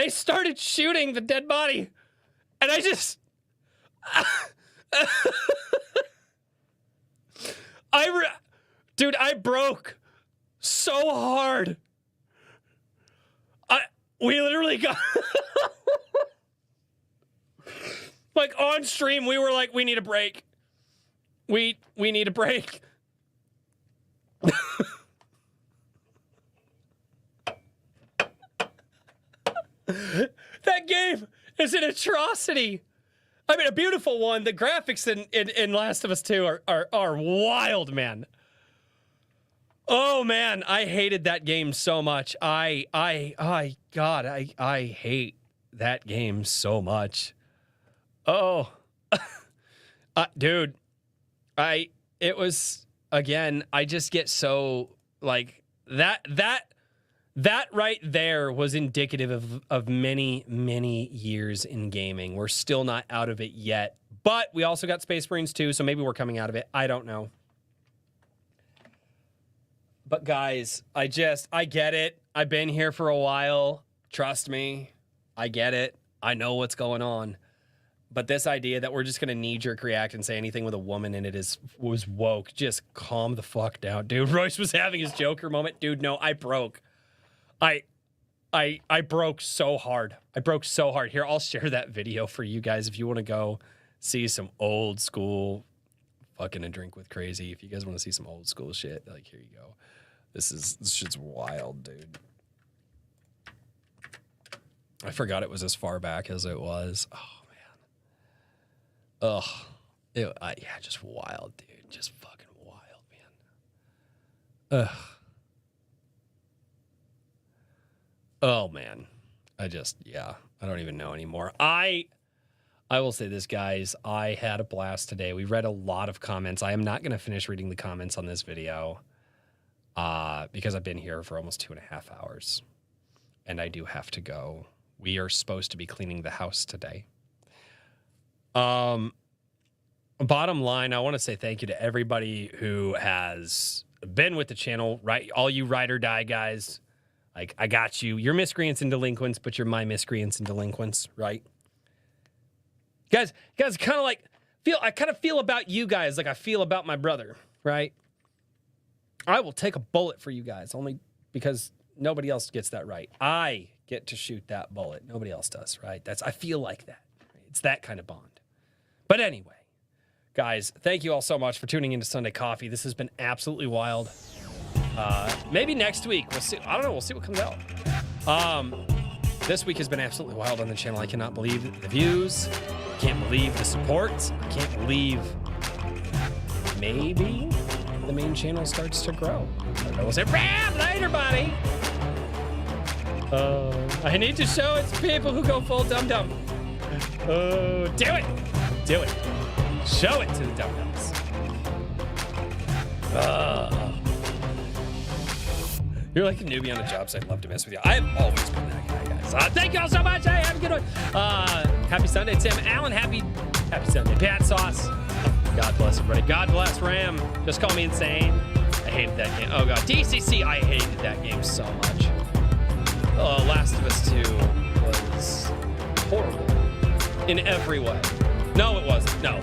they started shooting the dead body. And I just... Dude, I broke so hard. We literally got... like, on stream, we were like, we need a break. We need a break. That game is an atrocity. I mean, a beautiful one. The graphics in Last of Us 2 are wild, man. Oh man, I hated that game so much. I hate that game so much. Oh, dude, it was, again, I just get so, like, that right there was indicative of many, many years in gaming. We're still not out of it yet, but we also got Space Marines 2, so maybe we're coming out of it. I don't know. But guys, I get it. I've been here for a while. Trust me. I get it. I know what's going on. But this idea that we're just going to knee-jerk react and say anything with a woman in it was woke. Just calm the fuck down, dude. Royce was having his Joker moment. Dude, no, I broke. I broke so hard. I broke so hard. Here, I'll share that video for you guys if you want to go see some old school fucking A Drink with Crazy. If you guys want to see some old school shit, like, here you go. This shit's wild, dude. I forgot it was as far back as it was. Oh, man. Ugh. Yeah, just wild, dude. Just fucking wild, man. Ugh. Oh, man. I don't even know anymore. I will say this, guys. I had a blast today. We read a lot of comments. I am not going to finish reading the comments on this video because I've been here for almost 2.5 hours. And I do have to go. We are supposed to be cleaning the house today. Bottom line, I want to say thank you to everybody who has been with the channel, right? All you ride or die guys. Like, I got you. You're miscreants and delinquents, but you're my miscreants and delinquents, right? Guys kind of like I kind of feel about you guys like I feel about my brother, right? I will take a bullet for you guys only because nobody else gets that right. I get to shoot that bullet. Nobody else does, right? I feel like that. It's that kind of bond. But anyway, guys, thank you all so much for tuning into Sunday Coffee. This has been absolutely wild. Maybe next week we'll see. I don't know. We'll see what comes out. This week has been absolutely wild on the channel. I cannot believe the views. I can't believe the support. I can't believe maybe the main channel starts to grow. I don't know. We'll say, "Ram, later, buddy." I need to show it to people who go full dum-dum. Oh, do it. Do it. Show it to the dum-dums. You're like a newbie on a job site. Love to mess with you. I've always been that guy, guys. Thank you all so much. Hey, have a good one. Happy Sunday, Tim Allen. Happy Sunday, Pat Sauce. God bless everybody. God bless Ram. Just call me insane. I hated that game. Oh, God. DCC, I hated that game so much. Last of Us 2 was horrible in every way. No, it wasn't. No,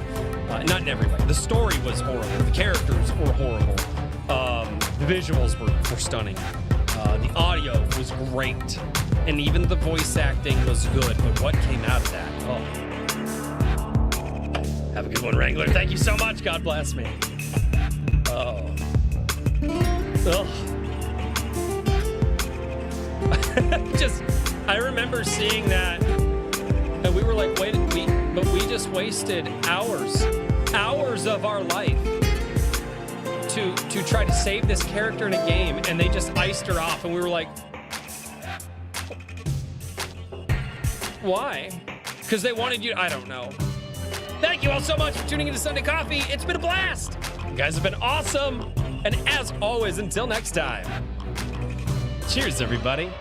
not in every way. The story was horrible. The characters were horrible. The visuals were stunning. The audio was great. And even the voice acting was good. But what came out of that? Oh. Have a good one, Wrangler. Thank you so much. God bless me. Oh. Ugh. I remember seeing that, and we were like, but we just wasted hours of our life to try to save this character in a game, and they just iced her off, and we were like, why? Because they wanted you, I don't know. Thank you all so much for tuning into Sunday Coffee. It's been a blast. You guys have been awesome. And as always, until next time, cheers, everybody.